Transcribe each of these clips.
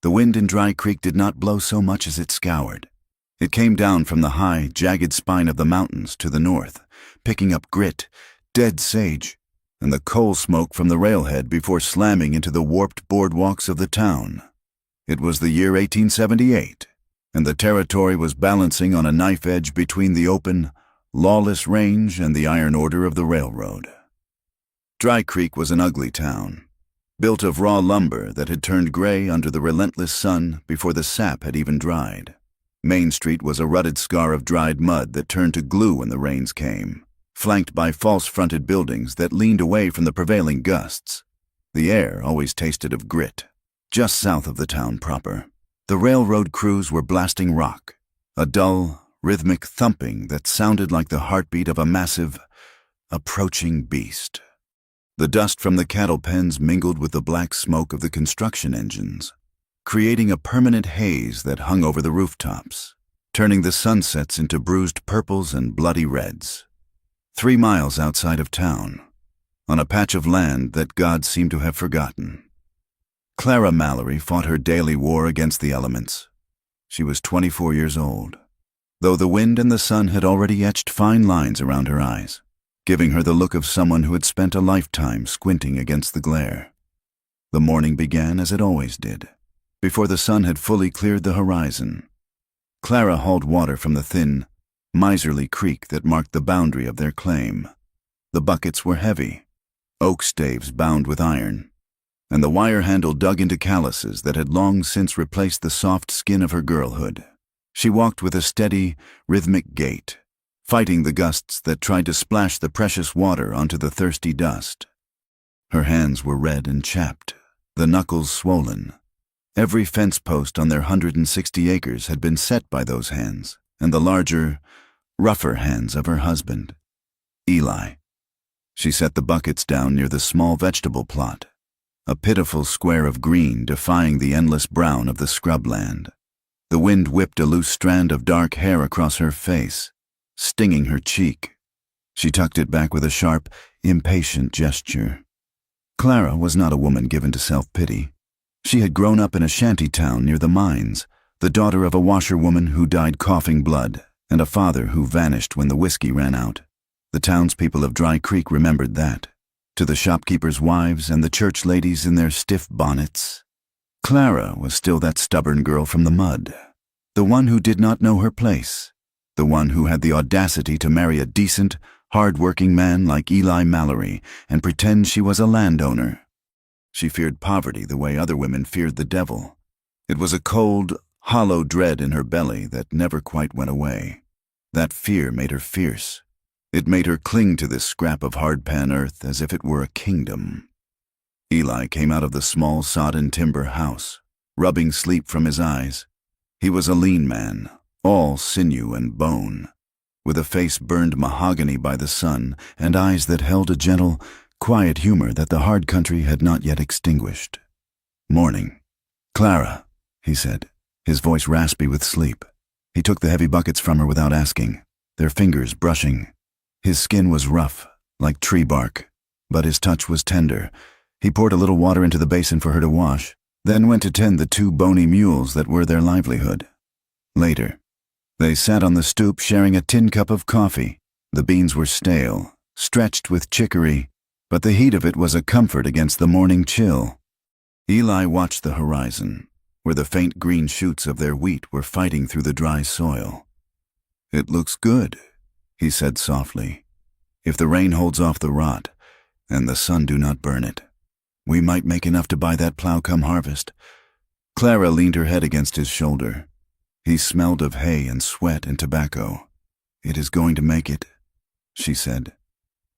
The wind in Dry Creek did not blow so much as it scoured. It came down from the high, jagged spine of the mountains to the north, picking up grit, dead sage, and the coal smoke from the railhead before slamming into the warped boardwalks of the town. It was the year 1878, and the territory was balancing on a knife edge between the open, lawless range and the iron order of the railroad. Dry Creek was an ugly town, built of raw lumber that had turned gray under the relentless sun before the sap had even dried. Main Street was a rutted scar of dried mud that turned to glue when the rains came, flanked by false-fronted buildings that leaned away from the prevailing gusts. The air always tasted of grit. Just south of the town proper, the railroad crews were blasting rock, a dull, rhythmic thumping that sounded like the heartbeat of a massive, approaching beast. The dust from the cattle pens mingled with the black smoke of the construction engines, creating a permanent haze that hung over the rooftops, turning the sunsets into bruised purples and bloody reds. 3 miles outside of town, on a patch of land that God seemed to have forgotten, Clara Mallory fought her daily war against the elements. She was 24 years old, though the wind and the sun had already etched fine lines around her eyes, giving her the look of someone who had spent a lifetime squinting against the glare. The morning began as it always did, before the sun had fully cleared the horizon. Clara hauled water from the thin, miserly creek that marked the boundary of their claim. The buckets were heavy, oak staves bound with iron, and the wire handle dug into calluses that had long since replaced the soft skin of her girlhood. She walked with a steady, rhythmic gait, fighting the gusts that tried to splash the precious water onto the thirsty dust. Her hands were red and chapped, the knuckles swollen. Every fence post on their 160 acres had been set by those hands, and the larger, rougher hands of her husband, Eli. She set the buckets down near the small vegetable plot, a pitiful square of green defying the endless brown of the scrubland. The wind whipped a loose strand of dark hair across her face, stinging her cheek. She tucked it back with a sharp, impatient gesture. Clara was not a woman given to self-pity. She had grown up in a shanty town near the mines, the daughter of a washerwoman who died coughing blood, and a father who vanished when the whiskey ran out. The townspeople of Dry Creek remembered that. To the shopkeepers' wives and the church ladies in their stiff bonnets, Clara was still that stubborn girl from the mud, the one who did not know her place, the one who had the audacity to marry a decent, hard-working man like Eli Mallory and pretend she was a landowner. She feared poverty the way other women feared the devil. It was a cold, hollow dread in her belly that never quite went away. That fear made her fierce. It made her cling to this scrap of hardpan earth as if it were a kingdom. Eli came out of the small sodden timber house, rubbing sleep from his eyes. He was a lean man, all sinew and bone, with a face burned mahogany by the sun and eyes that held a gentle, quiet humor that the hard country had not yet extinguished. "Morning. Clara," he said, his voice raspy with sleep. He took the heavy buckets from her without asking, their fingers brushing. His skin was rough, like tree bark, but his touch was tender. He poured a little water into the basin for her to wash, then went to tend the 2 bony mules that were their livelihood. Later, they sat on the stoop sharing a tin cup of coffee. The beans were stale, stretched with chicory, but the heat of it was a comfort against the morning chill. Eli watched the horizon, where the faint green shoots of their wheat were fighting through the dry soil. "It looks good," he said softly. "If the rain holds off the rot, and the sun do not burn it, we might make enough to buy that plow come harvest." Clara leaned her head against his shoulder. He smelled of hay and sweat and tobacco. "It is going to make it," she said.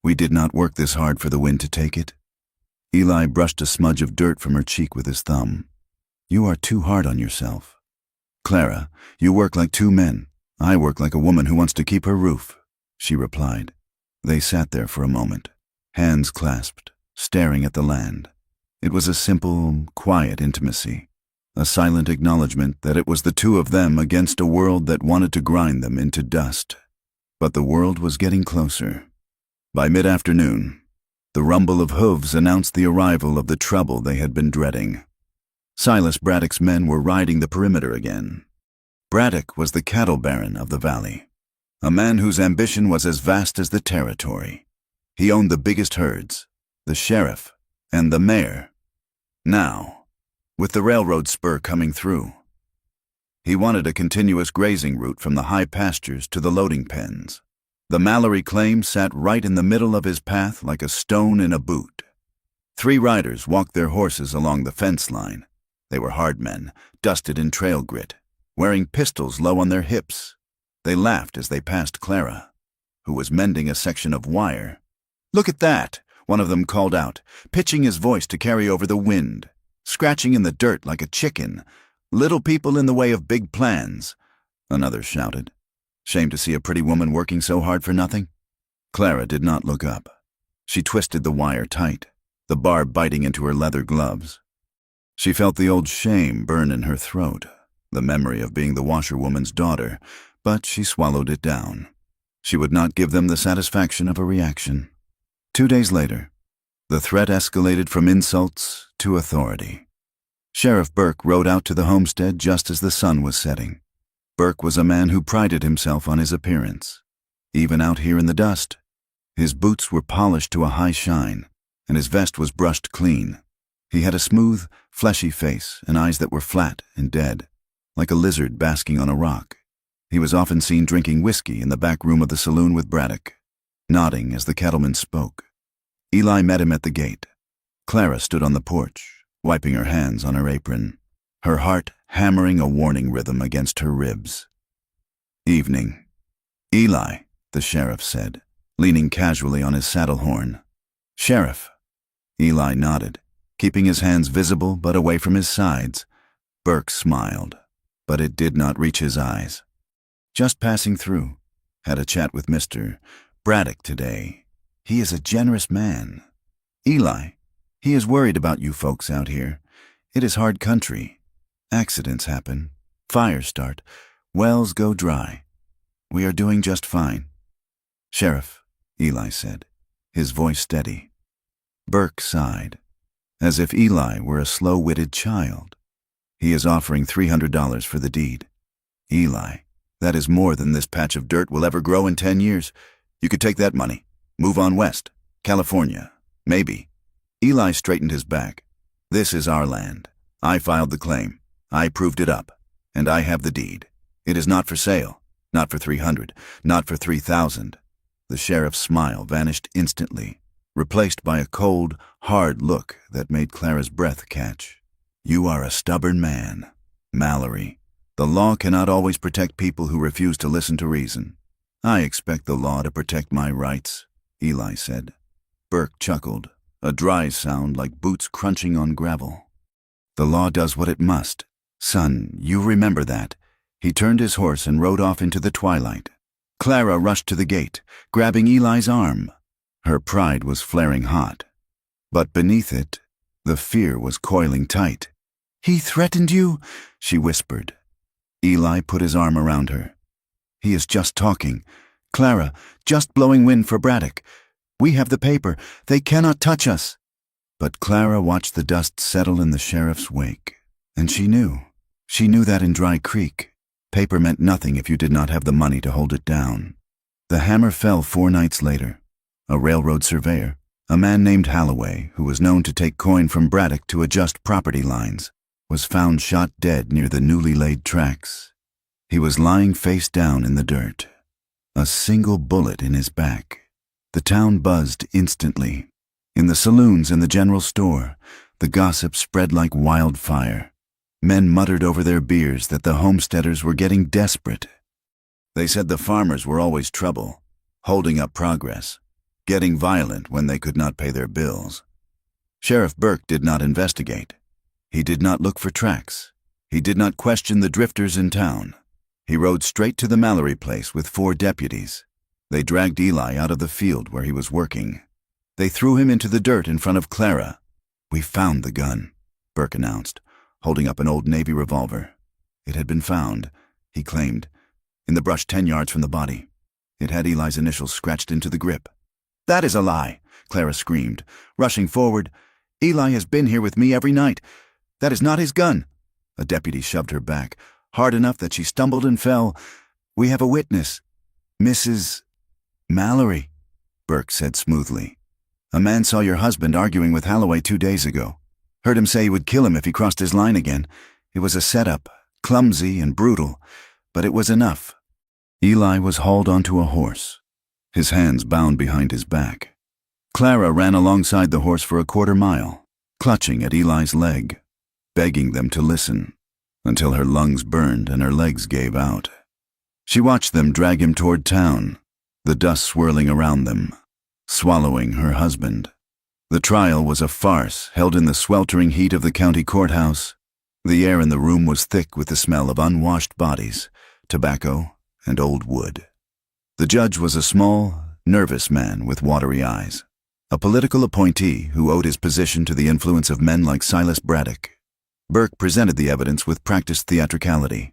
"We did not work this hard for the wind to take it." Eli brushed a smudge of dirt from her cheek with his thumb. "You are too hard on yourself. Clara, you work like 2 men. I work like a woman who wants to keep her roof," she replied. They sat there for a moment, hands clasped, staring at the land. It was a simple, quiet intimacy, a silent acknowledgement that it was the 2 of them against a world that wanted to grind them into dust. But the world was getting closer. By mid-afternoon, the rumble of hooves announced the arrival of the trouble they had been dreading. Silas Braddock's men were riding the perimeter again. Braddock was the cattle baron of the valley, a man whose ambition was as vast as the territory. He owned the biggest herds, the sheriff, and the mayor. Now, with the railroad spur coming through, he wanted a continuous grazing route from the high pastures to the loading pens. The Mallory claim sat right in the middle of his path like a stone in a boot. 3 riders walked their horses along the fence line. They were hard men, dusted in trail grit, wearing pistols low on their hips. They laughed as they passed Clara, who was mending a section of wire. "Look at that," one of them called out, pitching his voice to carry over the wind, scratching in the dirt like a chicken. "Little people in the way of big plans," another shouted. "Shame to see a pretty woman working so hard for nothing." Clara did not look up. She twisted the wire tight, the barb biting into her leather gloves. She felt the old shame burn in her throat, the memory of being the washerwoman's daughter, but she swallowed it down. She would not give them the satisfaction of a reaction. 2 days later, the threat escalated from insults to authority. Sheriff Burke rode out to the homestead just as the sun was setting. Burke was a man who prided himself on his appearance. Even out here in the dust, his boots were polished to a high shine, and his vest was brushed clean. He had a smooth, fleshy face and eyes that were flat and dead, like a lizard basking on a rock. He was often seen drinking whiskey in the back room of the saloon with Braddock, nodding as the cattleman spoke. Eli met him at the gate. Clara stood on the porch, wiping her hands on her apron, her heart hammering a warning rhythm against her ribs. "Evening." "Eli," the sheriff said, leaning casually on his saddle horn. "Sheriff." Eli nodded, keeping his hands visible but away from his sides. Burke smiled, but it did not reach his eyes. "Just passing through. Had a chat with Mr. Braddock today. He is a generous man. Eli, he is worried about you folks out here. It is hard country. Accidents happen. Fires start. Wells go dry. We are doing just fine." "Sheriff," Eli said, his voice steady. Burke sighed, as if Eli were a slow-witted child. "He is offering $300 for the deed." "Eli, that is more than this patch of dirt will ever grow in 10 years. You could take that money, move on west, California, maybe." Eli straightened his back. "This is our land. I filed the claim. I proved it up. And I have the deed. It is not for sale. Not for 300. Not for 3,000. The sheriff's smile vanished instantly, replaced by a cold, hard look that made Clara's breath catch. "You are a stubborn man, Mallory. The law cannot always protect people who refuse to listen to reason." "I expect the law to protect my rights," Eli said. Burke chuckled, a dry sound like boots crunching on gravel. "The law does what it must. Son, you remember that." He turned his horse and rode off into the twilight. Clara rushed to the gate, grabbing Eli's arm. Her pride was flaring hot, but beneath it, the fear was coiling tight. "He threatened you?" she whispered. Eli put his arm around her. "He is just talking. Clara, just blowing wind for Braddock. We have the paper. They cannot touch us." But Clara watched the dust settle in the sheriff's wake, and she knew. She knew that in Dry Creek, paper meant nothing if you did not have the money to hold it down. The hammer fell 4 nights later. A railroad surveyor, a man named Holloway, who was known to take coin from Braddock to adjust property lines, was found shot dead near the newly laid tracks. He was lying face down in the dirt, a single bullet in his back. The town buzzed instantly. In the saloons and the general store, the gossip spread like wildfire. Men muttered over their beers that the homesteaders were getting desperate. They said the farmers were always trouble, holding up progress, getting violent when they could not pay their bills. Sheriff Burke did not investigate. He did not look for tracks. He did not question the drifters in town. He rode straight to the Mallory place with 4 deputies. They dragged Eli out of the field where he was working. They threw him into the dirt in front of Clara. "We found the gun," Burke announced, holding up an old Navy revolver. It had been found, he claimed, in the brush 10 yards from the body. It had Eli's initials scratched into the grip. "That is a lie," Clara screamed, rushing forward. "Eli has been here with me every night. That is not his gun." A deputy shoved her back, hard enough that she stumbled and fell. "We have a witness. Mrs. Mallory," Burke said smoothly. "A man saw your husband arguing with Holloway 2 days ago. Heard him say he would kill him if he crossed his line again. It was a setup, clumsy and brutal, but it was enough." Eli was hauled onto a horse, his hands bound behind his back. Clara ran alongside the horse for a quarter mile, clutching at Eli's leg, begging them to listen, until her lungs burned and her legs gave out. She watched them drag him toward town, the dust swirling around them, swallowing her husband. The trial was a farce held in the sweltering heat of the county courthouse. The air in the room was thick with the smell of unwashed bodies, tobacco, and old wood. The judge was a small, nervous man with watery eyes, a political appointee who owed his position to the influence of men like Silas Braddock. Burke presented the evidence with practiced theatricality.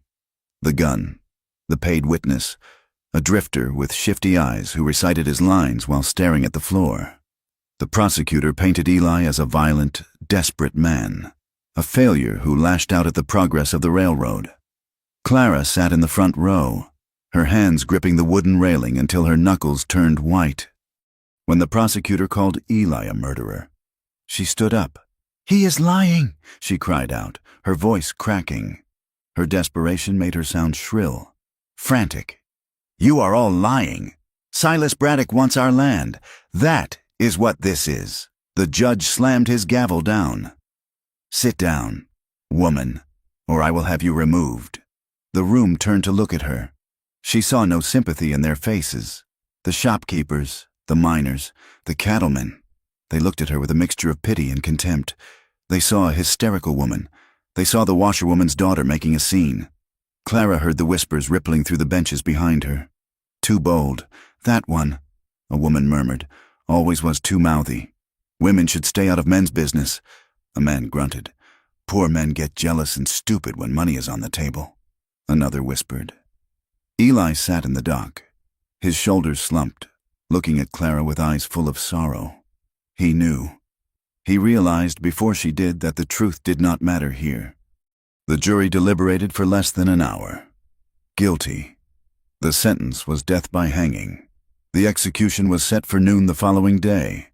The gun, the paid witness, a drifter with shifty eyes who recited his lines while staring at the floor. The prosecutor painted Eli as a violent, desperate man, a failure who lashed out at the progress of the railroad. Clara sat in the front row, her hands gripping the wooden railing until her knuckles turned white. When the prosecutor called Eli a murderer, she stood up. "He is lying," she cried out, her voice cracking. Her desperation made her sound shrill, frantic. "You are all lying. Silas Braddock wants our land. That is what this is." The judge slammed his gavel down. "Sit down, woman, or I will have you removed." The room turned to look at her. She saw no sympathy in their faces. The shopkeepers, the miners, the cattlemen. They looked at her with a mixture of pity and contempt. They saw a hysterical woman. They saw the washerwoman's daughter making a scene. Clara heard the whispers rippling through the benches behind her. "Too bold. That one," a woman murmured, "always was too mouthy. Women should stay out of men's business." A man grunted. "Poor men get jealous and stupid when money is on the table," another whispered. Eli sat in the dock, his shoulders slumped, looking at Clara with eyes full of sorrow. He knew. He realized before she did that the truth did not matter here. The jury deliberated for less than an hour. Guilty. The sentence was death by hanging. The execution was set for noon the following day.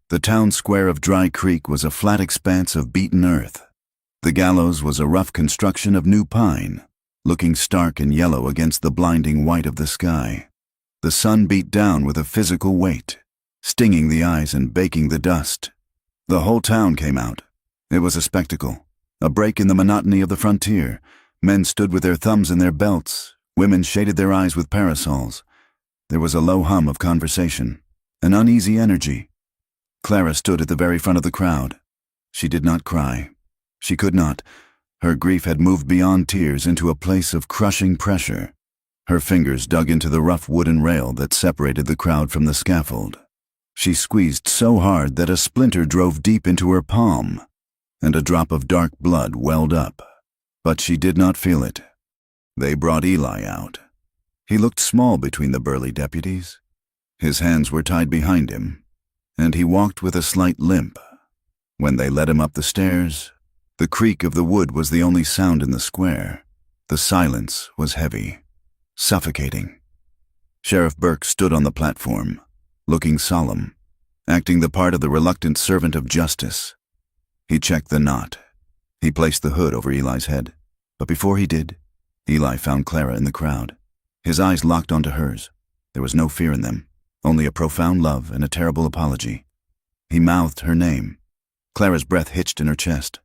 The town square of Dry Creek was a flat expanse of beaten earth. The gallows was a rough construction of new pine, looking stark and yellow against the blinding white of the sky. The sun beat down with a physical weight, stinging the eyes and baking the dust. The whole town came out. It was a spectacle, a break in the monotony of the frontier. Men stood with their thumbs in their belts. Women shaded their eyes with parasols. There was a low hum of conversation, an uneasy energy. Clara stood at the very front of the crowd. She did not cry. She could not. Her grief had moved beyond tears into a place of crushing pressure. Her fingers dug into the rough wooden rail that separated the crowd from the scaffold. She squeezed so hard that a splinter drove deep into her palm, and a drop of dark blood welled up. But she did not feel it. They brought Eli out. He looked small between the burly deputies. His hands were tied behind him, and he walked with a slight limp. When they led him up the stairs, the creak of the wood was the only sound in the square. The silence was heavy, suffocating. Sheriff Burke stood on the platform, looking solemn, acting the part of the reluctant servant of justice. He checked the knot. He placed the hood over Eli's head. But before he did, Eli found Clara in the crowd. His eyes locked onto hers. There was no fear in them, only a profound love and a terrible apology. He mouthed her name. Clara's breath hitched in her chest.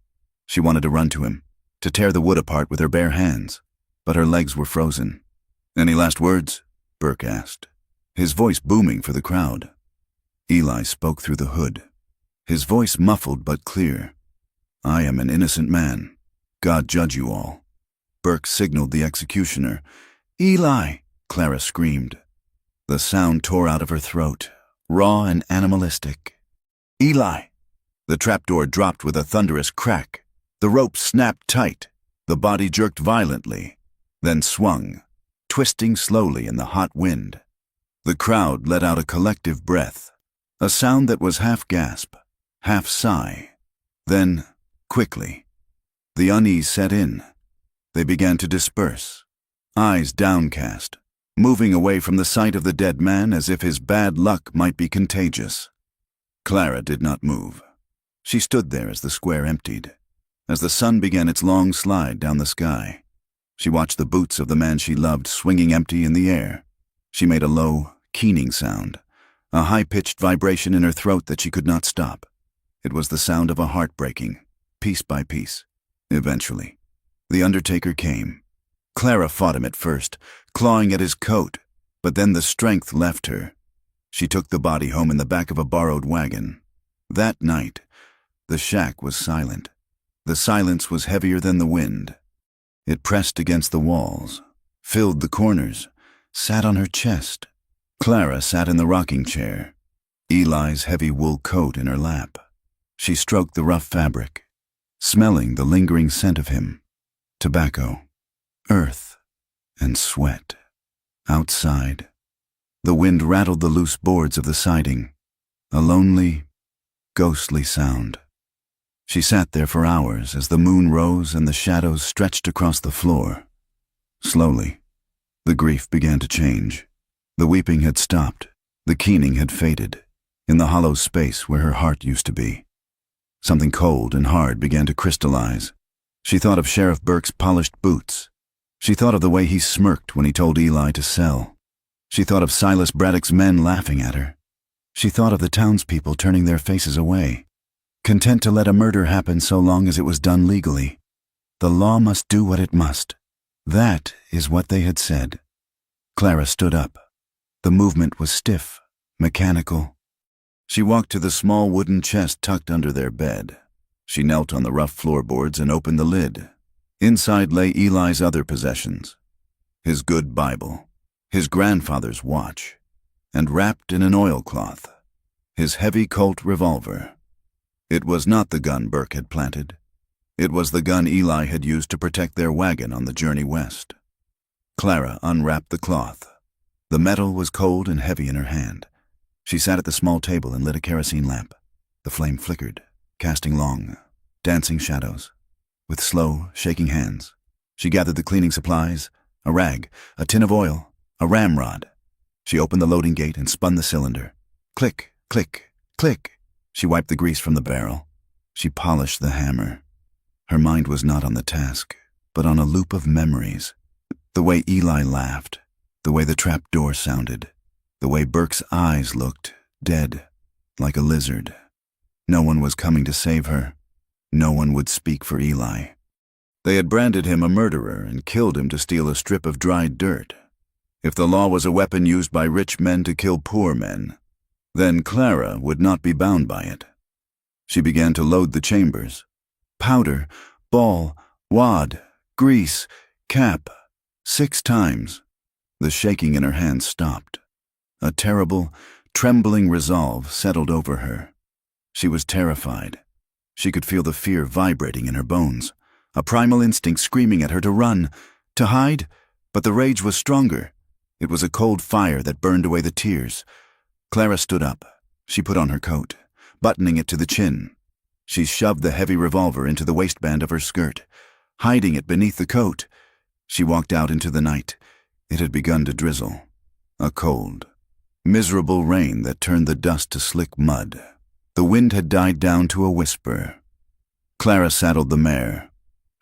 She wanted to run to him, to tear the wood apart with her bare hands, but her legs were frozen. "Any last words?" Burke asked, his voice booming for the crowd. Eli spoke through the hood, his voice muffled but clear. "I am an innocent man. God judge you all." Burke signaled the executioner. "Eli!" Clara screamed. The sound tore out of her throat, raw and animalistic. "Eli!" The trapdoor dropped with a thunderous crack. The rope snapped tight. The body jerked violently, then swung, twisting slowly in the hot wind. The crowd let out a collective breath, a sound that was half gasp, half sigh. Then, quickly, The unease set in. They began to disperse, eyes downcast, moving away from the sight of the dead man as if his bad luck might be contagious. Clara did not move. She stood there as the square emptied, as the sun began its long slide down the sky. She watched the boots of the man she loved swinging empty in the air. She made a low, keening sound, a high-pitched vibration in her throat that she could not stop. It was the sound of a heart breaking, piece by piece. Eventually, the undertaker came. Clara fought him at first, clawing at his coat, but then the strength left her. She took the body home in the back of a borrowed wagon. That night, the shack was silent. The silence was heavier than the wind. It pressed against the walls, filled the corners, sat on her chest. Clara sat in the rocking chair, Eli's heavy wool coat in her lap. She stroked the rough fabric, smelling the lingering scent of him, tobacco, earth, and sweat. Outside, the wind rattled the loose boards of the siding, a lonely, ghostly sound. She sat there for hours as the moon rose and the shadows stretched across the floor. Slowly, the grief began to change. The weeping had stopped. The keening had faded. In the hollow space where her heart used to be, something cold and hard began to crystallize. She thought of Sheriff Burke's polished boots. She thought of the way he smirked when he told Eli to sell. She thought of Silas Braddock's men laughing at her. She thought of the townspeople turning their faces away, content to let a murder happen so long as it was done legally. The law must do what it must. That is what they had said. Clara stood up. The movement was stiff, mechanical. She walked to the small wooden chest tucked under their bed. She knelt on the rough floorboards and opened the lid. Inside lay Eli's other possessions: his good Bible, his grandfather's watch, and wrapped in an oilcloth, his heavy Colt revolver. It was not the gun Burke had planted. It was the gun Eli had used to protect their wagon on the journey west. Clara unwrapped the cloth. The metal was cold and heavy in her hand. She sat at the small table and lit a kerosene lamp. The flame flickered, casting long, dancing shadows. With slow, shaking hands, she gathered the cleaning supplies, a rag, a tin of oil, a ramrod. She opened the loading gate and spun the cylinder. Click, click, click. She wiped the grease from the barrel. She polished the hammer. Her mind was not on the task, but on a loop of memories. The way Eli laughed, the way the trap door sounded, the way Burke's eyes looked, dead, like a lizard. No one was coming to save her. No one would speak for Eli. They had branded him a murderer and killed him to steal a strip of dried dirt. If the law was a weapon used by rich men to kill poor men, then Clara would not be bound by it. She began to load the chambers. Powder, ball, wad, grease, cap. 6 times. The shaking in her hands stopped. A terrible, trembling resolve settled over her. She was terrified. She could feel the fear vibrating in her bones, a primal instinct screaming at her to run, to hide, but the rage was stronger. It was a cold fire that burned away the tears. Clara stood up. She put on her coat, buttoning it to the chin. She shoved the heavy revolver into the waistband of her skirt, hiding it beneath the coat. She walked out into the night. It had begun to drizzle. A cold, miserable rain that turned the dust to slick mud. The wind had died down to a whisper. Clara saddled the mare,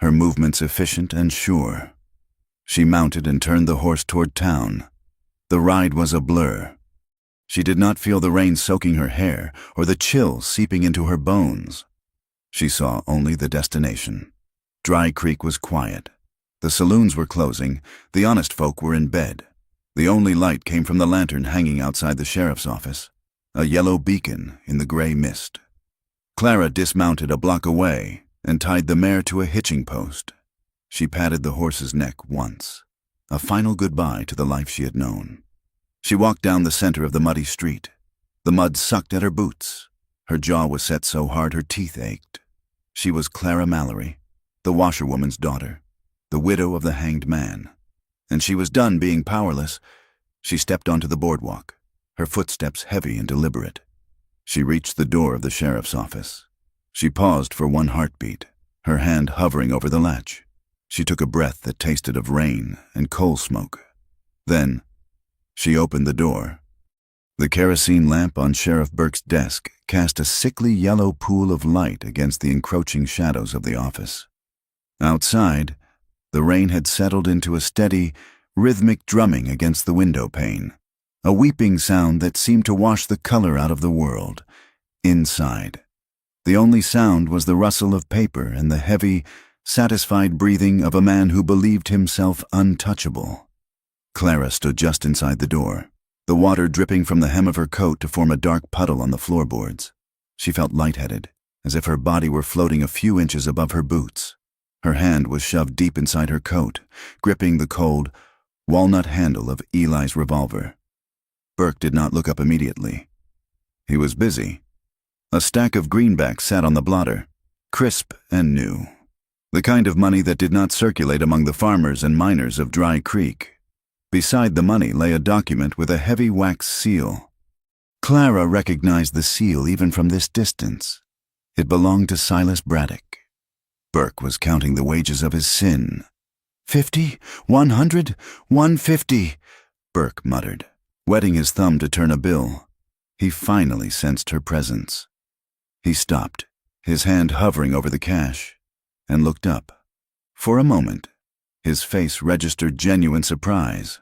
her movements efficient and sure. She mounted and turned the horse toward town. The ride was a blur. She did not feel the rain soaking her hair or the chill seeping into her bones. She saw only the destination. Dry Creek was quiet. The saloons were closing. The honest folk were in bed. The only light came from the lantern hanging outside the sheriff's office, a yellow beacon in the gray mist. Clara dismounted a block away and tied the mare to a hitching post. She patted the horse's neck once, a final goodbye to the life she had known. She walked down the center of the muddy street. The mud sucked at her boots. Her jaw was set so hard her teeth ached. She was Clara Mallory, the washerwoman's daughter, the widow of the hanged man. And she was done being powerless. She stepped onto the boardwalk, her footsteps heavy and deliberate. She reached the door of the sheriff's office. She paused for one heartbeat. her hand hovering over the latch. She took a breath that tasted of rain and coal smoke. Then, she opened the door. The kerosene lamp on Sheriff Burke's desk cast a sickly yellow pool of light against the encroaching shadows of the office. Outside, the rain had settled into a steady, rhythmic drumming against the window pane, a weeping sound that seemed to wash the color out of the world. Inside, the only sound was the rustle of paper and the heavy, satisfied breathing of a man who believed himself untouchable. Clara stood just inside the door, the water dripping from the hem of her coat to form a dark puddle on the floorboards. She felt lightheaded, as if her body were floating a few inches above her boots. Her hand was shoved deep inside her coat, gripping the cold, walnut handle of Eli's revolver. Burke did not look up immediately. He was busy. A stack of greenbacks sat on the blotter, crisp and new. The kind of money that did not circulate among the farmers and miners of Dry Creek. Beside the money lay a document with a heavy wax seal. Clara recognized the seal even from this distance. It belonged to Silas Braddock. Burke was counting the wages of his sin. 50, 100, 150, Burke muttered, wetting his thumb to turn a bill. He finally sensed her presence. He stopped, his hand hovering over the cash, and looked up. For a moment, his face registered genuine surprise,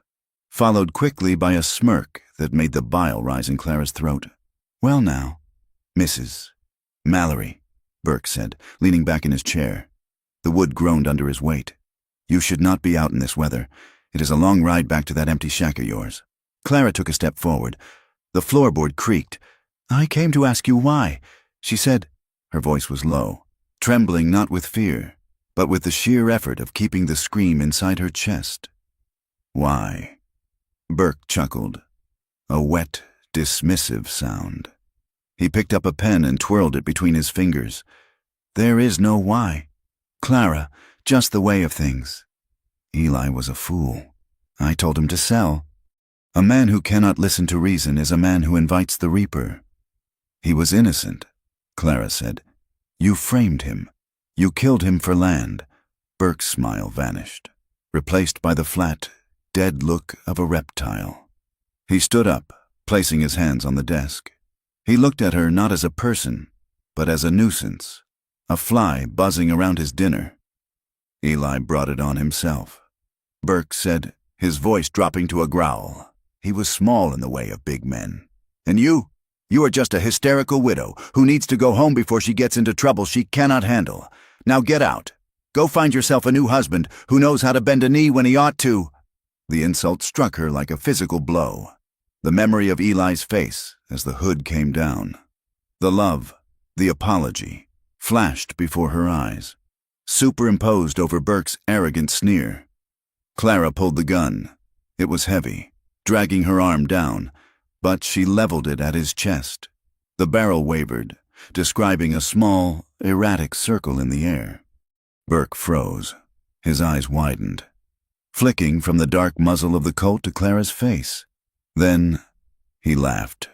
followed quickly by a smirk that made the bile rise in Clara's throat. "Well now, Mrs. Mallory," Burke said, leaning back in his chair. The wood groaned under his weight. "You should not be out in this weather. It is a long ride back to that empty shack of yours." Clara took a step forward. The floorboard creaked. "I came to ask you why," she said. Her voice was low, trembling not with fear, but with the sheer effort of keeping the scream inside her chest. "Why?" Burke chuckled. A wet, dismissive sound. He picked up a pen and twirled it between his fingers. "There is no why. Clara, just the way of things. Eli was a fool. I told him to sell. A man who cannot listen to reason is a man who invites the reaper." "He was innocent," Clara said. "You framed him. You killed him for land." Burke's smile vanished, replaced by the flat, dead look of a reptile. He stood up, placing his hands on the desk. He looked at her not as a person, but as a nuisance, a fly buzzing around his dinner. Eli brought it on himself, Burke said, his voice dropping to a growl. He was small in the way of big men. "And you are just a hysterical widow who needs to go home before she gets into trouble she cannot handle. Now get out. Go find yourself a new husband who knows how to bend a knee when he ought to." The insult struck her like a physical blow. The memory of Eli's face as the hood came down. The love, the apology, flashed before her eyes, superimposed over Burke's arrogant sneer. Clara pulled the gun. It was heavy, dragging her arm down, but she leveled it at his chest. The barrel wavered, describing a small, erratic circle in the air. Burke froze. His eyes widened, flicking from the dark muzzle of the Colt to Clara's face. Then he laughed.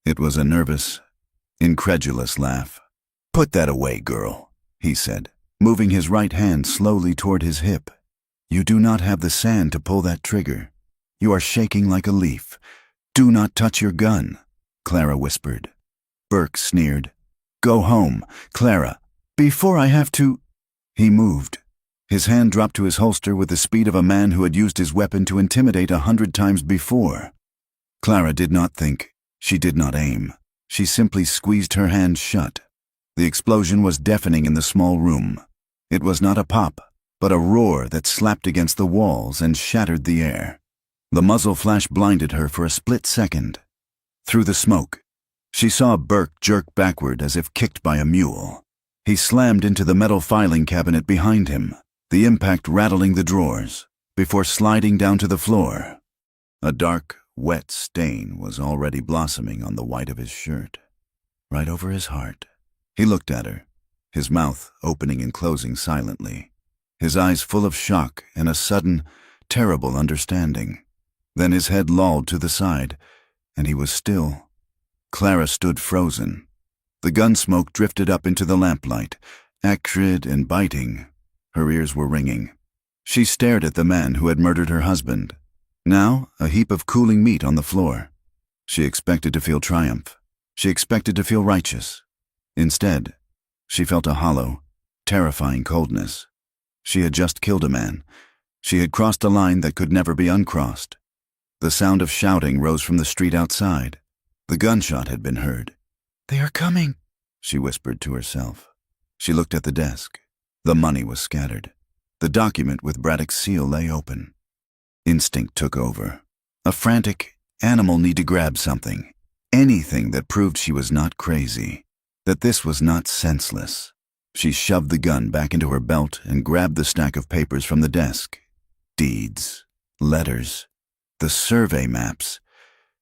It was a nervous, incredulous laugh. "Put that away, girl," he said, moving his right hand slowly toward his hip. "You do not have the sand to pull that trigger. You are shaking like a leaf. Do not touch your gun," Clara whispered. Burke sneered. "Go home, Clara, before I have to—" He moved. His hand dropped to his holster with the speed of a man who had used his weapon to intimidate 100 times before. Clara did not think. She did not aim. She simply squeezed her hand shut. The explosion was deafening in the small room. It was not a pop, but a roar that slapped against the walls and shattered the air. The muzzle flash blinded her for a split second. Through the smoke, she saw Burke jerk backward as if kicked by a mule. He slammed into the metal filing cabinet behind him, the impact rattling the drawers, before sliding down to the floor. A dark, wet stain was already blossoming on the white of his shirt, right over his heart. He looked at her, his mouth opening and closing silently, his eyes full of shock and a sudden, terrible understanding. Then his head lolled to the side, and he was still. Clara stood frozen. The gun smoke drifted up into the lamplight, acrid and biting. Her ears were ringing. She stared at the man who had murdered her husband. Now, a heap of cooling meat on the floor. She expected to feel triumph. She expected to feel righteous. Instead, she felt a hollow, terrifying coldness. She had just killed a man. She had crossed a line that could never be uncrossed. The sound of shouting rose from the street outside. The gunshot had been heard. "They are coming," she whispered to herself. She looked at the desk. The money was scattered. The document with Braddock's seal lay open. Instinct took over. A frantic, animal need to grab something. Anything that proved she was not crazy. That this was not senseless. She shoved the gun back into her belt and grabbed the stack of papers from the desk. Deeds. Letters. The survey maps.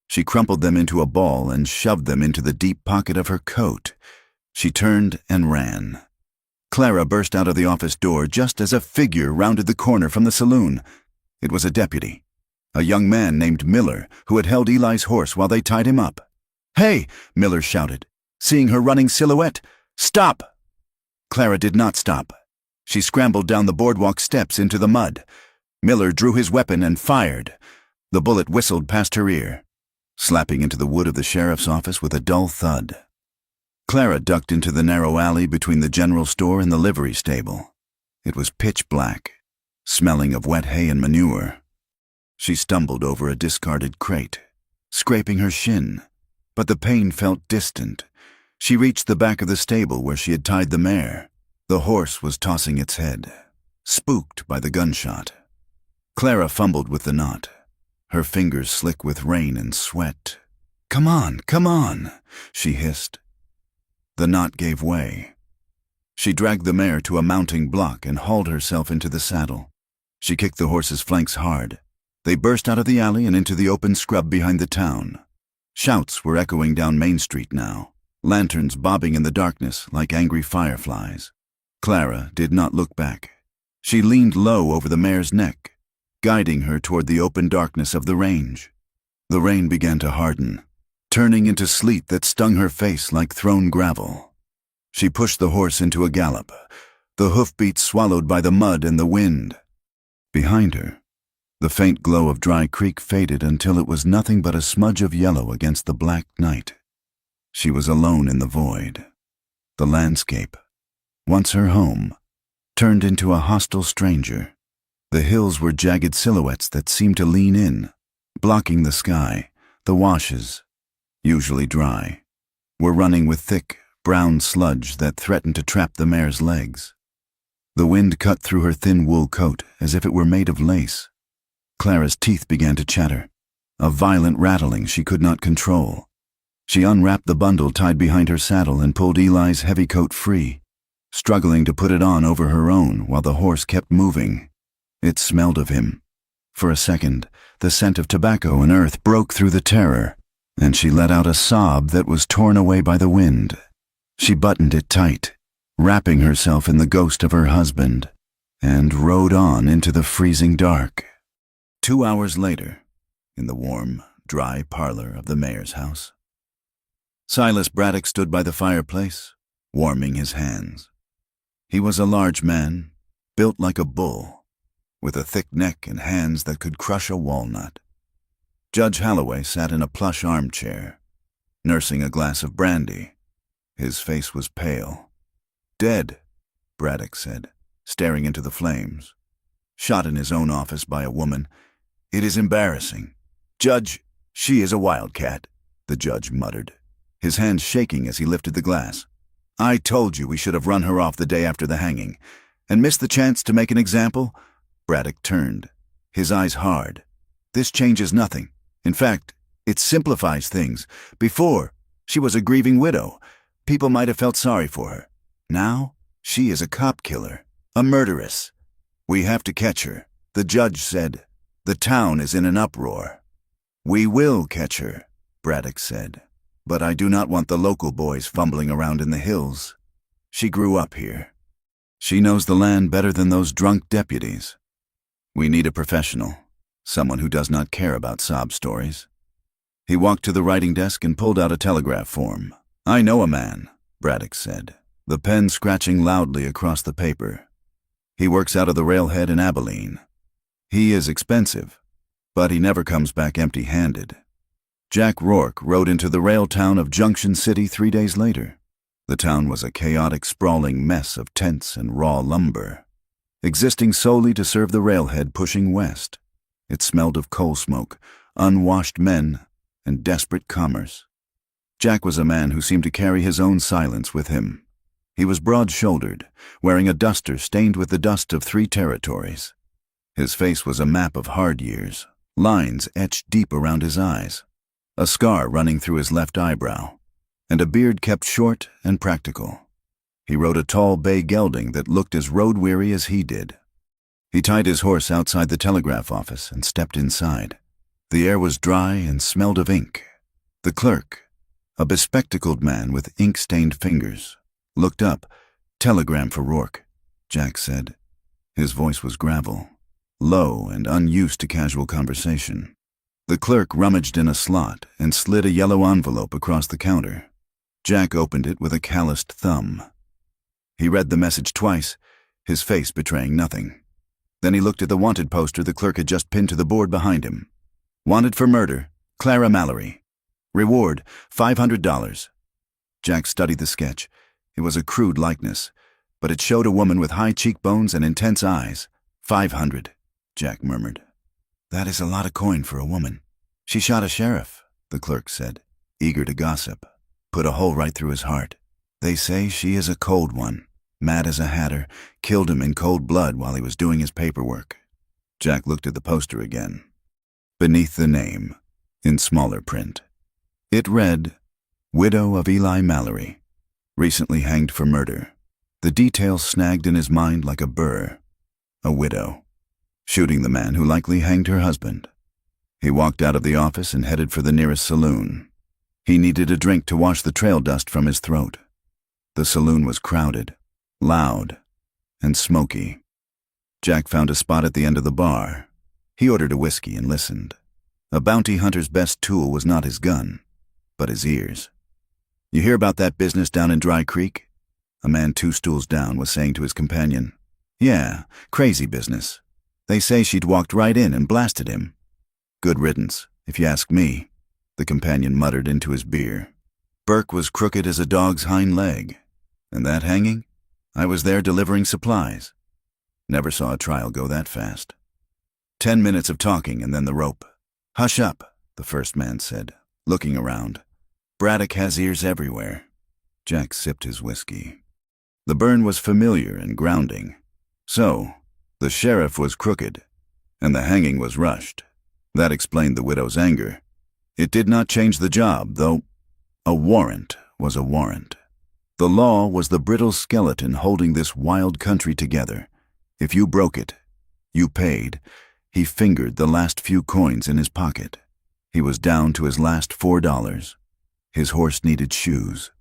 She crumpled them into a ball and shoved them into the deep pocket of her coat. She turned and ran. Clara burst out of the office door just as a figure rounded the corner from the saloon. It was a deputy. A young man named Miller who had held Eli's horse while they tied him up. "Hey!" Miller shouted, seeing her running silhouette. "Stop!" Clara did not stop. She scrambled down the boardwalk steps into the mud. Miller drew his weapon and fired. The bullet whistled past her ear, slapping into the wood of the sheriff's office with a dull thud. Clara ducked into the narrow alley between the general store and the livery stable. It was pitch black, smelling of wet hay and manure. She stumbled over a discarded crate, scraping her shin, but the pain felt distant. She reached the back of the stable where she had tied the mare. The horse was tossing its head, spooked by the gunshot. Clara fumbled with the knot, her fingers slick with rain and sweat. Come on," she hissed. The knot gave way. She dragged the mare to a mounting block and hauled herself into the saddle. She kicked the horse's flanks hard. They burst out of the alley and into the open scrub behind the town. Shouts were echoing down Main Street now, lanterns bobbing in the darkness like angry fireflies. Clara did not look back. She leaned low over the mare's neck, guiding her toward the open darkness of the range. The rain began to harden, turning into sleet that stung her face like thrown gravel. She pushed the horse into a gallop, the hoofbeats swallowed by the mud and the wind. Behind her, the faint glow of Dry Creek faded until it was nothing but a smudge of yellow against the black night. She was alone in the void. The landscape, once her home, turned into a hostile stranger. The hills were jagged silhouettes that seemed to lean in, blocking the sky. The washes, usually dry, were running with thick, brown sludge that threatened to trap the mare's legs. The wind cut through her thin wool coat as if it were made of lace. Clara's teeth began to chatter, a violent rattling she could not control. She unwrapped the bundle tied behind her saddle and pulled Eli's heavy coat free, struggling to put it on over her own while the horse kept moving. It smelled of him. For a second, the scent of tobacco and earth broke through the terror, and she let out a sob that was torn away by the wind. She buttoned it tight, wrapping herself in the ghost of her husband, and rode on into the freezing dark. 2 hours later, in the warm, dry parlor of the mayor's house, Silas Braddock stood by the fireplace, warming his hands. He was a large man, built like a bull, with a thick neck and hands that could crush a walnut. Judge Holloway sat in a plush armchair, nursing a glass of brandy. His face was pale. "Dead," Braddock said, staring into the flames. "Shot in his own office by a woman. It is embarrassing. Judge, she is a wildcat," the judge muttered, his hands shaking as he lifted the glass. "I told you we should have run her off the day after the hanging, and missed the chance to make an example." Braddock turned, his eyes hard. "This changes nothing. In fact, it simplifies things. Before, she was a grieving widow. People might have felt sorry for her. Now, she is a cop killer, a murderess. We have to catch her," the judge said. "The town is in an uproar." "We will catch her," Braddock said, "but I do not want the local boys fumbling around in the hills. She grew up here. She knows the land better than those drunk deputies. We need a professional, someone who does not care about sob stories." He walked to the writing desk and pulled out a telegraph form. "I know a man," Braddock said, the pen scratching loudly across the paper. He works out of the railhead in Abilene. He is expensive, but he never comes back empty-handed. Jack Rourke rode into the rail town of Junction City 3 days later. The town was a chaotic, sprawling mess of tents and raw lumber, existing solely to serve the railhead pushing west. It smelled of coal smoke, unwashed men, and desperate commerce. Jack was a man who seemed to carry his own silence with him. He was broad-shouldered, wearing a duster stained with the dust of 3 territories. His face was a map of hard years, lines etched deep around his eyes, a scar running through his left eyebrow, and a beard kept short and practical. He rode a tall bay gelding that looked as road-weary as he did. He tied his horse outside the telegraph office and stepped inside. The air was dry and smelled of ink. The clerk, a bespectacled man with ink-stained fingers, looked up. "Telegram for Rourke," Jack said. His voice was gravel, low and unused to casual conversation. The clerk rummaged in a slot and slid a yellow envelope across the counter. Jack opened it with a calloused thumb. He read the message twice, his face betraying nothing. Then he looked at the wanted poster the clerk had just pinned to the board behind him. "Wanted for murder, Clara Mallory. Reward, $500. Jack studied the sketch. It was a crude likeness, but it showed a woman with high cheekbones and intense eyes. $500, Jack murmured. "That is a lot of coin for a woman." "She shot a sheriff," the clerk said, eager to gossip. "Put a hole right through his heart. They say she is a cold one, mad as a hatter, killed him in cold blood while he was doing his paperwork." Jack looked at the poster again. Beneath the name, in smaller print, it read, "Widow of Eli Mallory, recently hanged for murder." The details snagged in his mind like a burr. A widow, shooting the man who likely hanged her husband. He walked out of the office and headed for the nearest saloon. He needed a drink to wash the trail dust from his throat. The saloon was crowded, loud, and smoky. Jack found a spot at the end of the bar. He ordered a whiskey and listened. A bounty hunter's best tool was not his gun, but his ears. "You hear about that business down in Dry Creek?" A man 2 stools down was saying to his companion. "Yeah, crazy business. They say she'd walked right in and blasted him." "Good riddance, if you ask me," the companion muttered into his beer. "Burke was crooked as a dog's hind leg. And that hanging? I was there delivering supplies. Never saw a trial go that fast." 10 minutes of talking and then the rope. "Hush up," the first man said, looking around. "Braddock has ears everywhere." Jack sipped his whiskey. The burn was familiar and grounding. So, the sheriff was crooked, and the hanging was rushed. That explained the widow's anger. It did not change the job, though. A warrant was a warrant. The law was the brittle skeleton holding this wild country together. If you broke it, you paid. He fingered the last few coins in his pocket. He was down to his last $4. His horse needed shoes.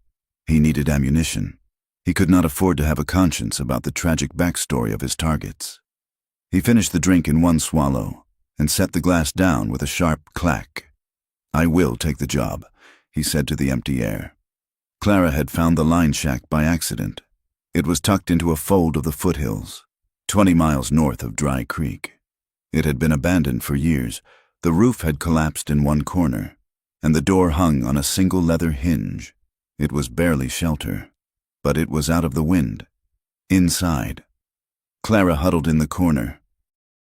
He needed ammunition. He could not afford to have a conscience about the tragic backstory of his targets. He finished the drink in one swallow and set the glass down with a sharp clack. "I will take the job," he said to the empty air. Clara had found the line shack by accident. It was tucked into a fold of the foothills, 20 miles north of Dry Creek. It had been abandoned for years. The roof had collapsed in one corner, and the door hung on a single leather hinge. It was barely shelter, but it was out of the wind. Inside, Clara huddled in the corner.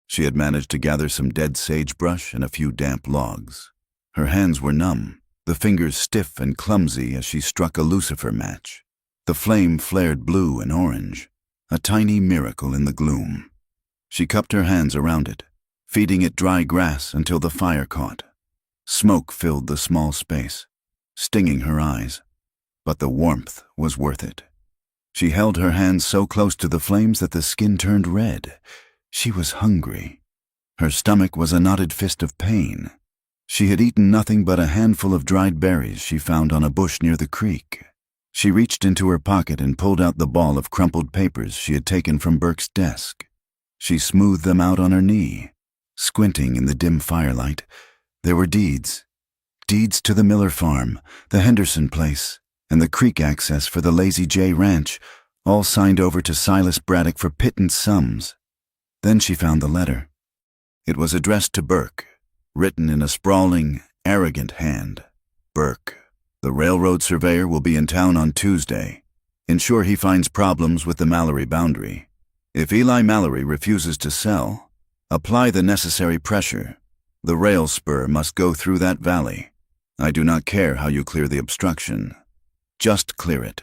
She had managed to gather some dead sagebrush and a few damp logs. Her hands were numb, the fingers stiff and clumsy as she struck a lucifer match. The flame flared blue and orange, a tiny miracle in the gloom. She cupped her hands around it, feeding it dry grass until the fire caught. Smoke filled the small space, stinging her eyes, but the warmth was worth it. She held her hands so close to the flames that the skin turned red. She was hungry. Her stomach was a knotted fist of pain. She had eaten nothing but a handful of dried berries she found on a bush near the creek. She reached into her pocket and pulled out the ball of crumpled papers she had taken from Burke's desk. She smoothed them out on her knee. Squinting in the dim firelight, there were deeds. Deeds to the Miller farm, the Henderson place, and the creek access for the Lazy J Ranch, all signed over to Silas Braddock for pittance sums. Then she found the letter. It was addressed to Burke, written in a sprawling, arrogant hand. Burke, the railroad surveyor will be in town on Tuesday. Ensure he finds problems with the Mallory boundary. If Eli Mallory refuses to sell, apply the necessary pressure. The rail spur must go through that valley. I do not care how you clear the obstruction. Just clear it.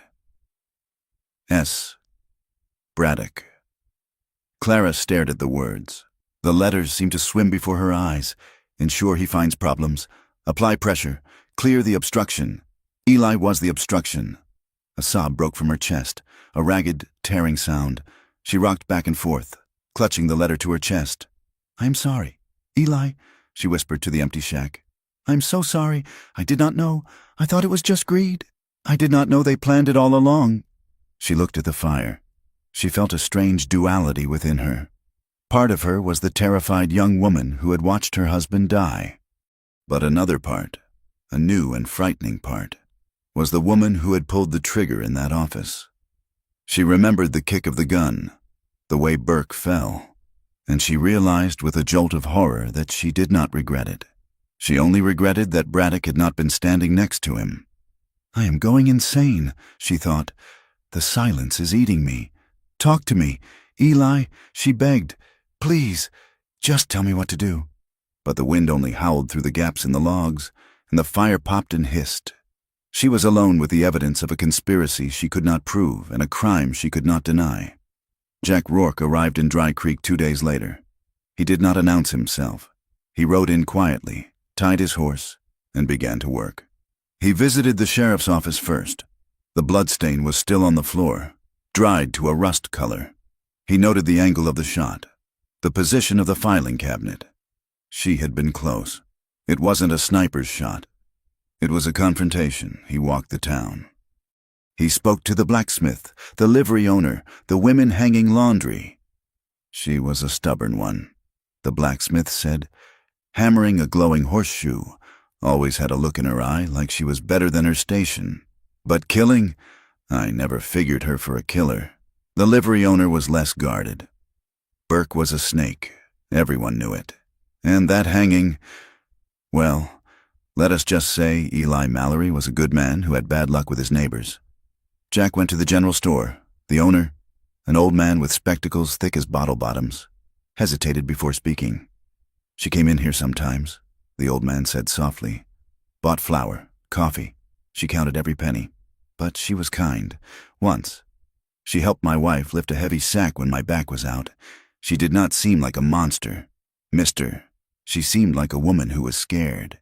S. Braddock. Clara stared at the words. The letters seemed to swim before her eyes. Ensure he finds problems. Apply pressure. Clear the obstruction. Eli was the obstruction. A sob broke from her chest, a ragged, tearing sound. She rocked back and forth, clutching the letter to her chest. "I'm sorry. Eli," she whispered to the empty shack. "I'm so sorry. I did not know. I thought it was just greed. I did not know they planned it all along." She looked at the fire. She felt a strange duality within her. Part of her was the terrified young woman who had watched her husband die. But another part, a new and frightening part, was the woman who had pulled the trigger in that office. She remembered the kick of the gun, the way Burke fell, and she realized with a jolt of horror that she did not regret it. She only regretted that Braddock had not been standing next to him. "I am going insane," she thought. "The silence is eating me. Talk to me. Eli," she begged. "Please, just tell me what to do." But the wind only howled through the gaps in the logs, and the fire popped and hissed. She was alone with the evidence of a conspiracy she could not prove and a crime she could not deny. Jack Rourke arrived in Dry Creek 2 days later. He did not announce himself. He rode in quietly, tied his horse, and began to work. He visited the sheriff's office first. The bloodstain was still on the floor, dried to a rust color. He noted the angle of the shot, the position of the filing cabinet. She had been close. It wasn't a sniper's shot. It was a confrontation. He walked the town. He spoke to the blacksmith, the livery owner, the women hanging laundry. She was a stubborn one, the blacksmith said, hammering a glowing horseshoe. Always had a look in her eye like she was better than her station. But killing? I never figured her for a killer. The livery owner was less guarded. Burke was a snake. Everyone knew it. And that hanging, well, let us just say Eli Mallory was a good man who had bad luck with his neighbors. Jack went to the general store. The owner, an old man with spectacles thick as bottle bottoms, hesitated before speaking. "She came in here sometimes," the old man said softly. "Bought flour, coffee. She counted every penny. But she was kind. Once. She helped my wife lift a heavy sack when my back was out. She did not seem like a monster. Mister, she seemed like a woman who was scared."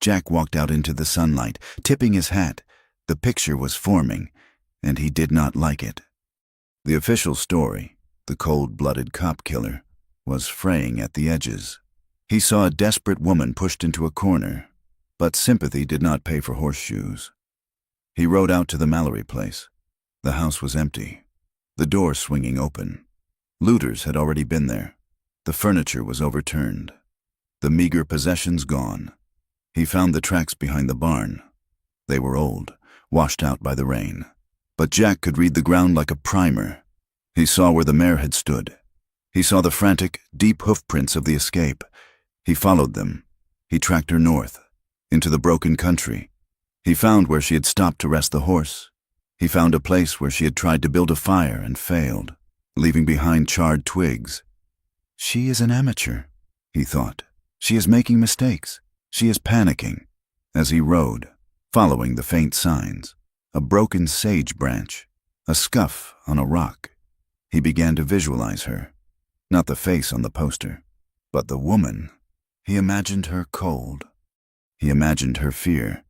Jack walked out into the sunlight, tipping his hat. The picture was forming, and he did not like it. The official story, the cold-blooded cop killer, was fraying at the edges. He saw a desperate woman pushed into a corner, but sympathy did not pay for horseshoes. He rode out to the Mallory place. The house was empty, the door swinging open. Looters had already been there. The furniture was overturned, the meager possessions gone. He found the tracks behind the barn. They were old, washed out by the rain. But Jack could read the ground like a primer. He saw where the mare had stood. He saw the frantic, deep hoofprints of the escape. He followed them. He tracked her north, into the broken country. He found where she had stopped to rest the horse. He found a place where she had tried to build a fire and failed, leaving behind charred twigs. "She is an amateur," he thought. "She is making mistakes. She is panicking." As he rode, following the faint signs, a broken sage branch, a scuff on a rock, he began to visualize her. Not the face on the poster, but the woman. He imagined her cold. He imagined her fear.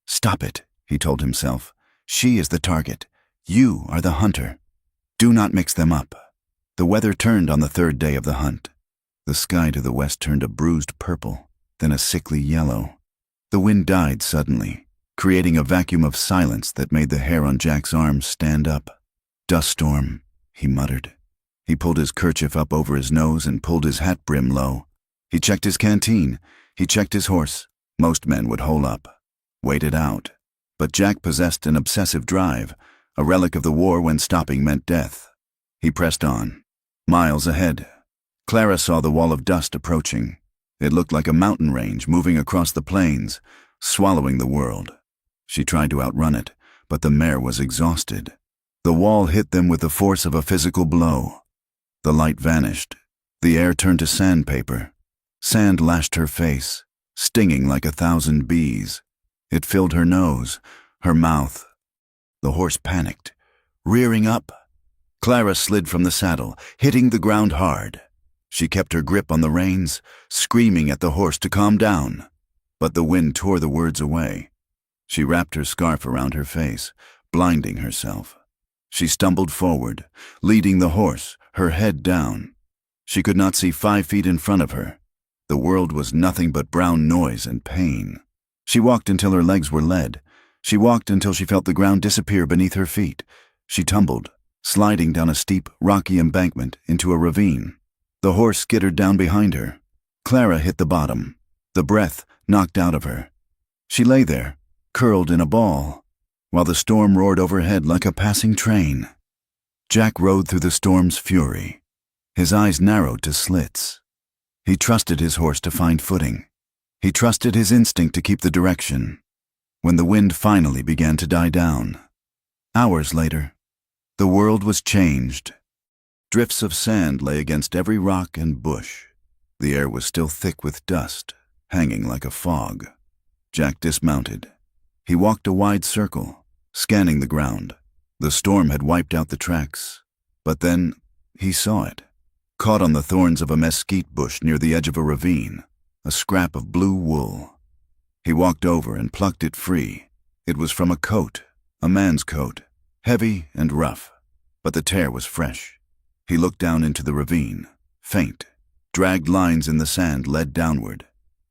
"Stop it," he told himself. "She is the target. You are the hunter. Do not mix them up." The weather turned on the 3rd day of the hunt. The sky to the west turned a bruised purple, then a sickly yellow. The wind died suddenly, creating a vacuum of silence that made the hair on Jack's arms stand up. "Dust storm," he muttered. He pulled his kerchief up over his nose and pulled his hat brim low. He checked his canteen. He checked his horse. Most men would hole up, wait it out. But Jack possessed an obsessive drive, a relic of the war when stopping meant death. He pressed on. Miles ahead, Clara saw the wall of dust approaching. It looked like a mountain range moving across the plains, swallowing the world. She tried to outrun it, but the mare was exhausted. The wall hit them with the force of a physical blow. The light vanished. The air turned to sandpaper. Sand lashed her face, stinging like 1,000 bees. It filled her nose, her mouth. The horse panicked, rearing up. Clara slid from the saddle, hitting the ground hard. She kept her grip on the reins, screaming at the horse to calm down. But the wind tore the words away. She wrapped her scarf around her face, blinding herself. She stumbled forward, leading the horse, her head down. She could not see 5 feet in front of her. The world was nothing but brown noise and pain. She walked until her legs were lead. She walked until she felt the ground disappear beneath her feet. She tumbled, sliding down a steep, rocky embankment into a ravine. The horse skittered down behind her. Clara hit the bottom, the breath knocked out of her. She lay there, curled in a ball, while the storm roared overhead like a passing train. Jack rode through the storm's fury. His eyes narrowed to slits. He trusted his horse to find footing. He trusted his instinct to keep the direction. When the wind finally began to die down. Hours later, the world was changed. Drifts of sand lay against every rock and bush. The air was still thick with dust, hanging like a fog. Jack dismounted. He walked a wide circle, scanning the ground. The storm had wiped out the tracks. But then he saw it, caught on the thorns of a mesquite bush near the edge of a ravine, a scrap of blue wool. He walked over and plucked it free. It was from a coat, a man's coat, heavy and rough, but the tear was fresh. He looked down into the ravine, faint. Dragged lines in the sand led downward.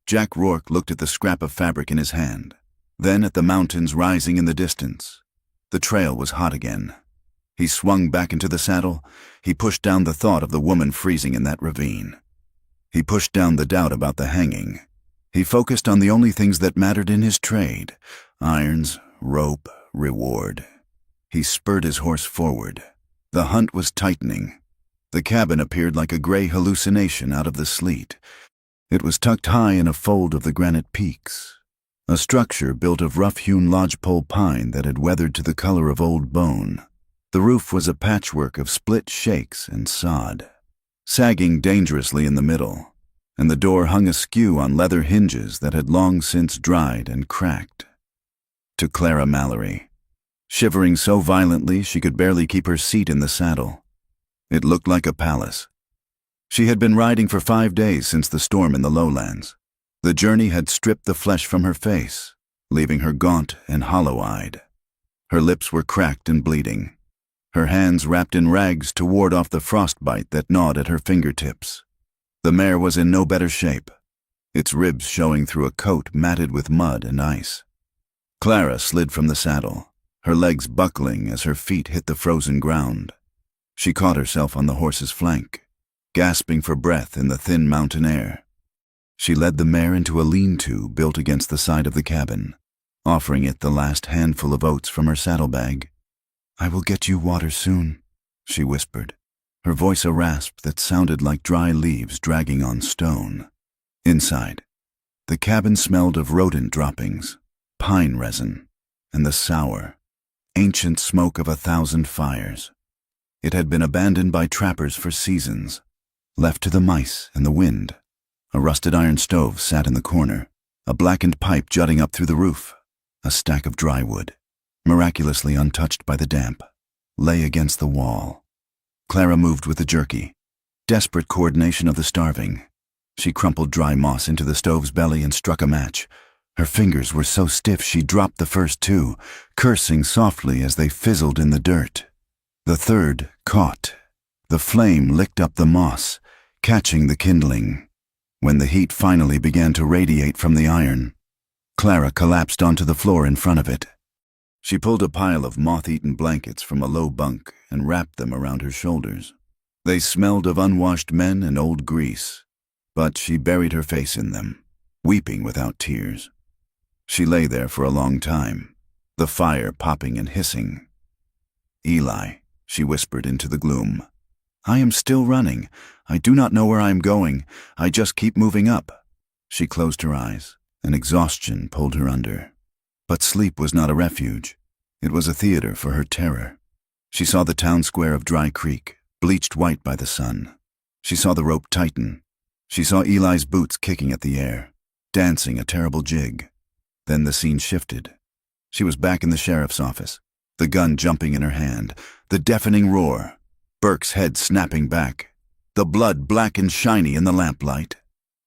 Jack Rourke looked at the scrap of fabric in his hand, then at the mountains rising in the distance. The trail was hot again. He swung back into the saddle. He pushed down the thought of the woman freezing in that ravine. He pushed down the doubt about the hanging. He focused on the only things that mattered in his trade: irons, rope, reward. He spurred his horse forward. The hunt was tightening. The cabin appeared like a gray hallucination out of the sleet. It was tucked high in a fold of the granite peaks, a structure built of rough-hewn lodgepole pine that had weathered to the color of old bone. The roof was a patchwork of split shakes and sod, sagging dangerously in the middle, and the door hung askew on leather hinges that had long since dried and cracked. To Clara Mallory, shivering so violently she could barely keep her seat in the saddle. It looked like a palace. She had been riding for 5 days since the storm in the lowlands. The journey had stripped the flesh from her face, leaving her gaunt and hollow-eyed. Her lips were cracked and bleeding, her hands wrapped in rags to ward off the frostbite that gnawed at her fingertips. The mare was in no better shape, its ribs showing through a coat matted with mud and ice. Clara slid from the saddle, her legs buckling as her feet hit the frozen ground. She caught herself on the horse's flank, gasping for breath in the thin mountain air. She led the mare into a lean-to built against the side of the cabin, offering it the last handful of oats from her saddlebag. "I will get you water soon," she whispered, her voice a rasp that sounded like dry leaves dragging on stone. Inside, the cabin smelled of rodent droppings, pine resin, and the sour, ancient smoke of 1,000 fires. It had been abandoned by trappers for seasons, left to the mice and the wind. A rusted iron stove sat in the corner, a blackened pipe jutting up through the roof. A stack of dry wood, miraculously untouched by the damp, lay against the wall. Clara moved with a jerky, desperate coordination of the starving. She crumpled dry moss into the stove's belly and struck a match. Her fingers were so stiff she dropped the first 2, cursing softly as they fizzled in the dirt. The third caught. The flame licked up the moss, catching the kindling. When the heat finally began to radiate from the iron, Clara collapsed onto the floor in front of it. She pulled a pile of moth-eaten blankets from a low bunk and wrapped them around her shoulders. They smelled of unwashed men and old grease, but she buried her face in them, weeping without tears. She lay there for a long time. the fire popping and hissing. "Eli," she whispered into the gloom. "I am still running. I do not know where I am going. I just keep moving up." She closed her eyes, and exhaustion pulled her under. But sleep was not a refuge. It was a theater for her terror. She saw the town square of Dry Creek, bleached white by the sun. She saw the rope tighten. She saw Eli's boots kicking at the air, dancing a terrible jig. Then the scene shifted. She was back in the sheriff's office, the gun jumping in her hand, the deafening roar, Burke's head snapping back, the blood black and shiny in the lamplight.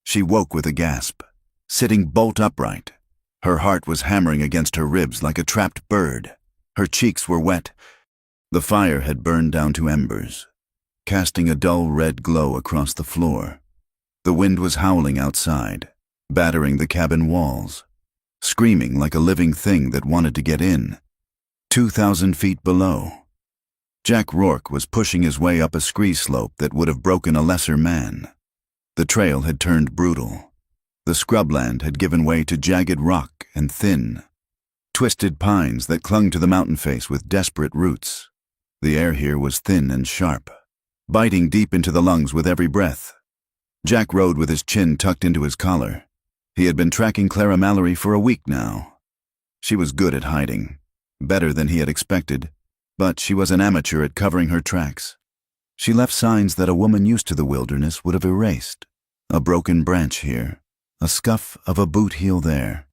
She woke with a gasp, sitting bolt upright. Her heart was hammering against her ribs like a trapped bird. Her cheeks were wet. The fire had burned down to embers, casting a dull red glow across the floor. The wind was howling outside, battering the cabin walls, screaming like a living thing that wanted to get in. 2,000 feet below, Jack Rourke was pushing his way up a scree slope that would have broken a lesser man. The trail had turned brutal. The scrubland had given way to jagged rock and thin, twisted pines that clung to the mountain face with desperate roots. The air here was thin and sharp, biting deep into the lungs with every breath. Jack rode with his chin tucked into his collar. He had been tracking Clara Mallory for a week now. She was good at hiding, better than he had expected, but she was an amateur at covering her tracks. She left signs that a woman used to the wilderness would have erased. A broken branch here, a scuff of a boot heel there.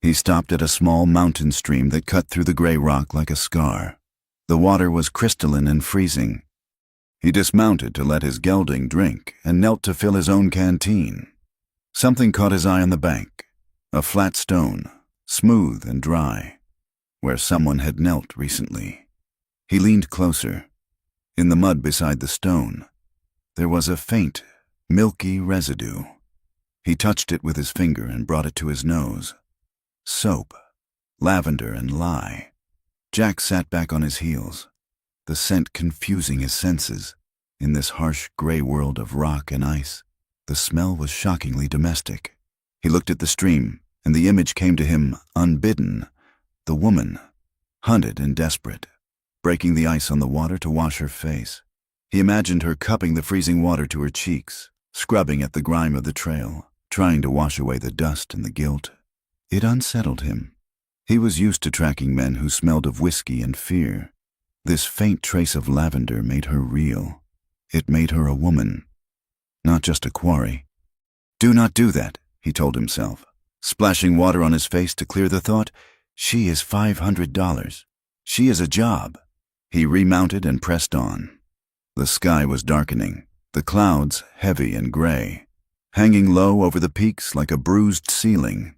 He stopped at a small mountain stream that cut through the gray rock like a scar. The water was crystalline and freezing. He dismounted to let his gelding drink and knelt to fill his own canteen. Something caught his eye on the bank, a flat stone, smooth and dry, where someone had knelt recently. He leaned closer. In the mud beside the stone, there was a faint, milky residue. He touched it with his finger and brought it to his nose. Soap, lavender and lye. Jack sat back on his heels, the scent confusing his senses. In this harsh gray world of rock and ice, the smell was shockingly domestic. He looked at the stream, and the image came to him unbidden. The woman, hunted and desperate, breaking the ice on the water to wash her face. He imagined her cupping the freezing water to her cheeks, scrubbing at the grime of the trail, trying to wash away the dust and the guilt. It unsettled him. He was used to tracking men who smelled of whiskey and fear. This faint trace of lavender made her real. It made her a woman, not just a quarry. "Do not do that," he told himself, splashing water on his face to clear the thought. She is $500. She is a job. He remounted and pressed on. The sky was darkening, the clouds heavy and gray, hanging low over the peaks like a bruised ceiling.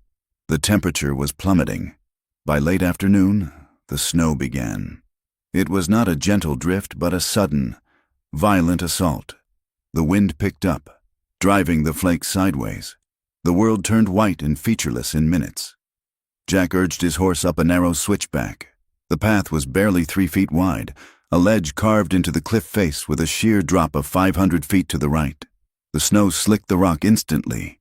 The temperature was plummeting. By late afternoon, the snow began. It was not a gentle drift, but a sudden, violent assault. The wind picked up, driving the flakes sideways. The world turned white and featureless in minutes. Jack urged his horse up a narrow switchback. The path was barely 3 feet wide, a ledge carved into the cliff face with a sheer drop of 500 feet to the right. The snow slicked the rock instantly.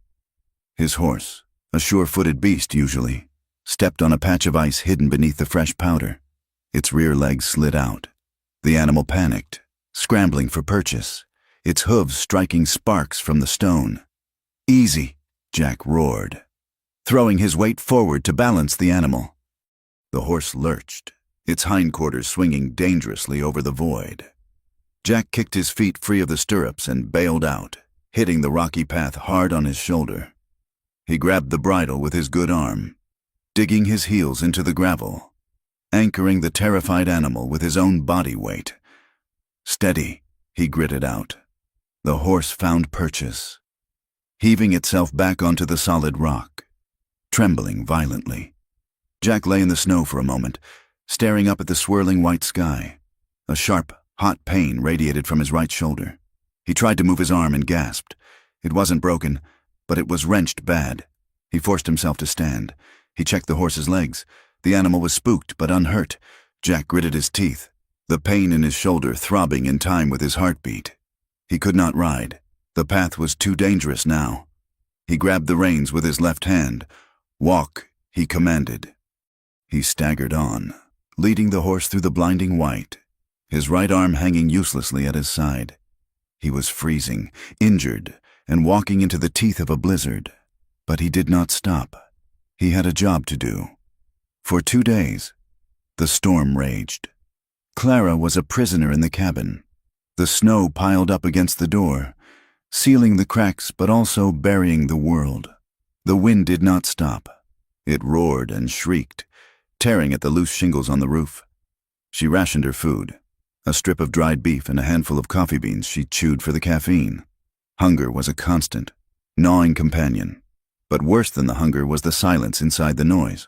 His horse, a sure-footed beast usually, stepped on a patch of ice hidden beneath the fresh powder. Its rear legs slid out. The animal panicked, scrambling for purchase, its hooves striking sparks from the stone. "Easy," Jack roared, throwing his weight forward to balance the animal. The horse lurched, its hindquarters swinging dangerously over the void. Jack kicked his feet free of the stirrups and bailed out, hitting the rocky path hard on his shoulder. He grabbed the bridle with his good arm, digging his heels into the gravel, anchoring the terrified animal with his own body weight. "Steady," he gritted out. The horse found purchase, heaving itself back onto the solid rock, trembling violently. Jack lay in the snow for a moment, staring up at the swirling white sky. A sharp, hot pain radiated from his right shoulder. He tried to move his arm and gasped. It wasn't broken, but it was wrenched bad. He forced himself to stand. He checked the horse's legs. The animal was spooked but unhurt. Jack gritted his teeth, the pain in his shoulder throbbing in time with his heartbeat. He could not ride. The path was too dangerous now. He grabbed the reins with his left hand. "Walk," he commanded. He staggered on, leading the horse through the blinding white, his right arm hanging uselessly at his side. He was freezing, injured, and walking into the teeth of a blizzard. But he did not stop. He had a job to do. For 2 days, the storm raged. Clara was a prisoner in the cabin. The snow piled up against the door, sealing the cracks but also burying the world. The wind did not stop. It roared and shrieked, tearing at the loose shingles on the roof. She rationed her food, a strip of dried beef and a handful of coffee beans she chewed for the caffeine. Hunger was a constant, gnawing companion. But worse than the hunger was the silence inside the noise.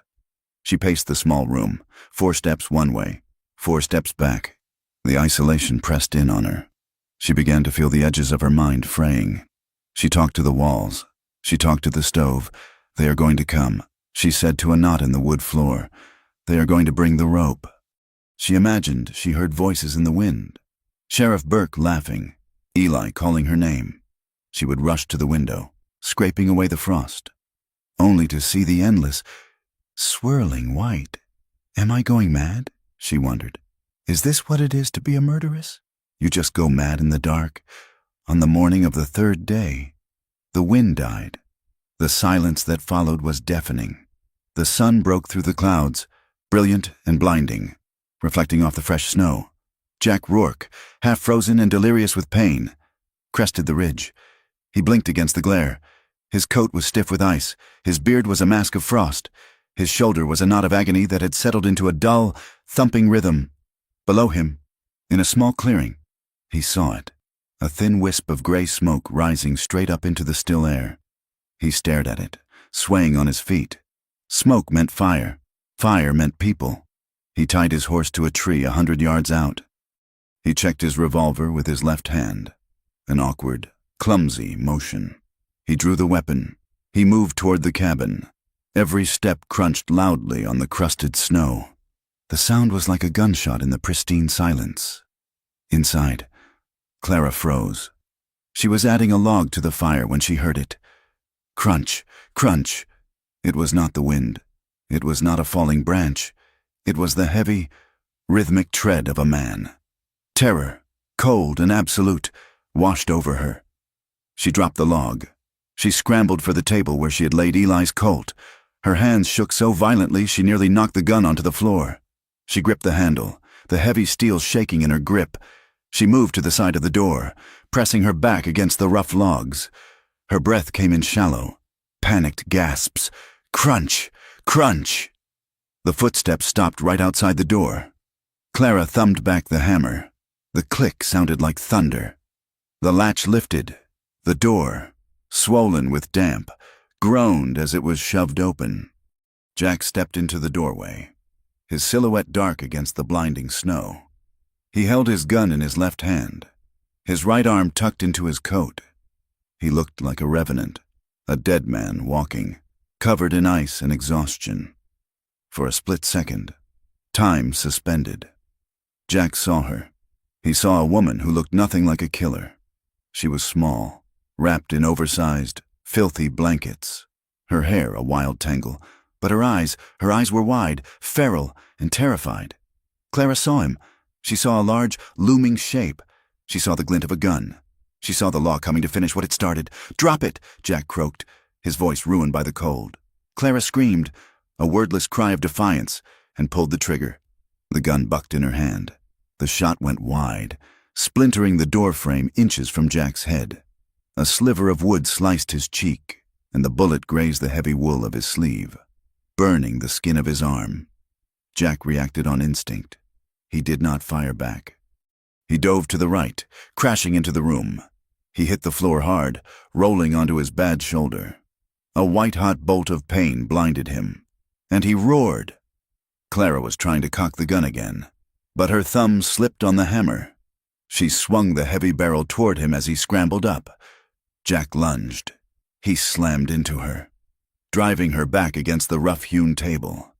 She paced the small room, 4 steps one way, 4 steps back. The isolation pressed in on her. She began to feel the edges of her mind fraying. She talked to the walls. She talked to the stove. "They are going to come," she said to a knot in the wood floor. "They are going to bring the rope." She imagined she heard voices in the wind. Sheriff Burke laughing, Eli calling her name. She would rush to the window, scraping away the frost, only to see the endless, swirling white. "Am I going mad?" she wondered. "Is this what it is to be a murderess? You just go mad in the dark." On the morning of the 3rd day, the wind died. The silence that followed was deafening. The sun broke through the clouds, brilliant and blinding, reflecting off the fresh snow. Jack Rourke, half frozen and delirious with pain, crested the ridge. He blinked against the glare. His coat was stiff with ice. His beard was a mask of frost. His shoulder was a knot of agony that had settled into a dull, thumping rhythm. Below him, in a small clearing, he saw it, a thin wisp of gray smoke rising straight up into the still air. He stared at it, swaying on his feet. Smoke meant fire. Fire meant people. He tied his horse to a tree 100 yards out. He checked his revolver with his left hand, an awkward, clumsy motion. He drew the weapon. He moved toward the cabin. Every step crunched loudly on the crusted snow. The sound was like a gunshot in the pristine silence. Inside, Clara froze. She was adding a log to the fire when she heard it. Crunch, crunch. It was not the wind. It was not a falling branch. It was the heavy, rhythmic tread of a man. Terror, cold and absolute, washed over her. She dropped the log. She scrambled for the table where she had laid Eli's colt. Her hands shook so violently she nearly knocked the gun onto the floor. She gripped the handle, the heavy steel shaking in her grip. She moved to the side of the door, pressing her back against the rough logs. Her breath came in shallow, panicked gasps. Crunch, crunch. The footsteps stopped right outside the door. Clara thumbed back the hammer. The click sounded like thunder. The latch lifted. The door, swollen with damp, groaned as it was shoved open. Jack stepped into the doorway, his silhouette dark against the blinding snow. He held his gun in his left hand, his right arm tucked into his coat. He looked like a revenant, a dead man walking, covered in ice and exhaustion. For a split second, time suspended. Jack saw her. He saw a woman who looked nothing like a killer. She was small, wrapped in oversized, filthy blankets. Her hair a wild tangle, but her eyes were wide, feral, and terrified. Clara saw him. She saw a large, looming shape. She saw the glint of a gun. She saw the law coming to finish what it started. "Drop it!" Jack croaked, his voice ruined by the cold. Clara screamed, a wordless cry of defiance, and pulled the trigger. The gun bucked in her hand. The shot went wide, splintering the door frame inches from Jack's head. A sliver of wood sliced his cheek, and the bullet grazed the heavy wool of his sleeve, burning the skin of his arm. Jack reacted on instinct. He did not fire back. He dove to the right, crashing into the room. He hit the floor hard, rolling onto his bad shoulder. A white-hot bolt of pain blinded him, and he roared. Clara was trying to cock the gun again, but her thumb slipped on the hammer. She swung the heavy barrel toward him as he scrambled up. Jack lunged. He slammed into her, driving her back against the rough-hewn table.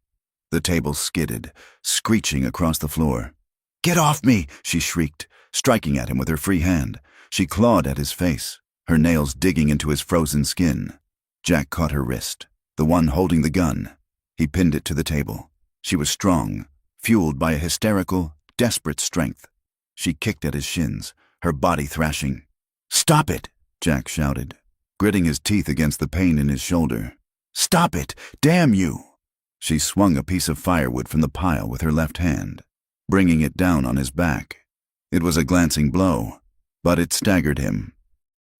The table skidded, screeching across the floor. "Get off me!" she shrieked, striking at him with her free hand. She clawed at his face, her nails digging into his frozen skin. Jack caught her wrist, the one holding the gun. He pinned it to the table. She was strong, fueled by a hysterical, desperate strength. She kicked at his shins, her body thrashing. "Stop it!" Jack shouted, gritting his teeth against the pain in his shoulder. "Stop it! Damn you!" She swung a piece of firewood from the pile with her left hand, bringing it down on his back. It was a glancing blow, but it staggered him.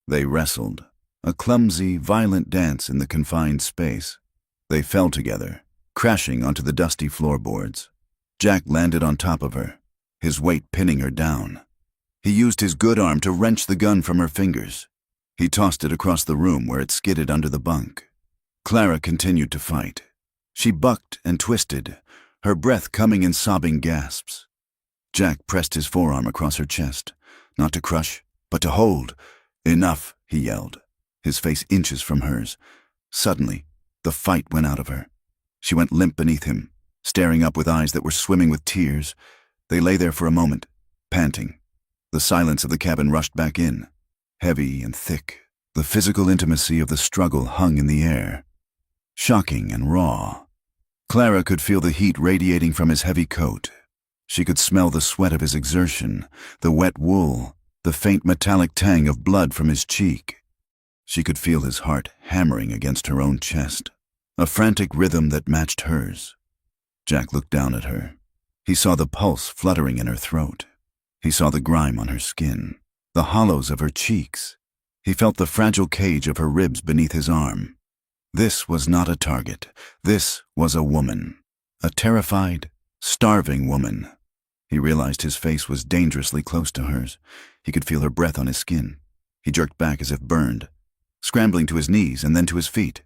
They wrestled, a clumsy, violent dance in the confined space. They fell together, crashing onto the dusty floorboards. Jack landed on top of her, his weight pinning her down. He used his good arm to wrench the gun from her fingers. He tossed it across the room where it skidded under the bunk. Clara continued to fight. She bucked and twisted, her breath coming in sobbing gasps. Jack pressed his forearm across her chest, not to crush, but to hold. "Enough," he yelled, his face inches from hers. Suddenly, the fight went out of her. She went limp beneath him, staring up with eyes that were swimming with tears. They lay there for a moment, panting. The silence of the cabin rushed back in, heavy and thick. The physical intimacy of the struggle hung in the air, shocking and raw. Clara could feel the heat radiating from his heavy coat. She could smell the sweat of his exertion, the wet wool, the faint metallic tang of blood from his cheek. She could feel his heart hammering against her own chest, a frantic rhythm that matched hers. Jack looked down at her. He saw the pulse fluttering in her throat. He saw the grime on her skin, the hollows of her cheeks. He felt the fragile cage of her ribs beneath his arm. This was not a target. This was a woman. A terrified, starving woman. He realized his face was dangerously close to hers. He could feel her breath on his skin. He jerked back as if burned, scrambling to his knees and then to his feet.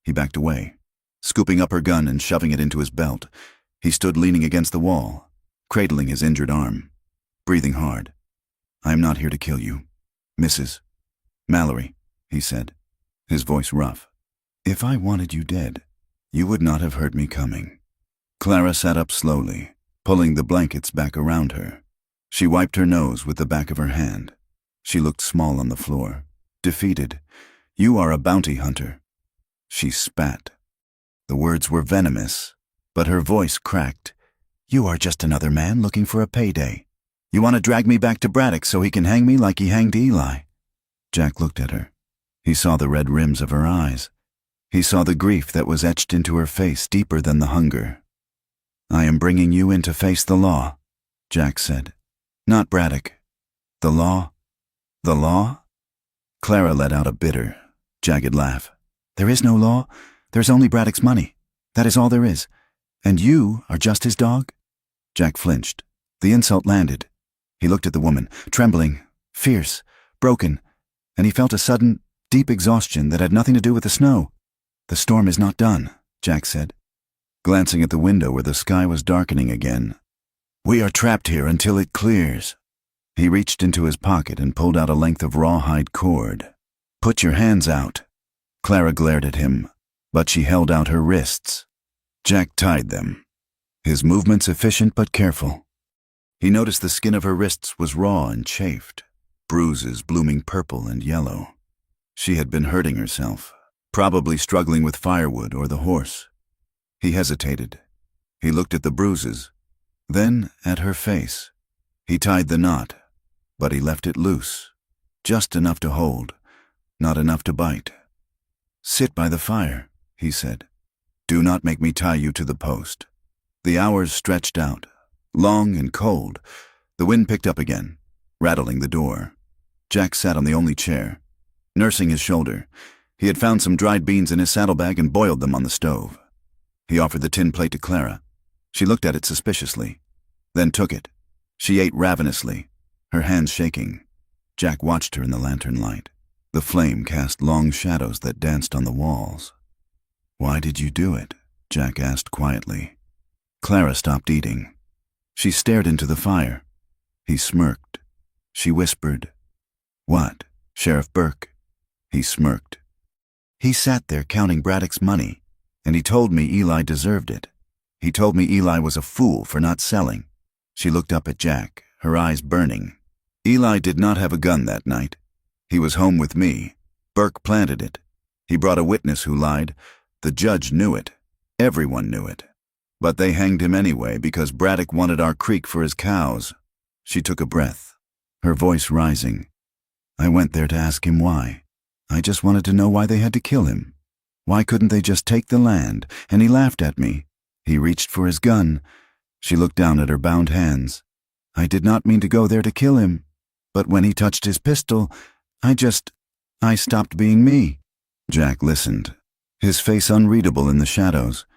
He backed away, scooping up her gun and shoving it into his belt. He stood leaning against the wall, cradling his injured arm, breathing hard. "I am not here to kill you, Mrs. Mallory," he said, his voice rough. "If I wanted you dead, you would not have heard me coming." Clara sat up slowly, pulling the blankets back around her. She wiped her nose with the back of her hand. She looked small on the floor, defeated. "You are a bounty hunter." She spat. The words were venomous, but her voice cracked. "You are just another man looking for a payday. You want to drag me back to Braddock so he can hang me like he hanged Eli." Jack looked at her. He saw the red rims of her eyes. He saw the grief that was etched into her face deeper than the hunger. "I am bringing you in to face the law," Jack said. "Not Braddock. The law? The law?" Clara let out a bitter, jagged laugh. "There is no law. There's only Braddock's money. That is all there is. And you are just his dog?" Jack flinched. The insult landed. He looked at the woman, trembling, fierce, broken, and he felt a sudden, deep exhaustion that had nothing to do with the snow. "The storm is not done," Jack said, glancing at the window where the sky was darkening again. "We are trapped here until it clears." He reached into his pocket and pulled out a length of rawhide cord. "Put your hands out." Clara glared at him, but she held out her wrists. Jack tied them, his movements efficient but careful. He noticed the skin of her wrists was raw and chafed, bruises blooming purple and yellow. She had been hurting herself, probably struggling with firewood or the horse. He hesitated. He looked at the bruises, then at her face. He tied the knot, but he left it loose, just enough to hold, not enough to bite. "Sit by the fire," he said. "Do not make me tie you to the post." The hours stretched out, long and cold. The wind picked up again, rattling the door. Jack sat on the only chair, nursing his shoulder. He had found some dried beans in his saddlebag and boiled them on the stove. He offered the tin plate to Clara. She looked at it suspiciously, then took it. She ate ravenously, her hands shaking. Jack watched her in the lantern light. The flame cast long shadows that danced on the walls. "Why did you do it?" Jack asked quietly. Clara stopped eating. She stared into the fire. He smirked. She whispered, "What, Sheriff Burke?" He smirked. "He sat there counting Braddock's money, and he told me Eli deserved it. He told me Eli was a fool for not selling." She looked up at Jack, her eyes burning. "Eli did not have a gun that night. He was home with me. Burke planted it. He brought a witness who lied. The judge knew it. Everyone knew it. But they hanged him anyway because Braddock wanted our creek for his cows. She took a breath, her voice rising. I went there to ask him why. I just wanted to know why they had to kill him. Why couldn't they just take the land? And he laughed at me. He reached for his gun. She looked down at her bound hands. I did not mean to go there to kill him. But when he touched his pistol, I stopped being me. Jack listened, his face unreadable in the shadows.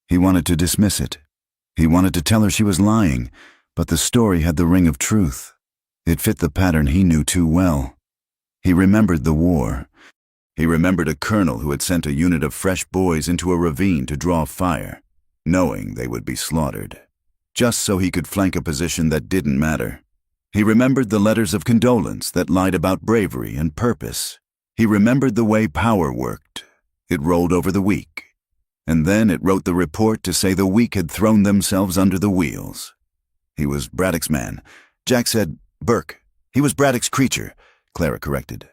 He wanted to dismiss it. He wanted to tell her she was lying, but the story had the ring of truth. It fit the pattern he knew too well. He remembered the war. He remembered a colonel who had sent a unit of fresh boys into a ravine to draw fire, knowing they would be slaughtered, just so he could flank a position that didn't matter. He remembered the letters of condolence that lied about bravery and purpose. He remembered the way power worked. It rolled over the weak. And then it wrote the report to say the weak had thrown themselves under the wheels. He was Braddock's man. Jack said, Burke. He was Braddock's creature, Clara corrected.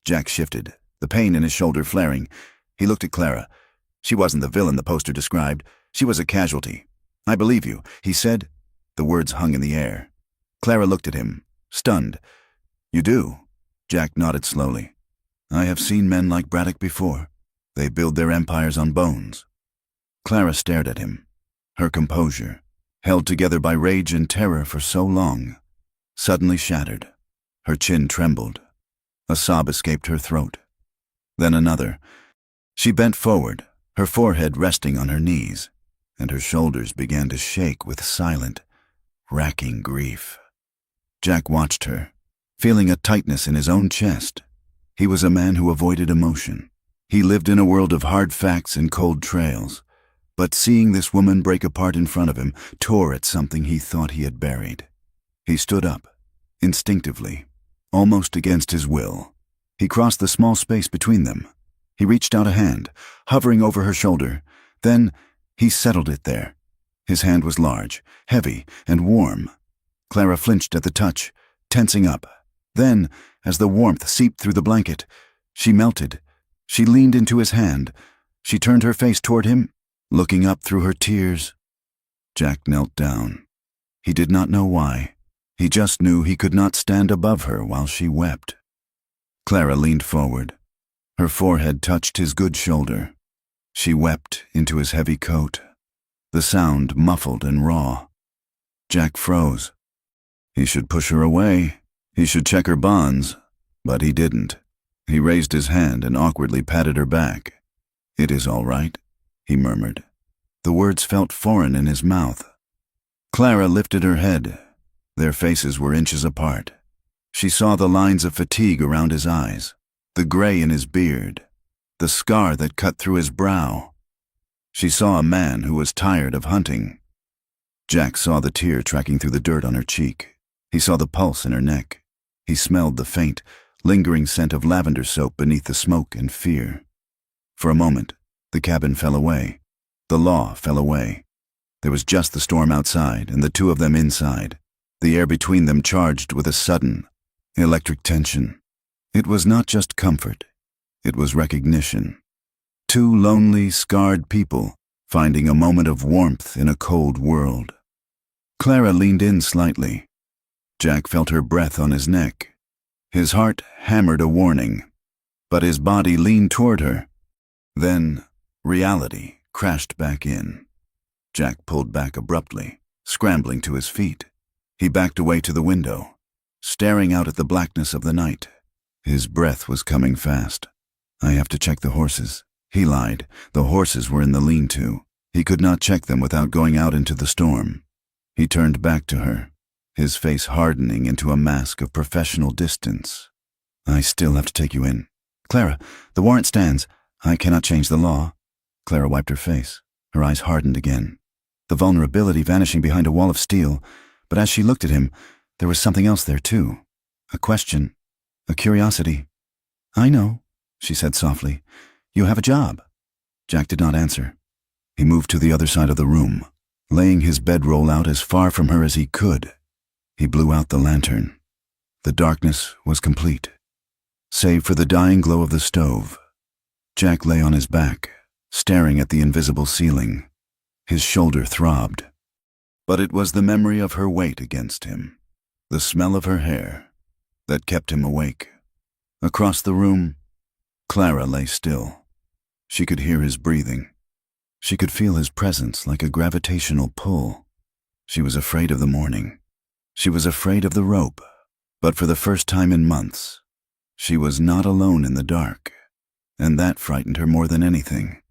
Jack shifted, the pain in his shoulder flaring. He looked at Clara. She wasn't the villain the poster described. She was a casualty. I believe you, he said. The words hung in the air. Clara looked at him, stunned. You do? Jack nodded slowly. I have seen men like Braddock before. They build their empires on bones. Clara stared at him, her composure, held together by rage and terror for so long, suddenly shattered. Her chin trembled. A sob escaped her throat. Then another. She bent forward, her forehead resting on her knees, and her shoulders began to shake with silent, racking grief. Jack watched her, feeling a tightness in his own chest. He was a man who avoided emotion. He lived in a world of hard facts and cold trails. But seeing this woman break apart in front of him tore at something he thought he had buried. He stood up, instinctively, almost against his will. He crossed the small space between them. He reached out a hand, hovering over her shoulder. Then he settled it there. His hand was large, heavy, and warm. Clara flinched at the touch, tensing up. Then, as the warmth seeped through the blanket, she melted. She leaned into his hand. She turned her face toward him, looking up through her tears. Jack knelt down. He did not know why. He just knew he could not stand above her while she wept. Clara leaned forward. Her forehead touched his good shoulder. She wept into his heavy coat, the sound muffled and raw. Jack froze. He should push her away. He should check her bonds, but he didn't. He raised his hand and awkwardly patted her back. It is all right, he murmured. The words felt foreign in his mouth. Clara lifted her head. Their faces were inches apart. She saw the lines of fatigue around his eyes, the gray in his beard, the scar that cut through his brow. She saw a man who was tired of hunting. Jack saw the tear tracking through the dirt on her cheek. He saw the pulse in her neck. He smelled the faint, lingering scent of lavender soap beneath the smoke and fear. For a moment, the cabin fell away. The law fell away. There was just the storm outside and the two of them inside, the air between them charged with a sudden, electric tension. It was not just comfort. It was recognition. Two lonely, scarred people finding a moment of warmth in a cold world. Clara leaned in slightly. Jack felt her breath on his neck. His heart hammered a warning, but his body leaned toward her. Then, reality crashed back in. Jack pulled back abruptly, scrambling to his feet. He backed away to the window, staring out at the blackness of the night. His breath was coming fast. I have to check the horses. He lied. The horses were in the lean-to. He could not check them without going out into the storm. He turned back to her, his face hardening into a mask of professional distance. I still have to take you in. Clara, the warrant stands. I cannot change the law. Clara wiped her face. Her eyes hardened again, the vulnerability vanishing behind a wall of steel. But as she looked at him, there was something else there too. A question, a curiosity. I know, she said softly. You have a job. Jack did not answer. He moved to the other side of the room, laying his bedroll out as far from her as he could. He blew out the lantern. The darkness was complete, save for the dying glow of the stove. Jack lay on his back, staring at the invisible ceiling. His shoulder throbbed. But it was the memory of her weight against him, the smell of her hair, that kept him awake. Across the room, Clara lay still. She could hear his breathing. She could feel his presence like a gravitational pull. She was afraid of the morning. She was afraid of the rope. But for the first time in months, she was not alone in the dark, and that frightened her more than anything.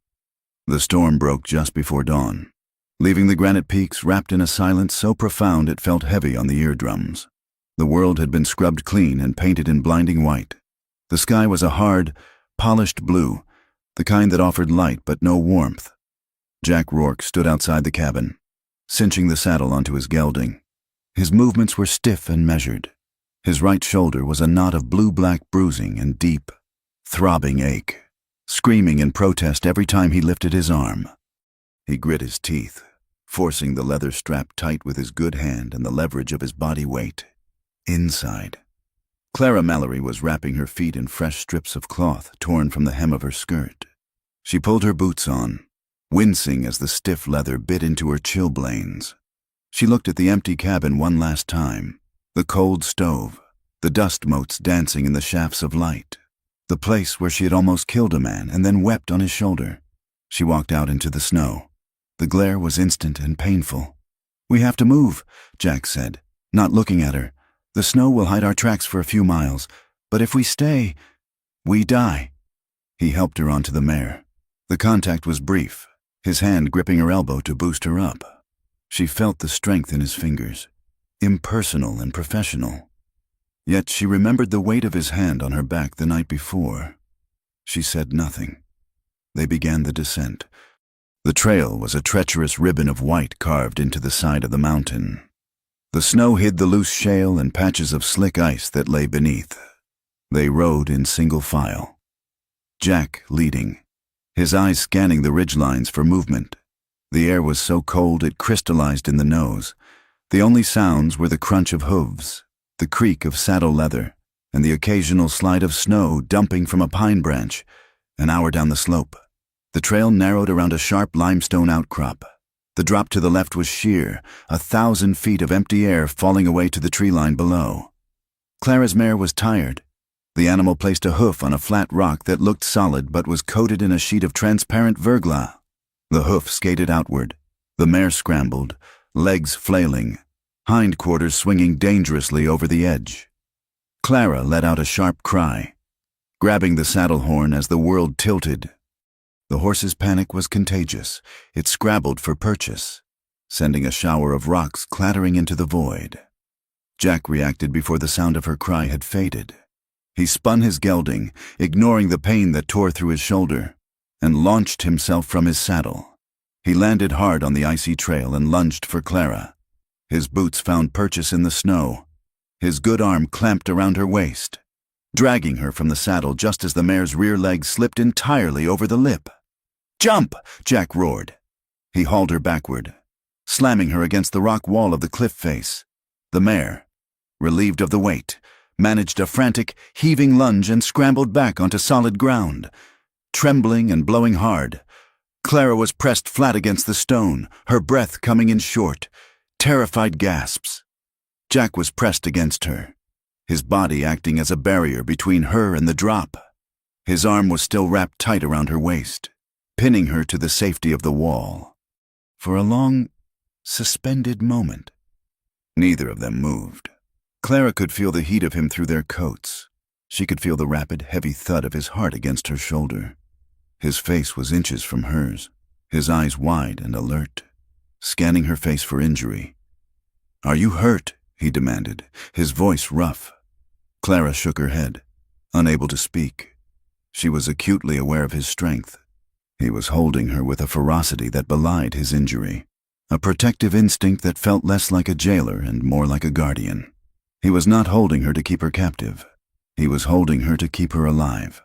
The storm broke just before dawn, leaving the granite peaks wrapped in a silence so profound it felt heavy on the eardrums. The world had been scrubbed clean and painted in blinding white. The sky was a hard, polished blue, the kind that offered light but no warmth. Jack Rourke stood outside the cabin, cinching the saddle onto his gelding. His movements were stiff and measured. His right shoulder was a knot of blue-black bruising and deep, throbbing ache, screaming in protest every time he lifted his arm. He grit his teeth, forcing the leather strap tight with his good hand and the leverage of his body weight. Inside, Clara Mallory was wrapping her feet in fresh strips of cloth torn from the hem of her skirt. She pulled her boots on, wincing as the stiff leather bit into her chilblains. She looked at the empty cabin one last time, the cold stove, the dust motes dancing in the shafts of light, the place where she had almost killed a man and then wept on his shoulder. She walked out into the snow. The glare was instant and painful. "We have to move," Jack said, not looking at her. "The snow will hide our tracks for a few miles, but if we stay, we die." He helped her onto the mare. The contact was brief, his hand gripping her elbow to boost her up. She felt the strength in his fingers, impersonal and professional. Yet she remembered the weight of his hand on her back the night before. She said nothing. They began the descent. The trail was a treacherous ribbon of white carved into the side of the mountain. The snow hid the loose shale and patches of slick ice that lay beneath. They rode in single file, Jack leading, his eyes scanning the ridgelines for movement. The air was so cold it crystallized in the nose. The only sounds were the crunch of hooves, the creak of saddle leather, and the occasional slide of snow dumping from a pine branch. An hour down the slope, the trail narrowed around a sharp limestone outcrop. The drop to the left was sheer, 1,000 feet of empty air falling away to the tree line below. Clara's mare was tired. The animal placed a hoof on a flat rock that looked solid but was coated in a sheet of transparent verglas. The hoof skated outward. The mare scrambled, legs flailing, hindquarters swinging dangerously over the edge. Clara let out a sharp cry, grabbing the saddle horn as the world tilted. The horse's panic was contagious. It scrabbled for purchase, sending a shower of rocks clattering into the void. Jack reacted before the sound of her cry had faded. He spun his gelding, ignoring the pain that tore through his shoulder, and launched himself from his saddle. He landed hard on the icy trail and lunged for Clara. His boots found purchase in the snow. His good arm clamped around her waist, dragging her from the saddle just as the mare's rear leg slipped entirely over the lip. "Jump!" Jack roared. He hauled her backward, slamming her against the rock wall of the cliff face. The mare, relieved of the weight, managed a frantic, heaving lunge and scrambled back onto solid ground. Trembling and blowing hard, Clara was pressed flat against the stone, her breath coming in short, terrified gasps. Jack was pressed against her, his body acting as a barrier between her and the drop. His arm was still wrapped tight around her waist, pinning her to the safety of the wall. For a long, suspended moment, neither of them moved. Clara could feel the heat of him through their coats. She could feel the rapid, heavy thud of his heart against her shoulder. His face was inches from hers, his eyes wide and alert, scanning her face for injury. "Are you hurt?" he demanded, his voice rough. Clara shook her head, unable to speak. She was acutely aware of his strength. He was holding her with a ferocity that belied his injury, a protective instinct that felt less like a jailer and more like a guardian. He was not holding her to keep her captive. He was holding her to keep her alive.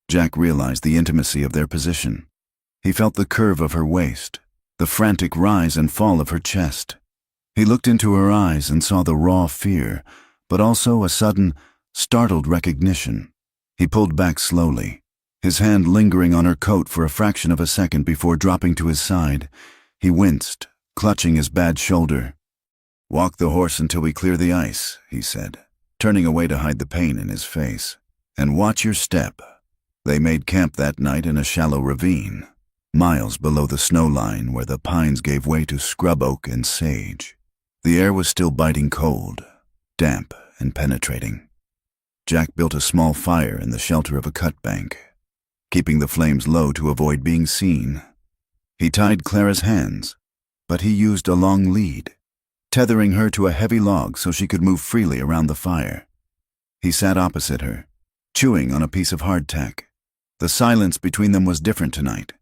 Jack realized the intimacy of their position. He felt the curve of her waist, the frantic rise and fall of her chest. He looked into her eyes and saw the raw fear, but also a sudden, startled recognition. He pulled back slowly, his hand lingering on her coat for a fraction of a second before dropping to his side. He winced, clutching his bad shoulder. "Walk the horse until we clear the ice," he said, turning away to hide the pain in his face. "And watch your step." They made camp that night in a shallow ravine, miles below the snow line where the pines gave way to scrub oak and sage. The air was still biting cold, damp and penetrating. Jack built a small fire in the shelter of a cut bank, keeping the flames low to avoid being seen. He tied Clara's hands, but he used a long lead, tethering her to a heavy log so she could move freely around the fire. He sat opposite her, chewing on a piece of hardtack. The silence between them was different tonight.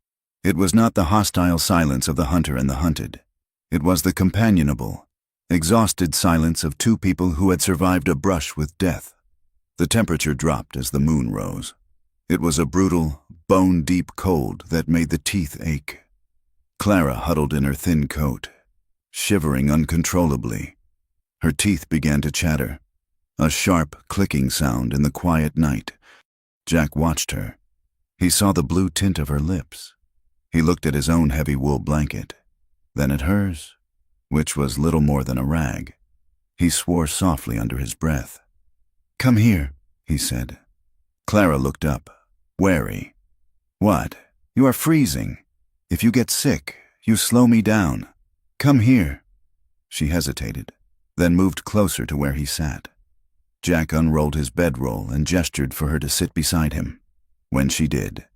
It was not the hostile silence of the hunter and the hunted. It was the companionable, exhausted silence of two people who had survived a brush with death. The temperature dropped as the moon rose. It was a brutal, bone-deep cold that made the teeth ache. Clara huddled in her thin coat, shivering uncontrollably. Her teeth began to chatter, a sharp, clicking sound in the quiet night. Jack watched her. He saw the blue tint of her lips. He looked at his own heavy wool blanket, then at hers, which was little more than a rag. He swore softly under his breath. "Come here," he said. Clara looked up, wary. "What? You are freezing. If you get sick, you slow me down. Come here." She hesitated, then moved closer to where he sat. Jack unrolled his bedroll and gestured for her to sit beside him. When she did,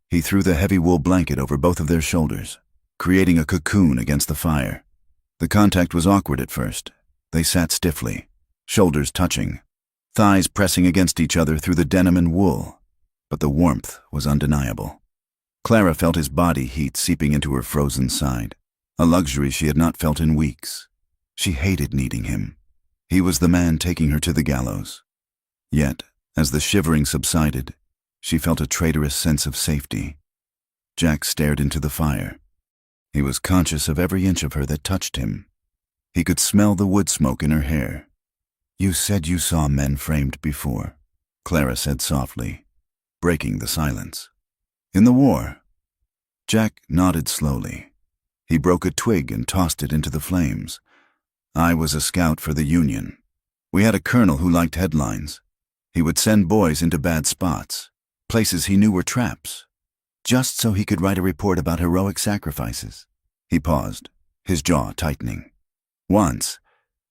he threw the heavy wool blanket over both of their shoulders, creating a cocoon against the fire. The contact was awkward at first. They sat stiffly, shoulders touching, thighs pressing against each other through the denim and wool, but the warmth was undeniable. Clara felt his body heat seeping into her frozen side, a luxury she had not felt in weeks. She hated needing him. He was the man taking her to the gallows. Yet, as the shivering subsided, she felt a traitorous sense of safety. Jack stared into the fire. He was conscious of every inch of her that touched him. He could smell the wood smoke in her hair. "You said you saw men framed before," Clara said softly, breaking the silence. "In the war?" Jack nodded slowly. He broke a twig and tossed it into the flames. "I was a scout for the Union. We had a colonel who liked headlines. He would send boys into bad spots, places he knew were traps, just so he could write a report about heroic sacrifices." He paused, his jaw tightening. "Once,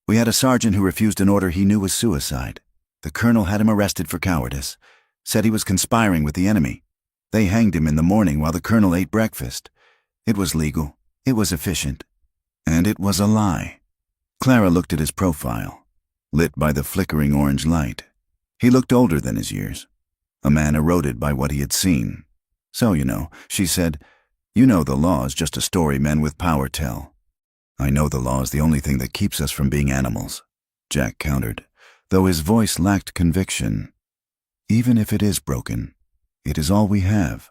we had a sergeant who refused an order he knew was suicide. The colonel had him arrested for cowardice, said he was conspiring with the enemy. They hanged him in the morning while the colonel ate breakfast. It was legal, it was efficient, and it was a lie." Clara looked at his profile, lit by the flickering orange light. He looked older than his years, a man eroded by what he had seen. "So, she said, you know the law is just a story men with power tell." "I know the law is the only thing that keeps us from being animals," Jack countered, though his voice lacked conviction. "Even if it is broken, it is all we have."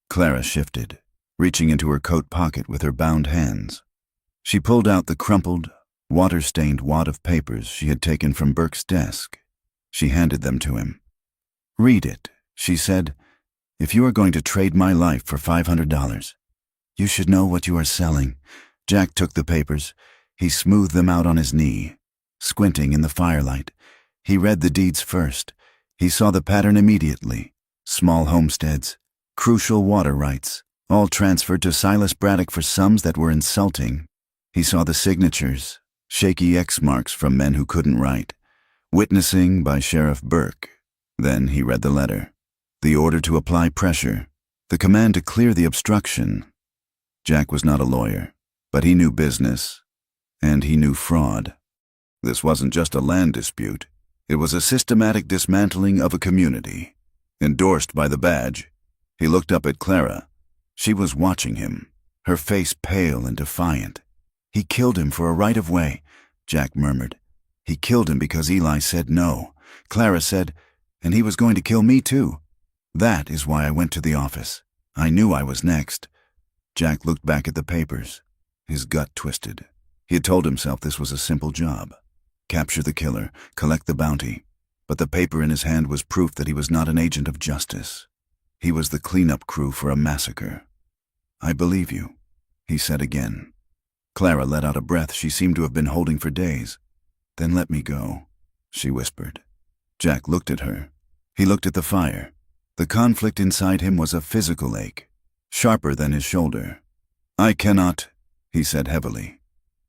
Clara shifted, reaching into her coat pocket with her bound hands. She pulled out the crumpled, water-stained wad of papers she had taken from Burke's desk. She handed them to him. "Read it," she said. "If you are going to trade my life for $500, you should know what you are selling." Jack took the papers. He smoothed them out on his knee, squinting in the firelight. He read the deeds first. He saw the pattern immediately. Small homesteads, crucial water rights, all transferred to Silas Braddock for sums that were insulting. He saw the signatures, shaky X marks from men who couldn't write. Witnessing by Sheriff Burke. Then he read the letter. The order to apply pressure. The command to clear the obstruction. Jack was not a lawyer, but he knew business, and he knew fraud. This wasn't just a land dispute. It was a systematic dismantling of a community, endorsed by the badge. He looked up at Clara. She was watching him, her face pale and defiant. "He killed him for a right-of-way," Jack murmured. "He killed him because Eli said no." Clara said, "And he was going to kill me too. That is why I went to the office. I knew I was next." Jack looked back at the papers. His gut twisted. He had told himself this was a simple job. Capture the killer, collect the bounty. But the paper in his hand was proof that he was not an agent of justice. He was the cleanup crew for a massacre. "I believe you," he said again. Clara let out a breath she seemed to have been holding for days. "Then let me go," she whispered. Jack looked at her. He looked at the fire. The conflict inside him was a physical ache, sharper than his shoulder. "I cannot," he said heavily.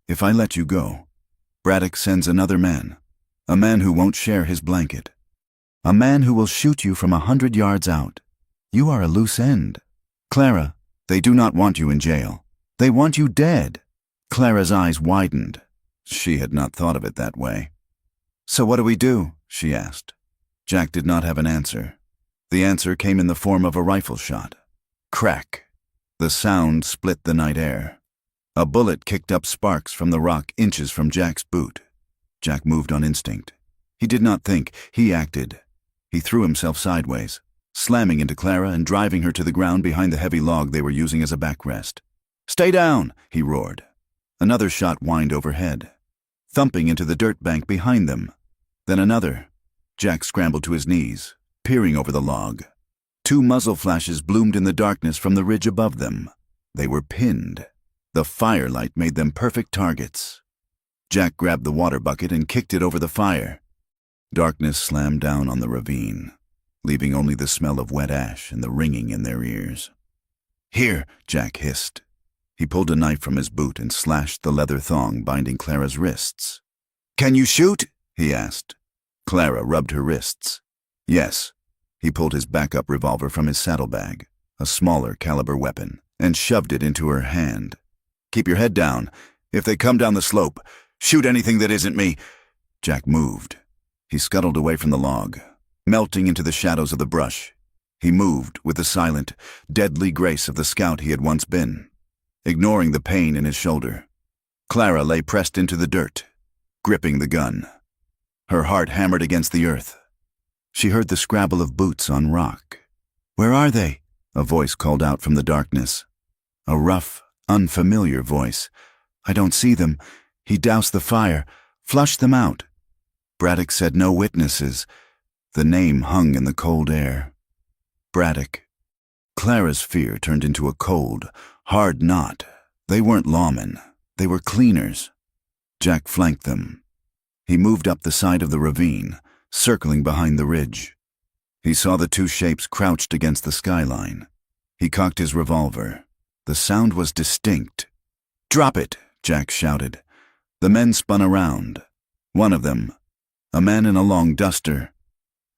"If I let you go, Braddock sends another man, a man who won't share his blanket, a man who will shoot you from 100 yards out. You are a loose end. Clara, they do not want you in jail. They want you dead." Clara's eyes widened. She had not thought of it that way. "So what do we do?" she asked. Jack did not have an answer. The answer came in the form of a rifle shot. Crack. The sound split the night air. A bullet kicked up sparks from the rock inches from Jack's boot. Jack moved on instinct. He did not think, he acted. He threw himself sideways, slamming into Clara and driving her to the ground behind the heavy log they were using as a backrest. "Stay down!" he roared. Another shot whined overhead, thumping into the dirt bank behind them. Then another. Jack scrambled to his knees, peering over the log. 2 muzzle flashes bloomed in the darkness from the ridge above them. They were pinned. The firelight made them perfect targets. Jack grabbed the water bucket and kicked it over the fire. Darkness slammed down on the ravine, leaving only the smell of wet ash and the ringing in their ears. "Here," Jack hissed. He pulled a knife from his boot and slashed the leather thong binding Clara's wrists. "Can you shoot?" he asked. Clara rubbed her wrists. "Yes." He pulled his backup revolver from his saddlebag, a smaller caliber weapon, and shoved it into her hand. "Keep your head down. If they come down the slope, shoot anything that isn't me." Jack moved. He scuttled away from the log, melting into the shadows of the brush. He moved with the silent, deadly grace of the scout he had once been, ignoring the pain in his shoulder. Clara lay pressed into the dirt, gripping the gun. Her heart hammered against the earth. She heard the scrabble of boots on rock. "Where are they?" a voice called out from the darkness. A rough, unfamiliar voice. "I don't see them. He doused the fire. Flush them out." Braddock said no witnesses. The name hung in the cold air. Braddock. Clara's fear turned into a cold, hard knot. They weren't lawmen. They were cleaners. Jack flanked them. He moved up the side of the ravine, circling behind the ridge. He saw the 2 shapes crouched against the skyline. He cocked his revolver. The sound was distinct. "Drop it!" Jack shouted. The men spun around. One of them, a man in a long duster,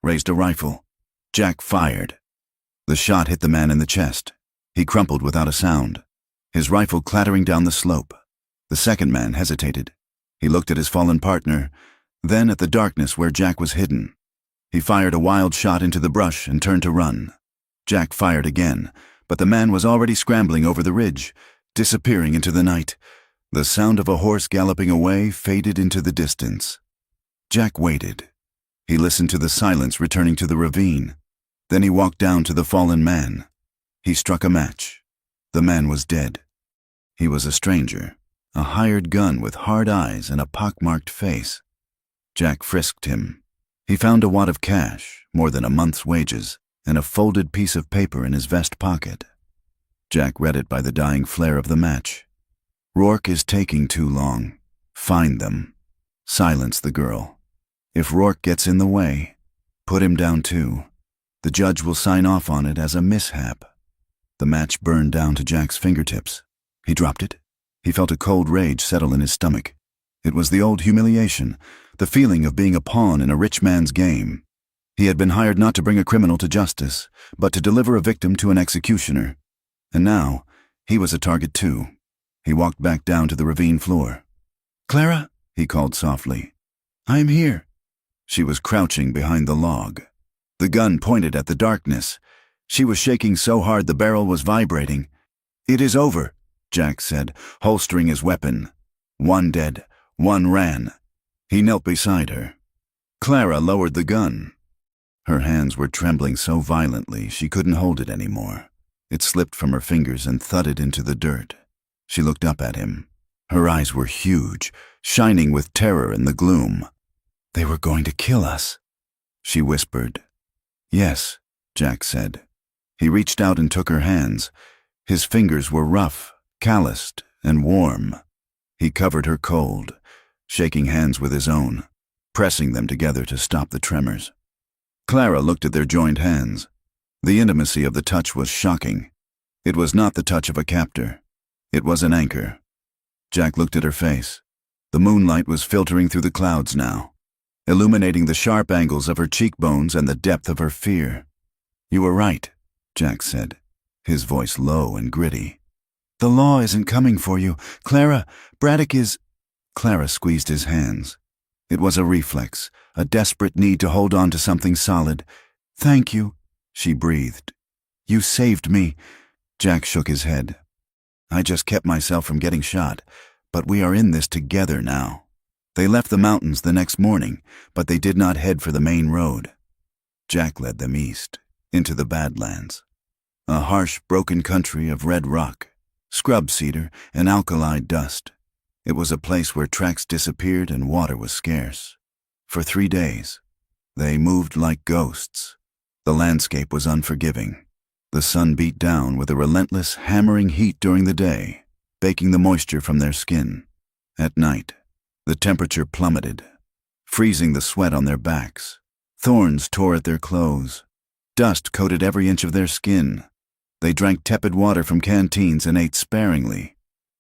raised a rifle. Jack fired. The shot hit the man in the chest. He crumpled without a sound, his rifle clattering down the slope. The second man hesitated. He looked at his fallen partner, then at the darkness where Jack was hidden. He fired a wild shot into the brush and turned to run. Jack fired again, but the man was already scrambling over the ridge, disappearing into the night. The sound of a horse galloping away faded into the distance. Jack waited. He listened to the silence returning to the ravine. Then he walked down to the fallen man. He struck a match. The man was dead. He was a stranger, a hired gun with hard eyes and a pockmarked face. Jack frisked him. He found a wad of cash, more than a month's wages, and a folded piece of paper in his vest pocket. Jack read it by the dying flare of the match. "Rourke is taking too long. Find them. Silence the girl. If Rourke gets in the way, put him down too. The judge will sign off on it as a mishap." The match burned down to Jack's fingertips. He dropped it. He felt a cold rage settle in his stomach. It was the old humiliation, the feeling of being a pawn in a rich man's game. He had been hired not to bring a criminal to justice, but to deliver a victim to an executioner. And now, he was a target too. He walked back down to the ravine floor. "Clara," he called softly. "I am here." She was crouching behind the log. The gun pointed at the darkness. She was shaking so hard the barrel was vibrating. "It is over," Jack said, holstering his weapon. "One dead, one ran." He knelt beside her. Clara lowered the gun. Her hands were trembling so violently she couldn't hold it anymore. It slipped from her fingers and thudded into the dirt. She looked up at him. Her eyes were huge, shining with terror in the gloom. "They were going to kill us," she whispered. "Yes," Jack said. He reached out and took her hands. His fingers were rough, calloused and warm. He covered her cold, shaking hands with his own, pressing them together to stop the tremors. Clara looked at their joined hands. The intimacy of the touch was shocking. It was not the touch of a captor. It was an anchor. Jack looked at her face. The moonlight was filtering through the clouds now, illuminating the sharp angles of her cheekbones and the depth of her fear. "You were right," Jack said, his voice low and gritty. "The law isn't coming for you. Clara, Braddock is—" Clara squeezed his hands. It was a reflex, a desperate need to hold on to something solid. "Thank you," she breathed. "You saved me." Jack shook his head. "I just kept myself from getting shot, but we are in this together now." They left the mountains the next morning, but they did not head for the main road. Jack led them east, into the Badlands, a harsh, broken country of red rock, scrub cedar, and alkali dust. It was a place where tracks disappeared and water was scarce. For 3 days, they moved like ghosts. The landscape was unforgiving. The sun beat down with a relentless, hammering heat during the day, baking the moisture from their skin. At night, the temperature plummeted, freezing the sweat on their backs. Thorns tore at their clothes. Dust coated every inch of their skin. They drank tepid water from canteens and ate sparingly.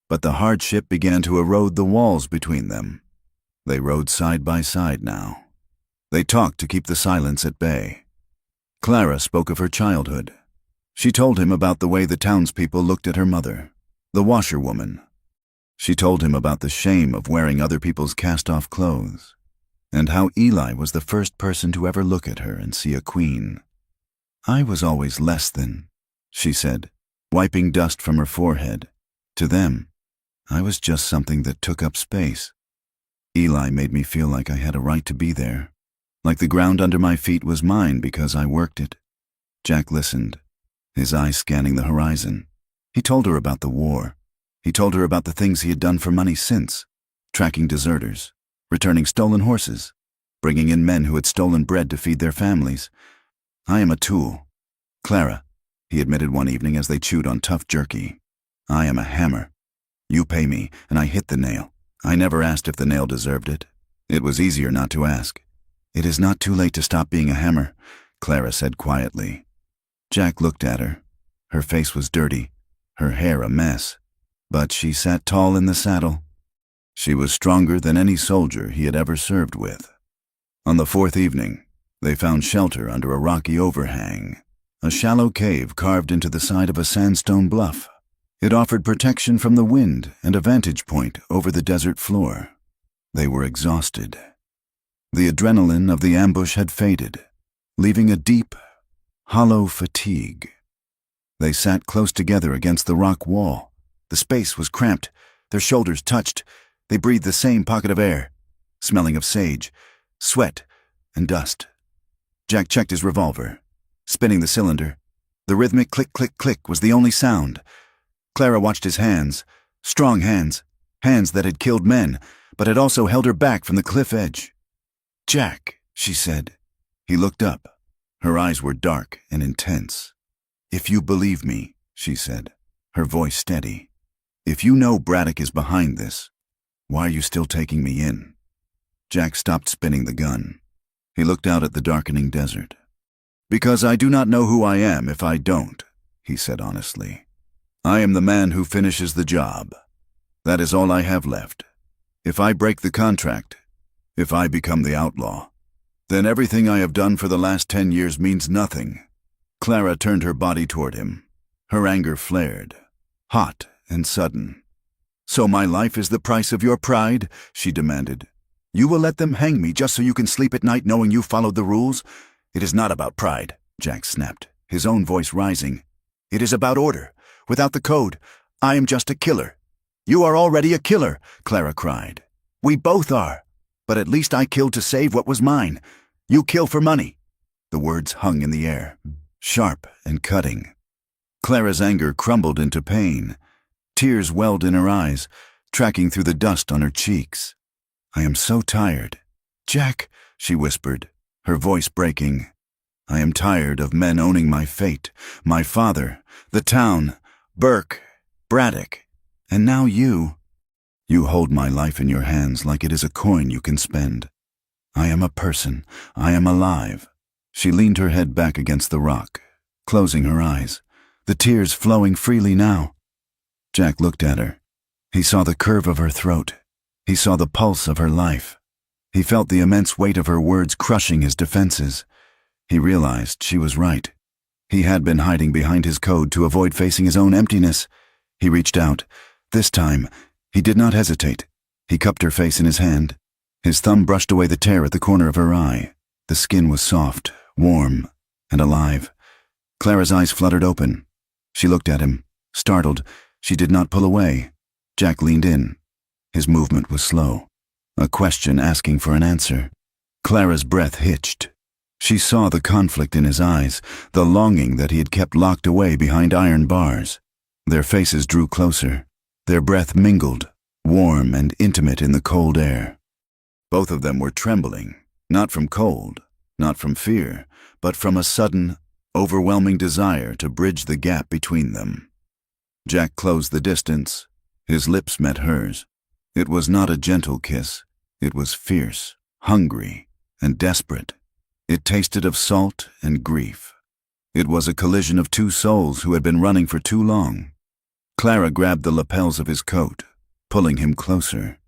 But the hardship began to erode the walls between them. They rode side by side now. They talked to keep the silence at bay. Clara spoke of her childhood. She told him about the way the townspeople looked at her mother, the washerwoman. She told him about the shame of wearing other people's cast-off clothes, and how Eli was the first person to ever look at her and see a queen. "I was always less than," she said, wiping dust from her forehead. "To them, I was just something that took up space. Eli made me feel like I had a right to be there, like the ground under my feet was mine because I worked it." Jack listened, his eyes scanning the horizon. He told her about the war. He told her about the things he had done for money since, tracking deserters, returning stolen horses, bringing in men who had stolen bread to feed their families. "I am a tool. Clara," he admitted one evening as they chewed on tough jerky, "I am a hammer. You pay me, and I hit the nail. I never asked if the nail deserved it. It was easier not to ask." "It is not too late to stop being a hammer," Clara said quietly. Jack looked at her. Her face was dirty, her hair a mess, but she sat tall in the saddle. She was stronger than any soldier he had ever served with. On the 4th evening, they found shelter under a rocky overhang, a shallow cave carved into the side of a sandstone bluff. It offered protection from the wind and a vantage point over the desert floor. They were exhausted. The adrenaline of the ambush had faded, leaving a deep, hollow fatigue. They sat close together against the rock wall. The space was cramped. Their shoulders touched. They breathed the same pocket of air, smelling of sage, sweat, and dust. Jack checked his revolver, spinning the cylinder. The rhythmic click-click-click was the only sound. Clara watched his hands, strong hands, hands that had killed men, but had also held her back from the cliff edge. "Jack," she said. He looked up. Her eyes were dark and intense. "If you believe me," she said, her voice steady, "if you know Braddock is behind this, why are you still taking me in?" Jack stopped spinning the gun. He looked out at the darkening desert. "Because I do not know who I am if I don't," he said honestly. "I am the man who finishes the job. That is all I have left. If I break the contract, if I become the outlaw, then everything I have done for the last 10 years means nothing." Clara turned her body toward him. Her anger flared, hot and sudden. "So my life is the price of your pride?" she demanded. "You will let them hang me just so you can sleep at night knowing you followed the rules?" "It is not about pride," Jack snapped, his own voice rising. "It is about order. Without the code, I am just a killer." "You are already a killer," Clara cried. "We both are. But at least I killed to save what was mine. You kill for money." The words hung in the air, sharp and cutting. Clara's anger crumbled into pain. Tears welled in her eyes, tracking through the dust on her cheeks. "I am so tired." "Jack," she whispered, her voice breaking. "I am tired of men owning my fate, my father, the town, Burke, Braddock. And now you hold my life in your hands like it is a coin you can spend. I am a person. I am alive. She leaned her head back against the rock, closing her eyes, the tears flowing freely now. Jack looked at her. He saw the curve of her throat. He saw the pulse of her life. He felt the immense weight of her words crushing his defenses. He realized she was right. He had been hiding behind his code to avoid facing his own emptiness. He reached out. This time, he did not hesitate. He cupped her face in his hand. His thumb brushed away the tear at the corner of her eye. The skin was soft, warm, and alive. Clara's eyes fluttered open. She looked at him, startled. She did not pull away. Jack leaned in. His movement was slow, a question asking for an answer. Clara's breath hitched. She saw the conflict in his eyes, the longing that he had kept locked away behind iron bars. Their faces drew closer. Their breath mingled, warm and intimate in the cold air. Both of them were trembling, not from cold, not from fear, but from a sudden, overwhelming desire to bridge the gap between them. Jack closed the distance. His lips met hers. It was not a gentle kiss. It was fierce, hungry, and desperate. It tasted of salt and grief. It was a collision of two souls who had been running for too long. Clara grabbed the lapels of his coat, pulling him closer.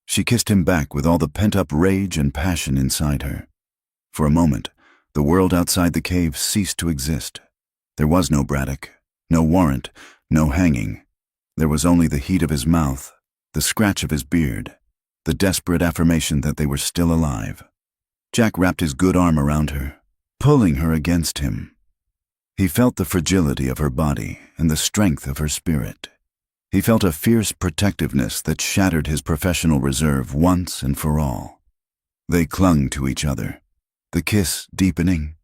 She kissed him back with all the pent-up rage and passion inside her. For a moment, the world outside the cave ceased to exist. There was no Braddock, no warrant, no hanging. There was only the heat of his mouth, the scratch of his beard, the desperate affirmation that they were still alive. Jack wrapped his good arm around her, pulling her against him. He felt the fragility of her body and the strength of her spirit. He felt a fierce protectiveness that shattered his professional reserve once and for all. They clung to each other, the kiss deepening,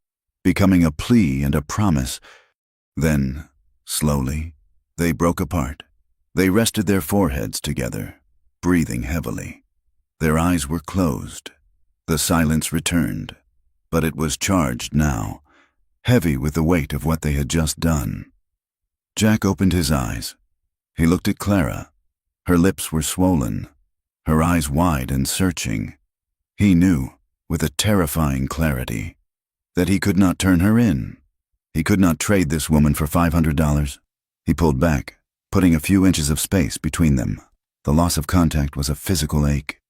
becoming a plea and a promise. Then, slowly, they broke apart. They rested their foreheads together, breathing heavily. Their eyes were closed. The silence returned, but it was charged now, heavy with the weight of what they had just done. Jack opened his eyes. He looked at Clara. Her lips were swollen, her eyes wide and searching. He knew, with a terrifying clarity, that he could not turn her in. He could not trade this woman for $500. He pulled back, putting a few inches of space between them. The loss of contact was a physical ache.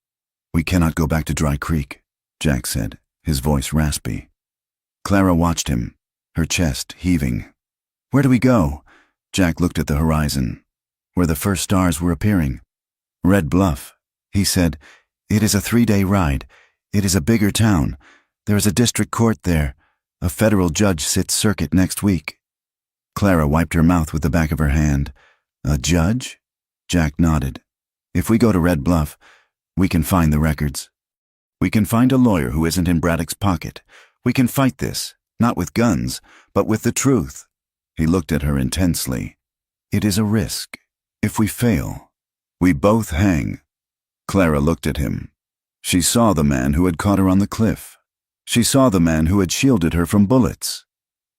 "We cannot go back to Dry Creek," Jack said, his voice raspy. Clara watched him, her chest heaving. "Where do we go?" Jack looked at the horizon, where the first stars were appearing. "Red Bluff," he said. "It is a 3-day ride. It is a bigger town. There is a district court there. A federal judge sits circuit next week." Clara wiped her mouth with the back of her hand. "A judge?" Jack nodded. "If we go to Red Bluff, we can find the records. We can find a lawyer who isn't in Braddock's pocket. We can fight this, not with guns, but with the truth." He looked at her intensely. "It is a risk. If we fail, we both hang." Clara looked at him. She saw the man who had caught her on the cliff. She saw the man who had shielded her from bullets.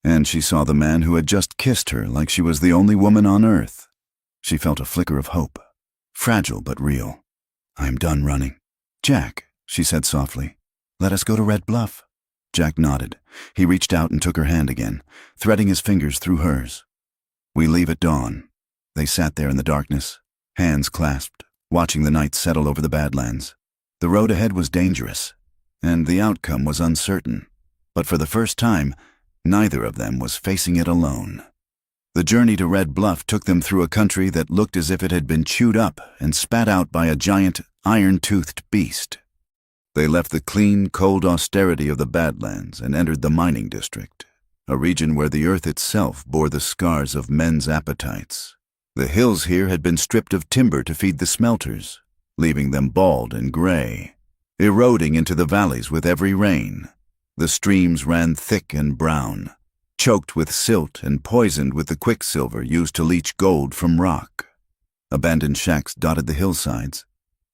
And she saw the man who had just kissed her like she was the only woman on earth. She felt a flicker of hope, fragile but real. "I am done running." "Jack," she said softly, "let us go to Red Bluff." Jack nodded. He reached out and took her hand again, threading his fingers through hers. "We leave at dawn." They sat there in the darkness, hands clasped, watching the night settle over the Badlands. The road ahead was dangerous, and the outcome was uncertain. But for the first time, neither of them was facing it alone. The journey to Red Bluff took them through a country that looked as if it had been chewed up and spat out by a giant, iron-toothed beast. They left the clean, cold austerity of the Badlands and entered the mining district, a region where the earth itself bore the scars of men's appetites. The hills here had been stripped of timber to feed the smelters, leaving them bald and gray, eroding into the valleys with every rain. The streams ran thick and brown, choked with silt and poisoned with the quicksilver used to leach gold from rock. Abandoned shacks dotted the hillsides,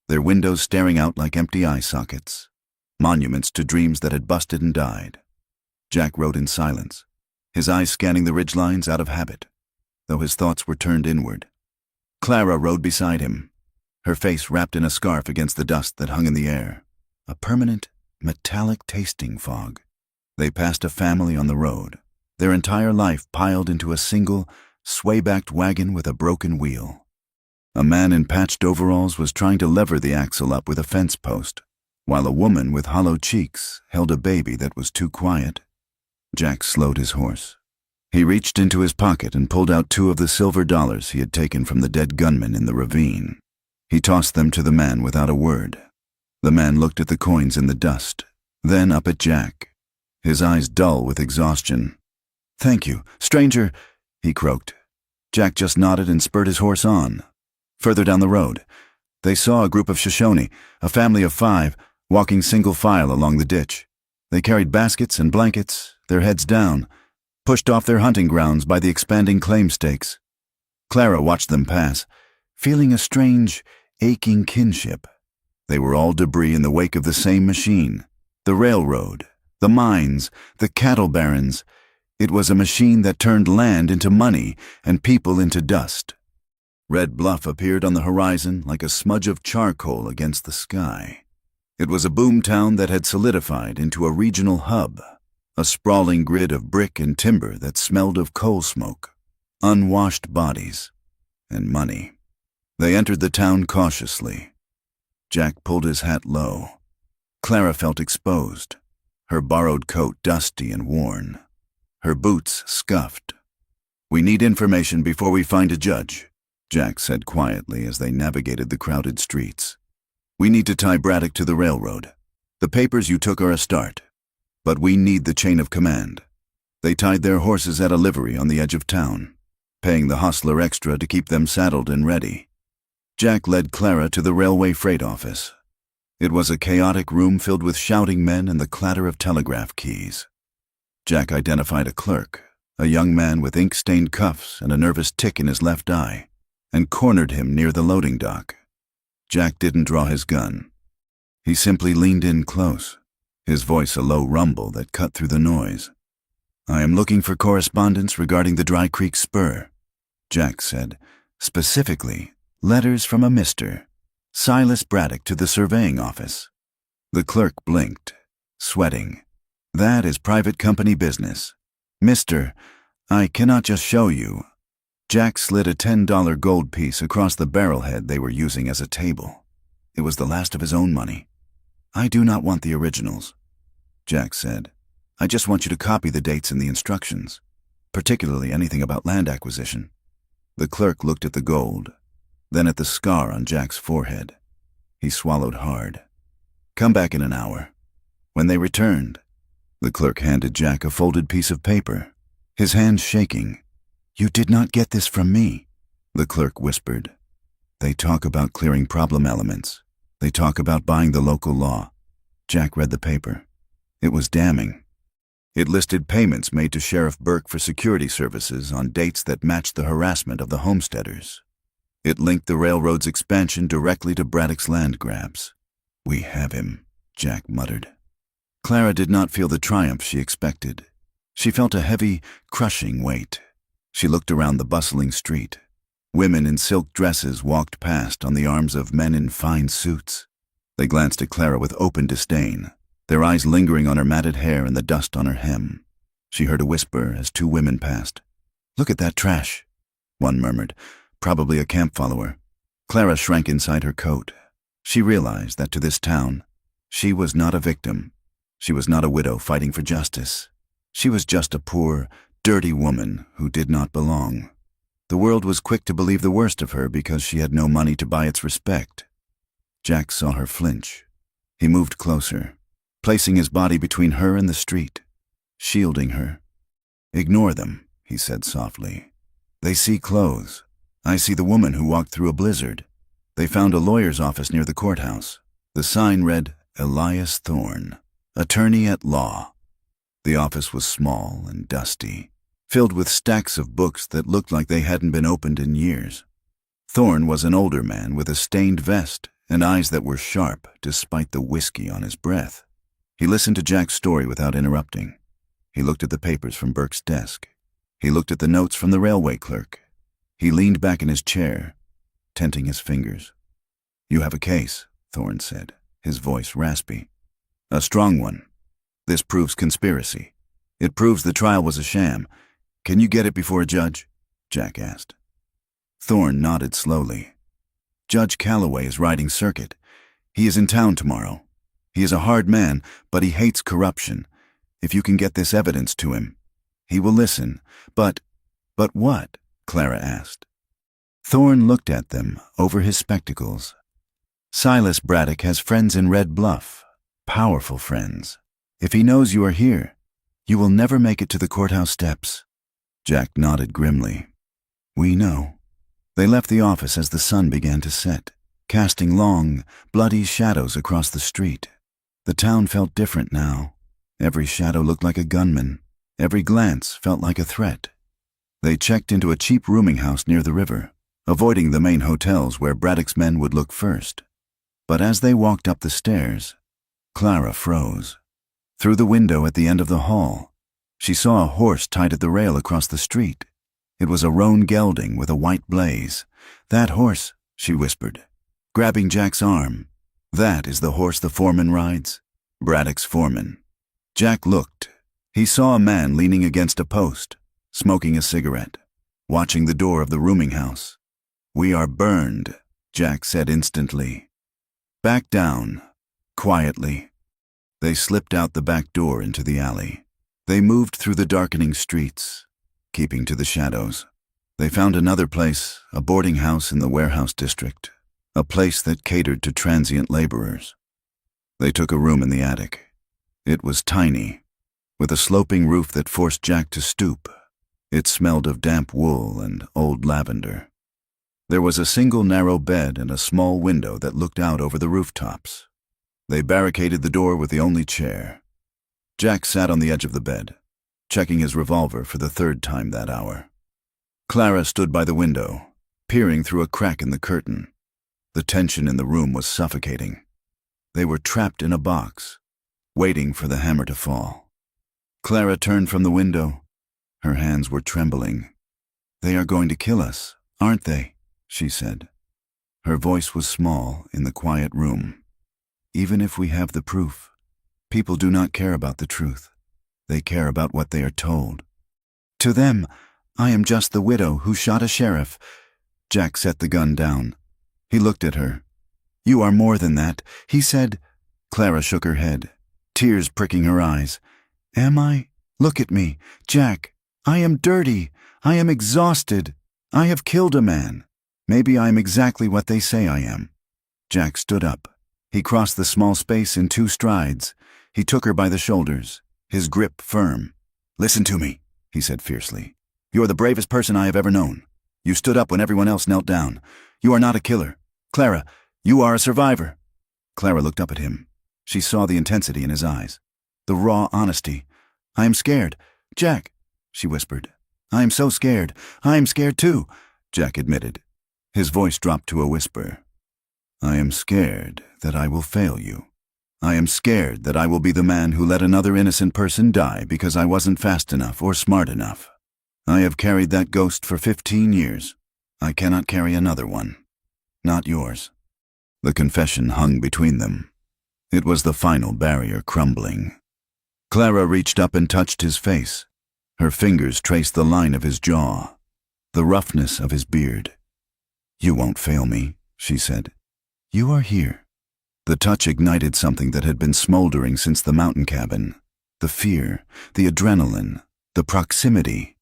their windows staring out like empty eye sockets, monuments to dreams that had busted and died. Jack rode in silence, his eyes scanning the ridgelines out of habit, though his thoughts were turned inward. Clara rode beside him, her face wrapped in a scarf against the dust that hung in the air, a permanent, metallic tasting fog. They passed a family on the road, their entire life piled into a single, sway-backed wagon with a broken wheel. A man in patched overalls was trying to lever the axle up with a fence post, while a woman with hollow cheeks held a baby that was too quiet. Jack slowed his horse. He reached into his pocket and pulled out 2 of the silver dollars he had taken from the dead gunman in the ravine. He tossed them to the man without a word. The man looked at the coins in the dust, then up at Jack, his eyes dull with exhaustion. "Thank you, stranger," he croaked. Jack just nodded and spurred his horse on. Further down the road, they saw a group of Shoshone, a family of 5, walking single file along the ditch. They carried baskets and blankets, their heads down, pushed off their hunting grounds by the expanding claim stakes. Clara watched them pass, feeling a strange, aching kinship. They were all debris in the wake of the same machine. The railroad, the mines, the cattle barons. It was a machine that turned land into money and people into dust. Red Bluff appeared on the horizon like a smudge of charcoal against the sky. It was a boom town that had solidified into a regional hub, a sprawling grid of brick and timber that smelled of coal smoke, unwashed bodies, and money. They entered the town cautiously. Jack pulled his hat low. Clara felt exposed, her borrowed coat dusty and worn, her boots scuffed. "We need information before we find a judge," Jack said quietly as they navigated the crowded streets. "We need to tie Braddock to the railroad. The papers you took are a start, but we need the chain of command." They tied their horses at a livery on the edge of town, paying the hostler extra to keep them saddled and ready. Jack led Clara to the railway freight office. It was a chaotic room filled with shouting men and the clatter of telegraph keys. Jack identified a clerk, a young man with ink-stained cuffs and a nervous tick in his left eye, and cornered him near the loading dock. Jack didn't draw his gun. He simply leaned in close, his voice a low rumble that cut through the noise. "I am looking for correspondence regarding the Dry Creek Spur," Jack said. "Specifically, letters from a Mr. Silas Braddock to the surveying office." The clerk blinked, sweating. "That is private company business. Mr. I cannot just show you." Jack slid a $10 gold piece across the barrelhead they were using as a table. It was the last of his own money. "I do not want the originals," Jack said. "I just want you to copy the dates in the instructions, particularly anything about land acquisition." The clerk looked at the gold, then at the scar on Jack's forehead. He swallowed hard. "Come back in an hour." When they returned, the clerk handed Jack a folded piece of paper, his hands shaking. "You did not get this from me," the clerk whispered. "They talk about clearing problem elements. They talk about buying the local law." Jack read the paper. It was damning. It listed payments made to Sheriff Burke for security services on dates that matched the harassment of the homesteaders. It linked the railroad's expansion directly to Braddock's land grabs. "We have him," Jack muttered. Clara did not feel the triumph she expected. She felt a heavy, crushing weight. She looked around the bustling street. Women in silk dresses walked past on the arms of men in fine suits. They glanced at Clara with open disdain, their eyes lingering on her matted hair and the dust on her hem. She heard a whisper as 2 women passed. "Look at that trash," one murmured, "probably a camp follower." Clara shrank inside her coat. She realized that to this town, she was not a victim. She was not a widow fighting for justice. She was just a poor, dirty woman who did not belong. The world was quick to believe the worst of her because she had no money to buy its respect. Jack saw her flinch. He moved closer, placing his body between her and the street, shielding her. "Ignore them," he said softly. "They see clothes. I see the woman who walked through a blizzard. They found a lawyer's office near the courthouse. The sign read, Elias Thorne, attorney at law." The office was small and dusty, filled with stacks of books that looked like they hadn't been opened in years. Thorne was an older man with a stained vest and eyes that were sharp despite the whiskey on his breath. He listened to Jack's story without interrupting. He looked at the papers from Burke's desk. He looked at the notes from the railway clerk. He leaned back in his chair, tenting his fingers. "You have a case," Thorne said, his voice raspy. "A strong one. This proves conspiracy. It proves the trial was a sham. Can you get it before a judge?" Jack asked. Thorne nodded slowly. "Judge Calloway is riding circuit. He is in town tomorrow. He is a hard man, but he hates corruption. If you can get this evidence to him, he will listen. But what?" Clara asked. Thorne looked at them over his spectacles. "Silas Braddock has friends in Red Bluff, powerful friends. If he knows you are here, you will never make it to the courthouse steps." Jack nodded grimly. "We know." They left the office as the sun began to set, casting long, bloody shadows across the street. The town felt different now. Every shadow looked like a gunman. Every glance felt like a threat. They checked into a cheap rooming house near the river, avoiding the main hotels where Braddock's men would look first. But as they walked up the stairs, Clara froze. Through the window at the end of the hall, she saw a horse tied at the rail across the street. It was a roan gelding with a white blaze. "That horse," she whispered, grabbing Jack's arm. "That is the horse the foreman rides. Braddock's foreman." Jack looked. He saw a man leaning against a post, smoking a cigarette, watching the door of the rooming house. "We are burned," Jack said instantly. "Back down," quietly. They slipped out the back door into the alley. They moved through the darkening streets, keeping to the shadows. They found another place, a boarding house in the warehouse district, a place that catered to transient laborers. They took a room in the attic. It was tiny, with a sloping roof that forced Jack to stoop. It smelled of damp wool and old lavender. There was a single narrow bed and a small window that looked out over the rooftops. They barricaded the door with the only chair. Jack sat on the edge of the bed, checking his revolver for the third time that hour. Clara stood by the window, peering through a crack in the curtain. The tension in the room was suffocating. They were trapped in a box, waiting for the hammer to fall. Clara turned from the window. Her hands were trembling. "They are going to kill us, aren't they?" she said. Her voice was small in the quiet room. "Even if we have the proof, people do not care about the truth. They care about what they are told. To them, I am just the widow who shot a sheriff." Jack set the gun down. He looked at her. "You are more than that," he said. Clara shook her head, tears pricking her eyes. "Am I? Look at me, Jack. I am dirty. I am exhausted. I have killed a man. Maybe I am exactly what they say I am." Jack stood up. He crossed the small space in 2 strides. He took her by the shoulders, his grip firm. "Listen to me," he said fiercely. "You are the bravest person I have ever known. You stood up when everyone else knelt down. You are not a killer. Clara, you are a survivor." Clara looked up at him. She saw the intensity in his eyes, the raw honesty. "I am scared. Jack," she whispered. "I am so scared. I am scared too," Jack admitted. His voice dropped to a whisper. "I am scared that I will fail you. I am scared that I will be the man who let another innocent person die because I wasn't fast enough or smart enough. I have carried that ghost for 15 years. I cannot carry another one. Not yours." The confession hung between them. It was the final barrier crumbling. Clara reached up and touched his face. Her fingers traced the line of his jaw, the roughness of his beard. "You won't fail me," she said. "You are here." The touch ignited something that had been smoldering since the mountain cabin. The fear, the adrenaline, the proximity.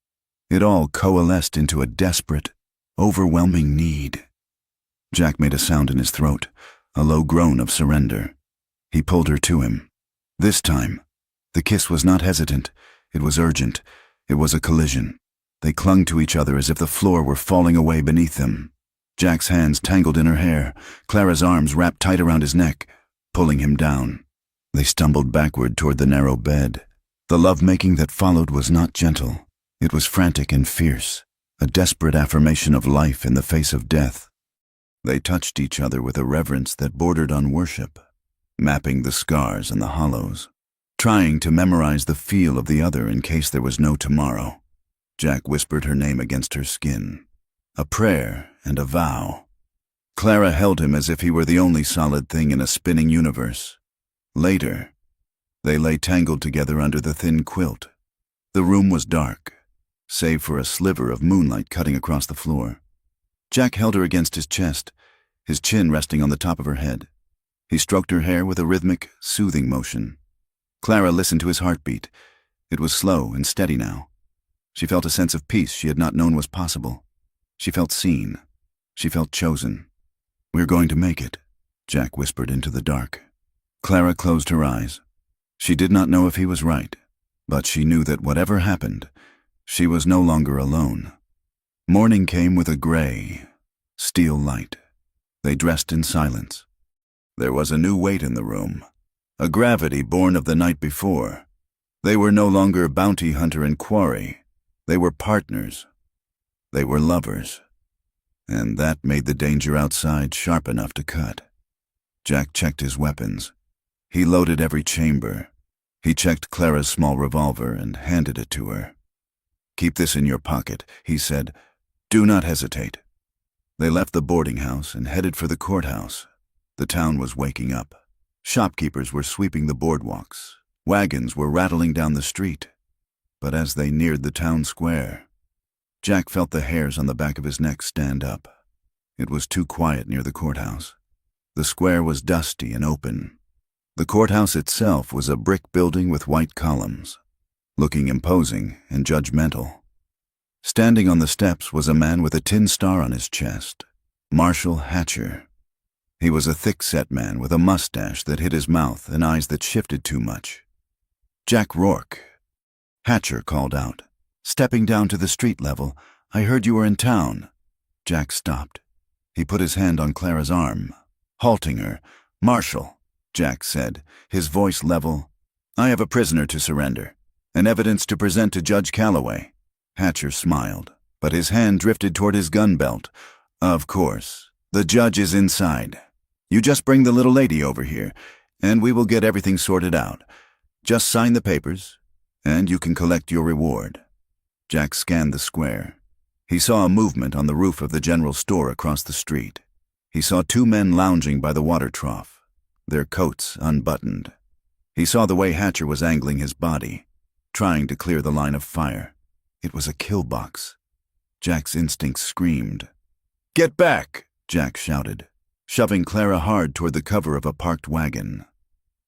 It all coalesced into a desperate, overwhelming need. Jack made a sound in his throat, a low groan of surrender. He pulled her to him. This time, the kiss was not hesitant. It was urgent. It was a collision. They clung to each other as if the floor were falling away beneath them. Jack's hands tangled in her hair, Clara's arms wrapped tight around his neck, pulling him down. They stumbled backward toward the narrow bed. The lovemaking that followed was not gentle. It was frantic and fierce, a desperate affirmation of life in the face of death. They touched each other with a reverence that bordered on worship, mapping the scars and the hollows, trying to memorize the feel of the other in case there was no tomorrow. Jack whispered her name against her skin, a prayer and a vow. Clara held him as if he were the only solid thing in a spinning universe. Later, they lay tangled together under the thin quilt. The room was dark, save for a sliver of moonlight cutting across the floor. Jack held her against his chest, his chin resting on the top of her head. He stroked her hair with a rhythmic, soothing motion. Clara listened to his heartbeat. It was slow and steady now. She felt a sense of peace she had not known was possible. She felt seen. She felt chosen. "We're going to make it," Jack whispered into the dark. Clara closed her eyes. She did not know if he was right, but she knew that whatever happened, she was no longer alone. Morning came with a gray, steel light. They dressed in silence. There was a new weight in the room, a gravity born of the night before. They were no longer bounty hunter and quarry. They were partners. They were lovers. And that made the danger outside sharp enough to cut. Jack checked his weapons. He loaded every chamber. He checked Clara's small revolver and handed it to her. "Keep this in your pocket," he said. "Do not hesitate." They left the boarding house and headed for the courthouse. The town was waking up. Shopkeepers were sweeping the boardwalks. Wagons were rattling down the street. But as they neared the town square, Jack felt the hairs on the back of his neck stand up. It was too quiet near the courthouse. The square was dusty and open. The courthouse itself was a brick building with white columns, looking imposing and judgmental. Standing on the steps was a man with a tin star on his chest, Marshal Hatcher. He was a thick-set man with a mustache that hid his mouth and eyes that shifted too much. "Jack Rourke," Hatcher called out. "Stepping down to the street level, I heard you were in town." Jack stopped. He put his hand on Clara's arm, halting her. "Marshal," Jack said, his voice level, "I have a prisoner to surrender, and evidence to present to Judge Calloway." Hatcher smiled, but his hand drifted toward his gun belt. "Of course. The judge is inside. You just bring the little lady over here, and we will get everything sorted out. Just sign the papers, and you can collect your reward." Jack scanned the square. He saw a movement on the roof of the general store across the street. He saw two men lounging by the water trough, their coats unbuttoned. He saw the way Hatcher was angling his body, trying to clear the line of fire. It was a kill box. Jack's instincts screamed. "Get back!" Jack shouted, shoving Clara hard toward the cover of a parked wagon.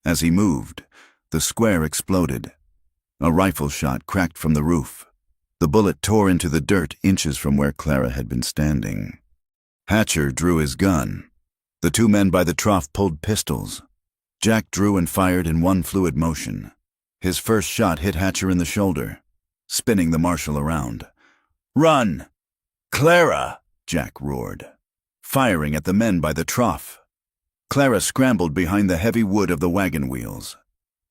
As he moved, the square exploded. A rifle shot cracked from the roof. The bullet tore into the dirt inches from where Clara had been standing. Hatcher drew his gun. The two men by the trough pulled pistols. Jack drew and fired in one fluid motion. His first shot hit Hatcher in the shoulder, spinning the marshal around. "Run! Clara!" Jack roared, firing at the men by the trough. Clara scrambled behind the heavy wood of the wagon wheels.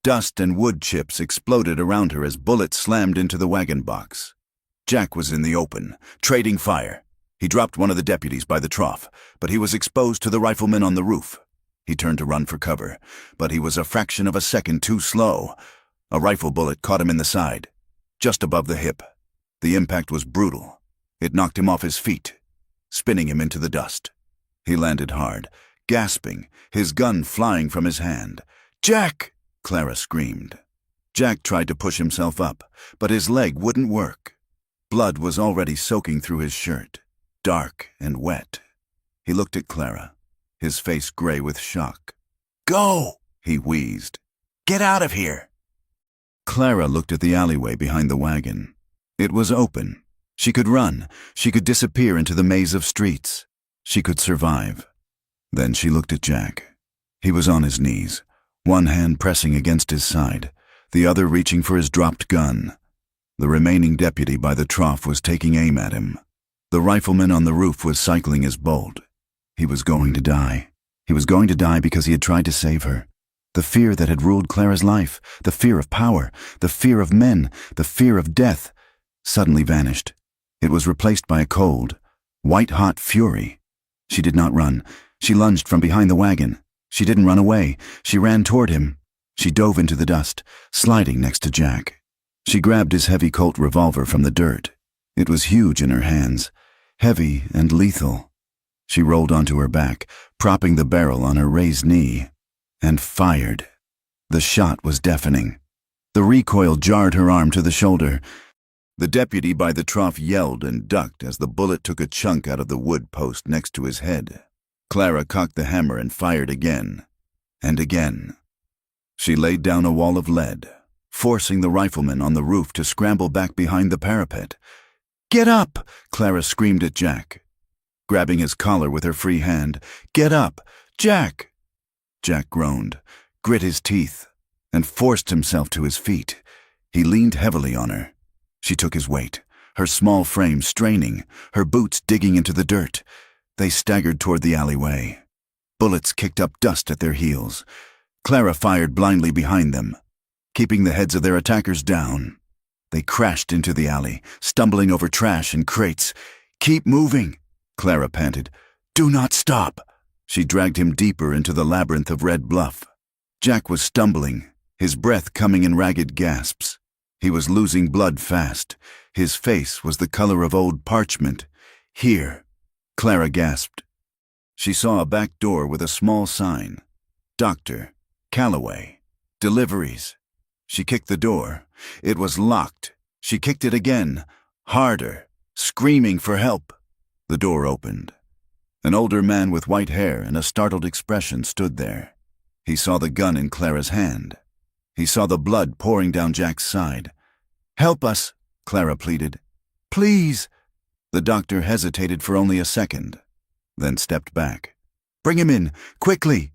Dust and wood chips exploded around her as bullets slammed into the wagon box. Jack was in the open, trading fire. He dropped one of the deputies by the trough, but he was exposed to the riflemen on the roof. He turned to run for cover, but he was a fraction of a second too slow. A rifle bullet caught him in the side, just above the hip. The impact was brutal. It knocked him off his feet, spinning him into the dust. He landed hard, gasping, his gun flying from his hand. "Jack!" Clara screamed. Jack tried to push himself up, but his leg wouldn't work. Blood was already soaking through his shirt, dark and wet. He looked at Clara, his face gray with shock. "Go!" he wheezed. "Get out of here!" Clara looked at the alleyway behind the wagon. It was open. She could run. She could disappear into the maze of streets. She could survive. Then she looked at Jack. He was on his knees, one hand pressing against his side, the other reaching for his dropped gun. The remaining deputy by the trough was taking aim at him. The rifleman on the roof was cycling his bolt. He was going to die. He was going to die because he had tried to save her. The fear that had ruled Clara's life, the fear of power, the fear of men, the fear of death, suddenly vanished. It was replaced by a cold, white-hot fury. She did not run. She lunged from behind the wagon. She didn't run away. She ran toward him. She dove into the dust, sliding next to Jack. She grabbed his heavy Colt revolver from the dirt. It was huge in her hands, heavy and lethal. She rolled onto her back, propping the barrel on her raised knee, and fired. The shot was deafening. The recoil jarred her arm to the shoulder. The deputy by the trough yelled and ducked as the bullet took a chunk out of the wood post next to his head. Clara cocked the hammer and fired again, and again. She laid down a wall of lead, forcing the rifleman on the roof to scramble back behind the parapet. "Get up!" Clara screamed at Jack, grabbing his collar with her free hand. "Get up! Jack!" Jack groaned, grit his teeth, and forced himself to his feet. He leaned heavily on her. She took his weight, her small frame straining, her boots digging into the dirt. They staggered toward the alleyway. Bullets kicked up dust at their heels. Clara fired blindly behind them, keeping the heads of their attackers down. They crashed into the alley, stumbling over trash and crates. "Keep moving," Clara panted. "Do not stop." She dragged him deeper into the labyrinth of red bluff. Jack was stumbling, his breath coming in ragged gasps. He was losing blood fast. His face was the color of old parchment. "Here," Clara gasped. She saw a back door with a small sign. "Dr. Calloway. Deliveries." She kicked the door. It was locked. She kicked it again, harder, screaming for help. The door opened. An older man with white hair and a startled expression stood there. He saw the gun in Clara's hand. He saw the blood pouring down Jack's side. "Help us," Clara pleaded. "Please." The doctor hesitated for only a second, then stepped back. "Bring him in, quickly."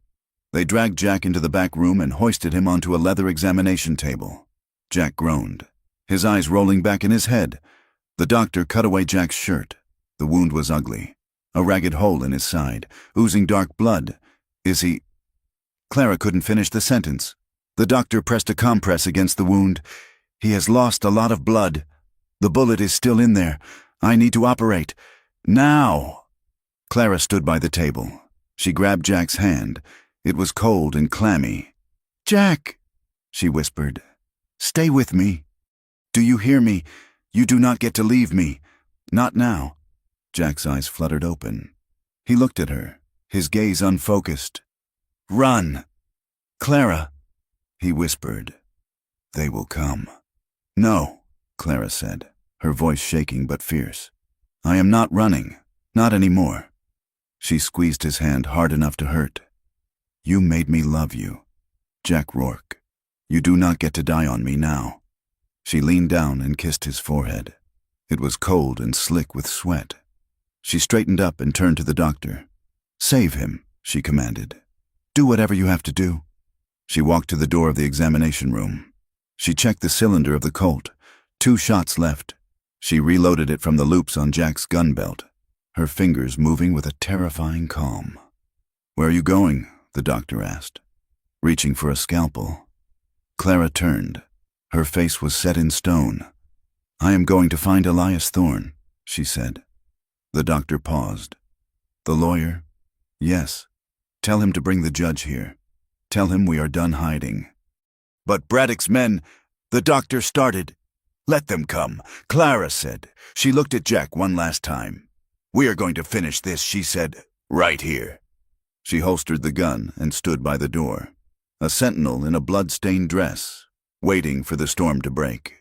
They dragged Jack into the back room and hoisted him onto a leather examination table. Jack groaned, his eyes rolling back in his head. The doctor cut away Jack's shirt. The wound was ugly, a ragged hole in his side, oozing dark blood. "Is he—" Clara couldn't finish the sentence. The doctor pressed a compress against the wound. "He has lost a lot of blood. The bullet is still in there. I need to operate. Now!" Clara stood by the table. She grabbed Jack's hand. It was cold and clammy. "Jack," she whispered, "stay with me. Do you hear me? You do not get to leave me. Not now." Jack's eyes fluttered open. He looked at her, his gaze unfocused. "Run!" "Clara," he whispered. "They will come." "No," Clara said, her voice shaking but fierce. "I am not running. Not anymore." She squeezed his hand hard enough to hurt. "You made me love you, Jack Rourke. You do not get to die on me now." She leaned down and kissed his forehead. It was cold and slick with sweat. She straightened up and turned to the doctor. "Save him," she commanded. "Do whatever you have to do." She walked to the door of the examination room. She checked the cylinder of the Colt. 2 shots left. She reloaded it from the loops on Jack's gun belt, her fingers moving with a terrifying calm. "Where are you going?" the doctor asked, reaching for a scalpel. Clara turned. Her face was set in stone. "I am going to find Elias Thorne," she said. The doctor paused. "The lawyer?" "Yes. Tell him to bring the judge here. Tell him we are done hiding." "But Braddock's men—" the doctor started. "Let them come," Clara said. She looked at Jack one last time. "We are going to finish this," she said, "right here." She holstered the gun and stood by the door, a sentinel in a blood-stained dress, waiting for the storm to break.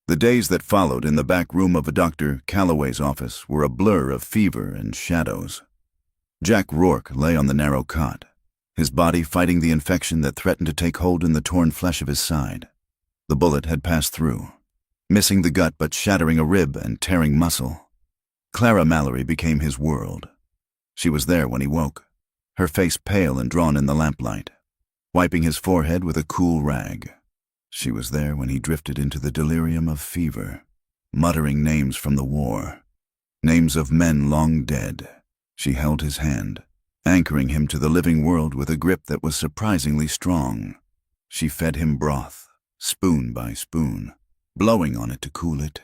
The days that followed in the back room of Dr. Calloway's office were a blur of fever and shadows. Jack Rourke lay on the narrow cot, his body fighting the infection that threatened to take hold in the torn flesh of his side. The bullet had passed through, missing the gut but shattering a rib and tearing muscle. Clara Mallory became his world. She was there when he woke, her face pale and drawn in the lamplight, wiping his forehead with a cool rag. She was there when he drifted into the delirium of fever, muttering names from the war, names of men long dead. She held his hand, anchoring him to the living world with a grip that was surprisingly strong. She fed him broth, spoon by spoon, blowing on it to cool it.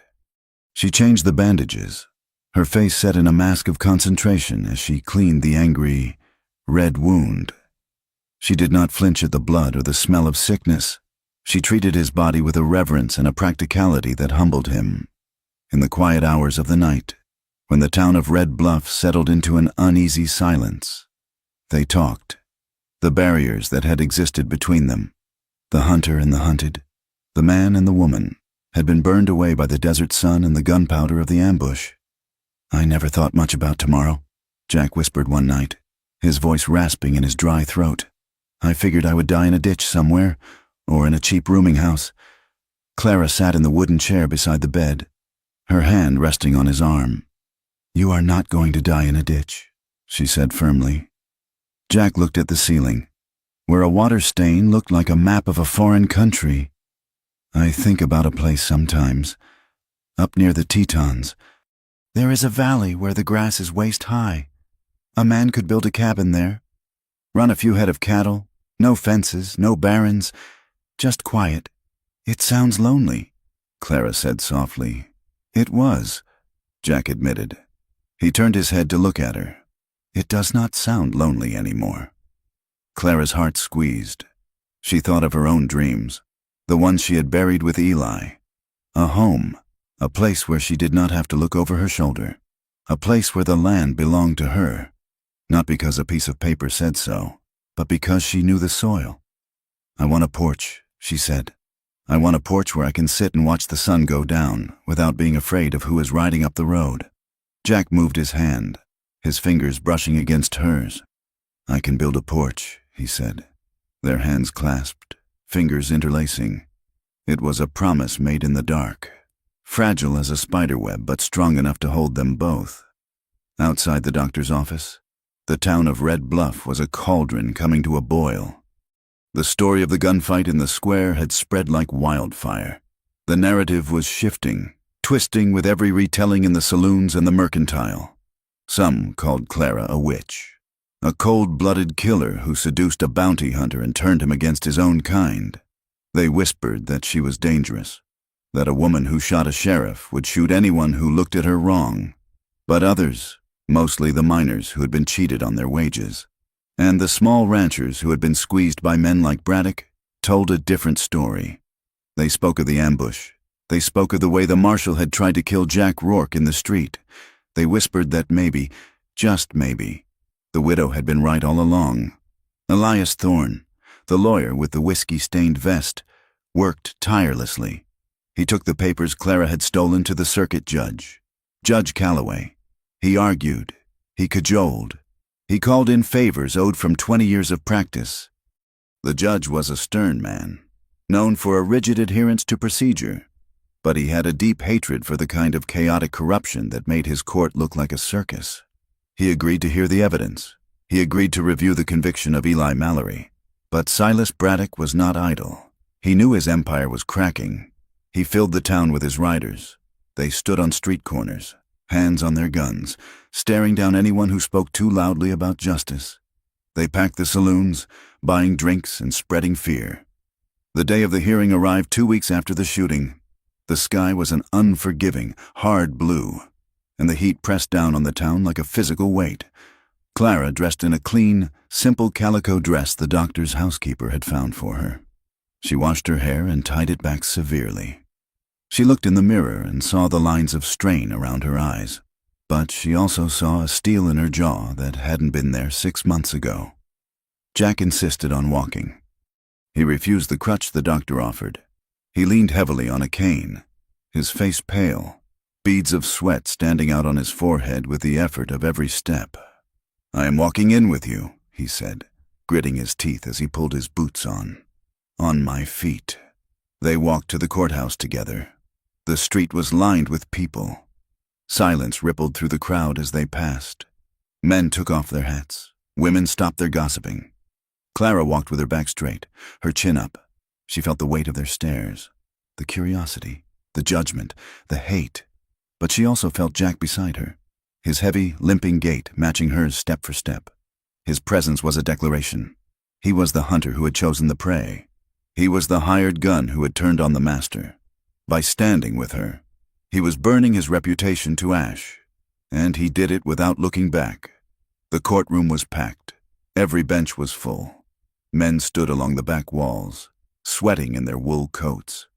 She changed the bandages, her face set in a mask of concentration as she cleaned the angry, red wound. She did not flinch at the blood or the smell of sickness. She treated his body with a reverence and a practicality that humbled him. In the quiet hours of the night, when the town of Red Bluff settled into an uneasy silence. They talked. The barriers that had existed between them, the hunter and the hunted, the man and the woman, had been burned away by the desert sun and the gunpowder of the ambush. "I never thought much about tomorrow," Jack whispered one night, his voice rasping in his dry throat. "I figured I would die in a ditch somewhere, or in a cheap rooming house." Clara sat in the wooden chair beside the bed, her hand resting on his arm. "You are not going to die in a ditch," she said firmly. Jack looked at the ceiling, where a water stain looked like a map of a foreign country. "I think about a place sometimes, up near the Tetons. There is a valley where the grass is waist high. A man could build a cabin there, run a few head of cattle, no fences, no barrens, just quiet. It sounds lonely," Clara said softly. "It was," Jack admitted. He turned his head to look at her. "It does not sound lonely anymore." Clara's heart squeezed. She thought of her own dreams, the ones she had buried with Eli. A home, a place where she did not have to look over her shoulder, a place where the land belonged to her, not because a piece of paper said so, but because she knew the soil. "I want a porch," she said. "I want a porch where I can sit and watch the sun go down without being afraid of who is riding up the road." Jack moved his hand, his fingers brushing against hers. "I can build a porch," he said. Their hands clasped, fingers interlacing. It was a promise made in the dark, fragile as a spiderweb but strong enough to hold them both. Outside the doctor's office, the town of Red Bluff was a cauldron coming to a boil. The story of the gunfight in the square had spread like wildfire. The narrative was shifting, twisting with every retelling in the saloons and the mercantile. Some called Clara a witch, a cold-blooded killer who seduced a bounty hunter and turned him against his own kind. They whispered that she was dangerous, that a woman who shot a sheriff would shoot anyone who looked at her wrong. But others, mostly the miners who had been cheated on their wages, and the small ranchers who had been squeezed by men like Braddock, told a different story. They spoke of the ambush. They spoke of the way the marshal had tried to kill Jack Rourke in the street. They whispered that maybe, just maybe, the widow had been right all along. Elias Thorne, the lawyer with the whiskey-stained vest, worked tirelessly. He took the papers Clara had stolen to the circuit judge, Judge Calloway. He argued. He cajoled. He called in favors owed from 20 years of practice. The judge was a stern man, known for a rigid adherence to procedure, but he had a deep hatred for the kind of chaotic corruption that made his court look like a circus. He agreed to hear the evidence. He agreed to review the conviction of Eli Mallory. But Silas Braddock was not idle. He knew his empire was cracking. He filled the town with his riders. They stood on street corners, hands on their guns, staring down anyone who spoke too loudly about justice. They packed the saloons, buying drinks and spreading fear. The day of the hearing arrived 2 weeks after the shooting. The sky was an unforgiving, hard blue, and the heat pressed down on the town like a physical weight. Clara dressed in a clean, simple calico dress the doctor's housekeeper had found for her. She washed her hair and tied it back severely. She looked in the mirror and saw the lines of strain around her eyes, but she also saw a steel in her jaw that hadn't been there 6 months ago. Jack insisted on walking. He refused the crutch the doctor offered. He leaned heavily on a cane, his face pale, beads of sweat standing out on his forehead with the effort of every step. "I am walking in with you," he said, gritting his teeth as he pulled his boots on. "On my feet." They walked to the courthouse together. The street was lined with people. Silence rippled through the crowd as they passed. Men took off their hats. Women stopped their gossiping. Clara walked with her back straight, her chin up. She felt the weight of their stares, the curiosity, the judgment, the hate. But she also felt Jack beside her, his heavy, limping gait matching hers step for step. His presence was a declaration. He was the hunter who had chosen the prey. He was the hired gun who had turned on the master. By standing with her, he was burning his reputation to ash, and he did it without looking back. The courtroom was packed. Every bench was full. Men stood along the back walls, sweating in their wool coats.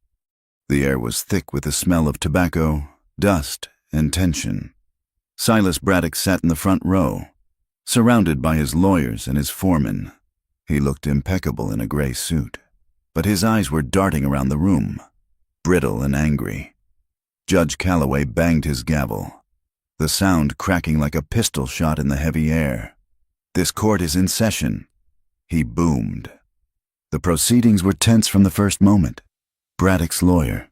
The air was thick with the smell of tobacco, dust, and tension. Silas Braddock sat in the front row, surrounded by his lawyers and his foremen. He looked impeccable in a gray suit, but his eyes were darting around the room, brittle and angry. Judge Calloway banged his gavel, the sound cracking like a pistol shot in the heavy air. "This court is in session," he boomed. The proceedings were tense from the first moment. Braddock's lawyer,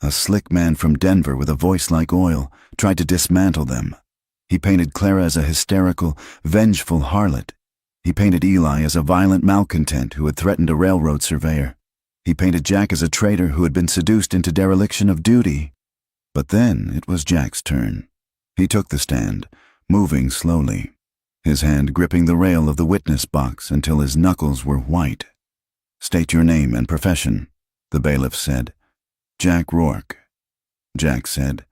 a slick man from Denver with a voice like oil, tried to dismantle them. He painted Clara as a hysterical, vengeful harlot. He painted Eli as a violent malcontent who had threatened a railroad surveyor. He painted Jack as a traitor who had been seduced into dereliction of duty. But then it was Jack's turn. He took the stand, moving slowly, his hand gripping the rail of the witness box until his knuckles were white. "State your name and profession," the bailiff said. "Jack Rourke," Jack said,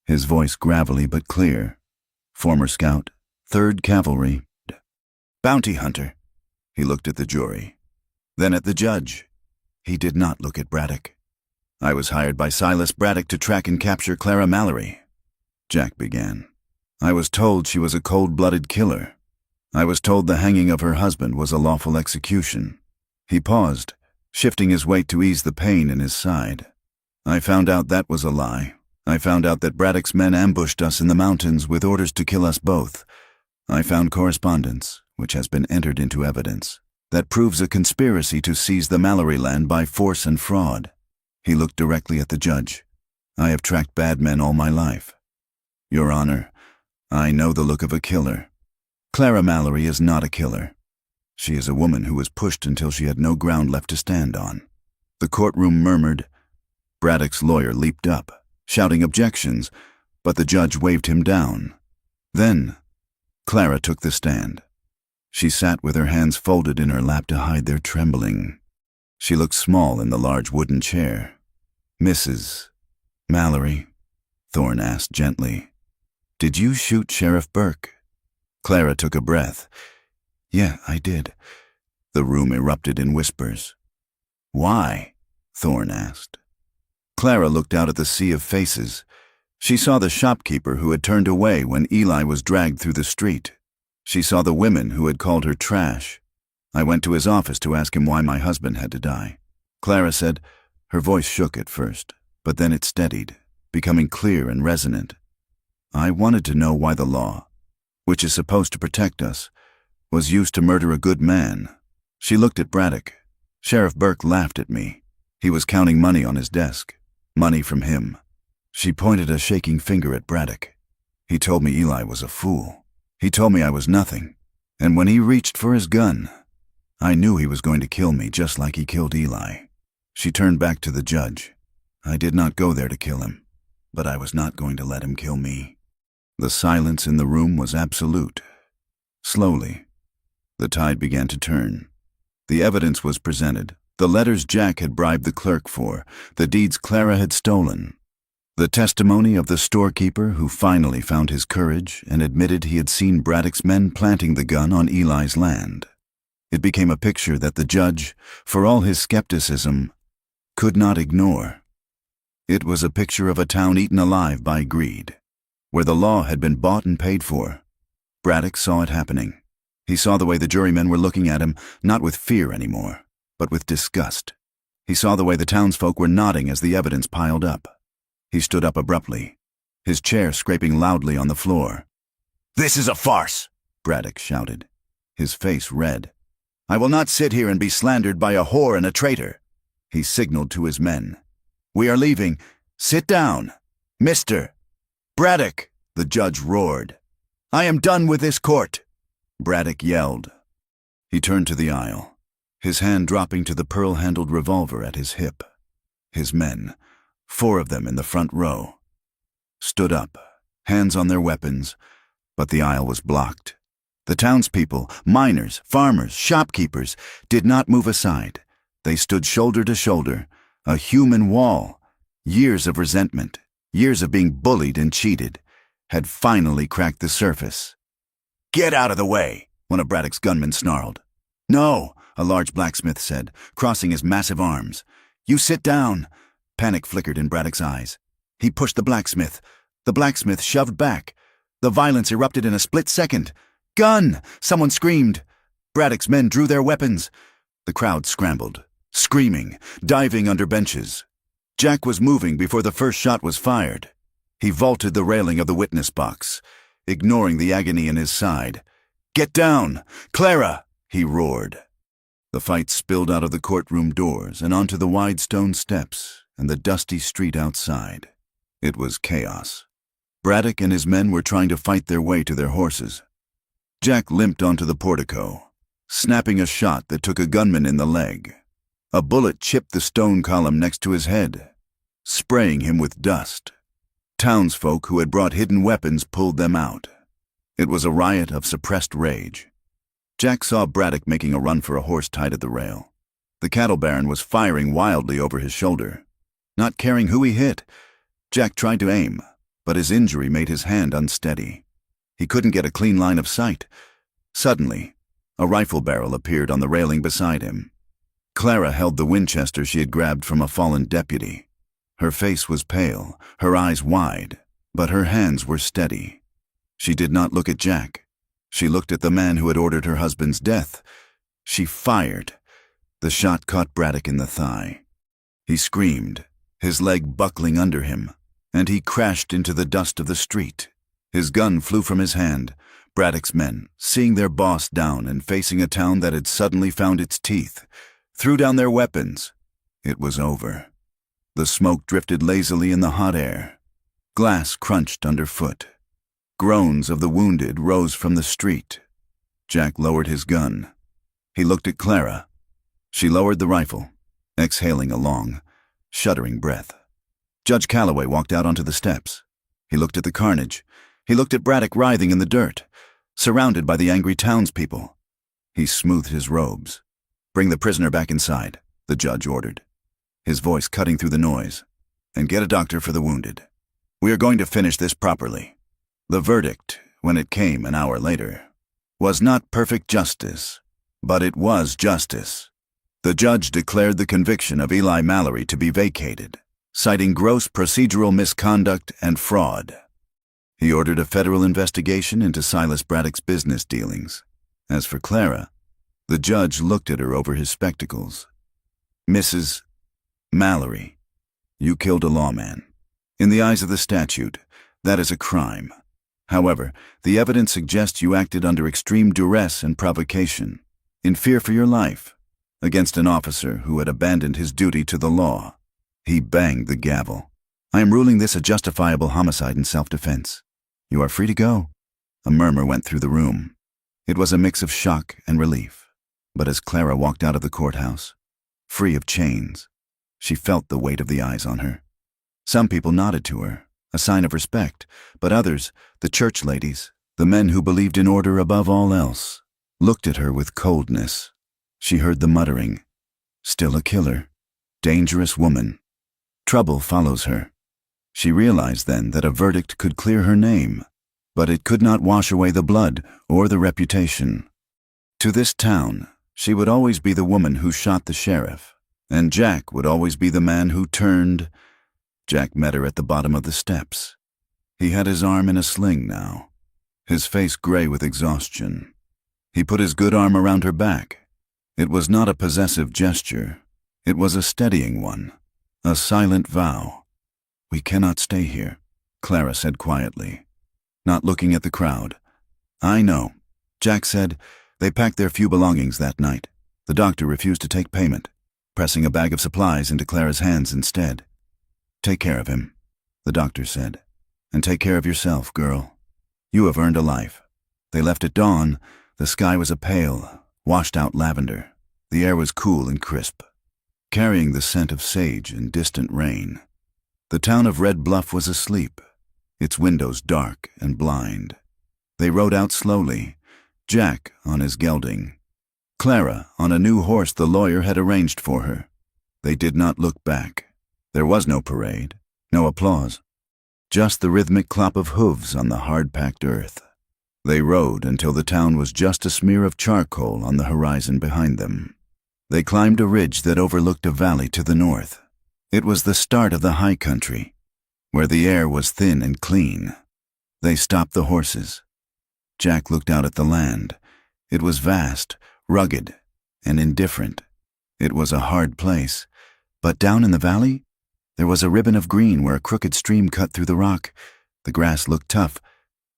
his voice gravelly but clear. "Former scout, 3rd Cavalry." "Bounty hunter." He looked at the jury, then at the judge. He did not look at Braddock. "I was hired by Silas Braddock to track and capture Clara Mallory," Jack began. "I was told she was a cold-blooded killer. I was told the hanging of her husband was a lawful execution." He paused, shifting his weight to ease the pain in his side. "I found out that was a lie. I found out that Braddock's men ambushed us in the mountains with orders to kill us both. I found correspondence, which has been entered into evidence, that proves a conspiracy to seize the Mallory land by force and fraud." He looked directly at the judge. "I have tracked bad men all my life. Your Honor, I know the look of a killer. Clara Mallory is not a killer. She is a woman who was pushed until she had no ground left to stand on." The courtroom murmured. Braddock's lawyer leaped up, shouting objections, but the judge waved him down. Then Clara took the stand. She sat with her hands folded in her lap to hide their trembling. She looked small in the large wooden chair. "Mrs. Mallory," Thorne asked gently, "did you shoot Sheriff Burke?" Clara took a breath. "Yeah, I did." The room erupted in whispers. "Why?" Thorne asked. Clara looked out at the sea of faces. She saw the shopkeeper who had turned away when Eli was dragged through the street. She saw the women who had called her trash. "I went to his office to ask him why my husband had to die," Clara said. Her voice shook at first, but then it steadied, becoming clear and resonant. "I wanted to know why the law, which is supposed to protect us, was used to murder a good man." She looked at Braddock. "Sheriff Burke laughed at me. He was counting money on his desk. Money from him." She pointed a shaking finger at Braddock. "He told me Eli was a fool. He told me I was nothing. And when he reached for his gun, I knew he was going to kill me just like he killed Eli." She turned back to the judge. "I did not go there to kill him, but I was not going to let him kill me." The silence in the room was absolute. Slowly, the tide began to turn. The evidence was presented. The letters Jack had bribed the clerk for, the deeds Clara had stolen, the testimony of the storekeeper who finally found his courage and admitted he had seen Braddock's men planting the gun on Eli's land. It became a picture that the judge, for all his skepticism, could not ignore. It was a picture of a town eaten alive by greed, where the law had been bought and paid for. Braddock saw it happening. He saw the way the jurymen were looking at him, not with fear anymore, but with disgust. He saw the way the townsfolk were nodding as the evidence piled up. He stood up abruptly, his chair scraping loudly on the floor. "This is a farce!" Braddock shouted, his face red. "I will not sit here and be slandered by a whore and a traitor." He signaled to his men. "We are leaving. Sit down. Mr. Braddock," the judge roared. "I am done with this court." Braddock yelled. He turned to the aisle, his hand dropping to the pearl-handled revolver at his hip. His men, 4 of them in the front row, stood up, hands on their weapons, but the aisle was blocked. The townspeople, miners, farmers, shopkeepers, did not move aside. They stood shoulder to shoulder, a human wall. Years of resentment, years of being bullied and cheated, had finally cracked the surface. "Get out of the way," one of Braddock's gunmen snarled. "No," a large blacksmith said, crossing his massive arms. "You sit down." Panic flickered in Braddock's eyes. He pushed the blacksmith. The blacksmith shoved back. The violence erupted in a split second. "Gun!" someone screamed. Braddock's men drew their weapons. The crowd scrambled, screaming, diving under benches. Jack was moving before the first shot was fired. He vaulted the railing of the witness box, ignoring the agony in his side. "Get down! Clara!" he roared. The fight spilled out of the courtroom doors and onto the wide stone steps and the dusty street outside. It was chaos. Braddock and his men were trying to fight their way to their horses. Jack limped onto the portico, snapping a shot that took a gunman in the leg. A bullet chipped the stone column next to his head, spraying him with dust. Townsfolk who had brought hidden weapons pulled them out. It was a riot of suppressed rage. Jack saw Braddock making a run for a horse tied at the rail. The cattle baron was firing wildly over his shoulder. Not caring who he hit, Jack tried to aim, but his injury made his hand unsteady. He couldn't get a clean line of sight. Suddenly, a rifle barrel appeared on the railing beside him. Clara held the Winchester she had grabbed from a fallen deputy. Her face was pale, her eyes wide, but her hands were steady. She did not look at Jack. She looked at the man who had ordered her husband's death. She fired. The shot caught Braddock in the thigh. He screamed, his leg buckling under him, and he crashed into the dust of the street. His gun flew from his hand. Braddock's men, seeing their boss down and facing a town that had suddenly found its teeth, threw down their weapons. It was over. The smoke drifted lazily in the hot air. Glass crunched underfoot. Groans of the wounded rose from the street. Jack lowered his gun. He looked at Clara. She lowered the rifle, exhaling a long, shuddering breath. Judge Calloway walked out onto the steps. He looked at the carnage. He looked at Braddock writhing in the dirt, surrounded by the angry townspeople. He smoothed his robes. "Bring the prisoner back inside," the judge ordered, his voice cutting through the noise. "And get a doctor for the wounded. We are going to finish this properly." The verdict, when it came an hour later, was not perfect justice, but it was justice. The judge declared the conviction of Eli Mallory to be vacated, citing gross procedural misconduct and fraud. He ordered a federal investigation into Silas Braddock's business dealings. As for Clara, the judge looked at her over his spectacles. "Mrs. Mallory, you killed a lawman. In the eyes of the statute, that is a crime. However, the evidence suggests you acted under extreme duress and provocation, in fear for your life, against an officer who had abandoned his duty to the law." He banged the gavel. "I am ruling this a justifiable homicide in self-defense. You are free to go." A murmur went through the room. It was a mix of shock and relief. But as Clara walked out of the courthouse, free of chains, she felt the weight of the eyes on her. Some people nodded to her, a sign of respect, but others, the church ladies, the men who believed in order above all else, looked at her with coldness. She heard the muttering, "Still a killer. Dangerous woman. Trouble follows her." She realized then that a verdict could clear her name, but it could not wash away the blood or the reputation. To this town, she would always be the woman who shot the sheriff, and Jack would always be the man who turned. Jack met her at the bottom of the steps. He had his arm in a sling now, his face gray with exhaustion. He put his good arm around her back. It was not a possessive gesture. It was a steadying one, a silent vow. "We cannot stay here," Clara said quietly, not looking at the crowd. "I know," Jack said. They packed their few belongings that night. The doctor refused to take payment, pressing a bag of supplies into Clara's hands instead. "Take care of him," the doctor said, "and take care of yourself, girl. You have earned a life." They left at dawn. The sky was a pale, washed-out lavender. The air was cool and crisp, carrying the scent of sage and distant rain. The town of Red Bluff was asleep, its windows dark and blind. They rode out slowly, Jack on his gelding, Clara on a new horse the lawyer had arranged for her. They did not look back. There was no parade, no applause, just the rhythmic clop of hooves on the hard-packed earth. They rode until the town was just a smear of charcoal on the horizon behind them. They climbed a ridge that overlooked a valley to the north. It was the start of the high country, where the air was thin and clean. They stopped the horses. Jack looked out at the land. It was vast, rugged, and indifferent. It was a hard place. But down in the valley, there was a ribbon of green where a crooked stream cut through the rock. The grass looked tough,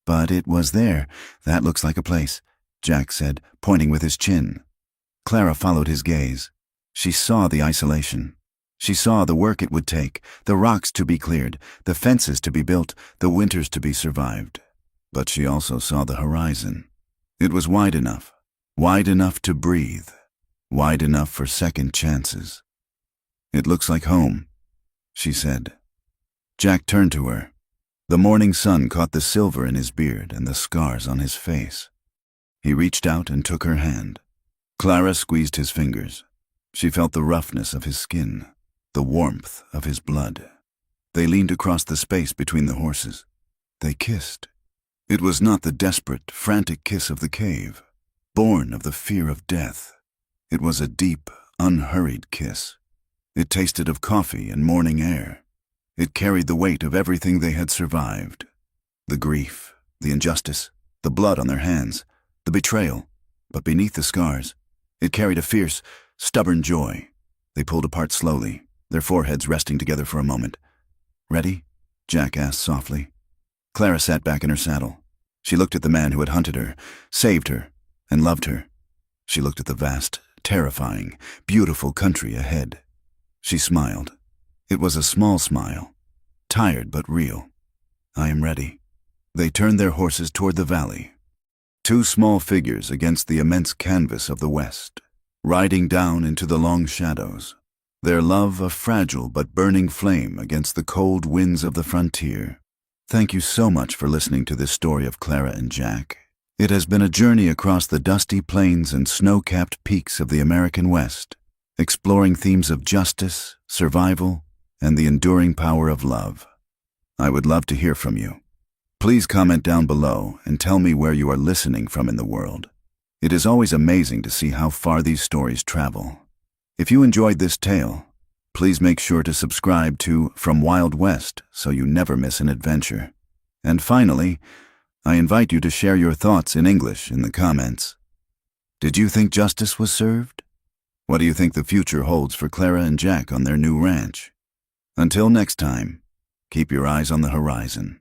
but it was there. That looks like a place, Jack said, pointing with his chin. Clara followed his gaze. She saw the isolation. She saw the work it would take, the rocks to be cleared, the fences to be built, the winters to be survived. But she also saw the horizon. It was wide enough to breathe, wide enough for second chances. "It looks like home," she said. Jack turned to her. The morning sun caught the silver in his beard and the scars on his face. He reached out and took her hand. Clara squeezed his fingers. She felt the roughness of his skin, the warmth of his blood. They leaned across the space between the horses. They kissed. It was not the desperate, frantic kiss of the cave, born of the fear of death. It was a deep, unhurried kiss. It tasted of coffee and morning air. It carried the weight of everything they had survived. The grief, the injustice, the blood on their hands, the betrayal. But beneath the scars, it carried a fierce, stubborn joy. They pulled apart slowly, their foreheads resting together for a moment. "Ready?" Jack asked softly. Clara sat back in her saddle. She looked at the man who had hunted her, saved her, and loved her. She looked at the vast, terrifying, beautiful country ahead. She smiled. It was a small smile, tired but real. "I am ready." They turned their horses toward the valley. Two small figures against the immense canvas of the west, riding down into the long shadows. Their love a fragile but burning flame against the cold winds of the frontier. Thank you so much for listening to this story of Clara and Jack. It has been a journey across the dusty plains and snow-capped peaks of the American West, exploring themes of justice, survival, and the enduring power of love. I would love to hear from you. Please comment down below and tell me where you are listening from in the world. It is always amazing to see how far these stories travel. If you enjoyed this tale, please make sure to subscribe to From Wild West so you never miss an adventure. And finally, I invite you to share your thoughts in English in the comments. Did you think justice was served? What do you think the future holds for Clara and Jack on their new ranch? Until next time, keep your eyes on the horizon.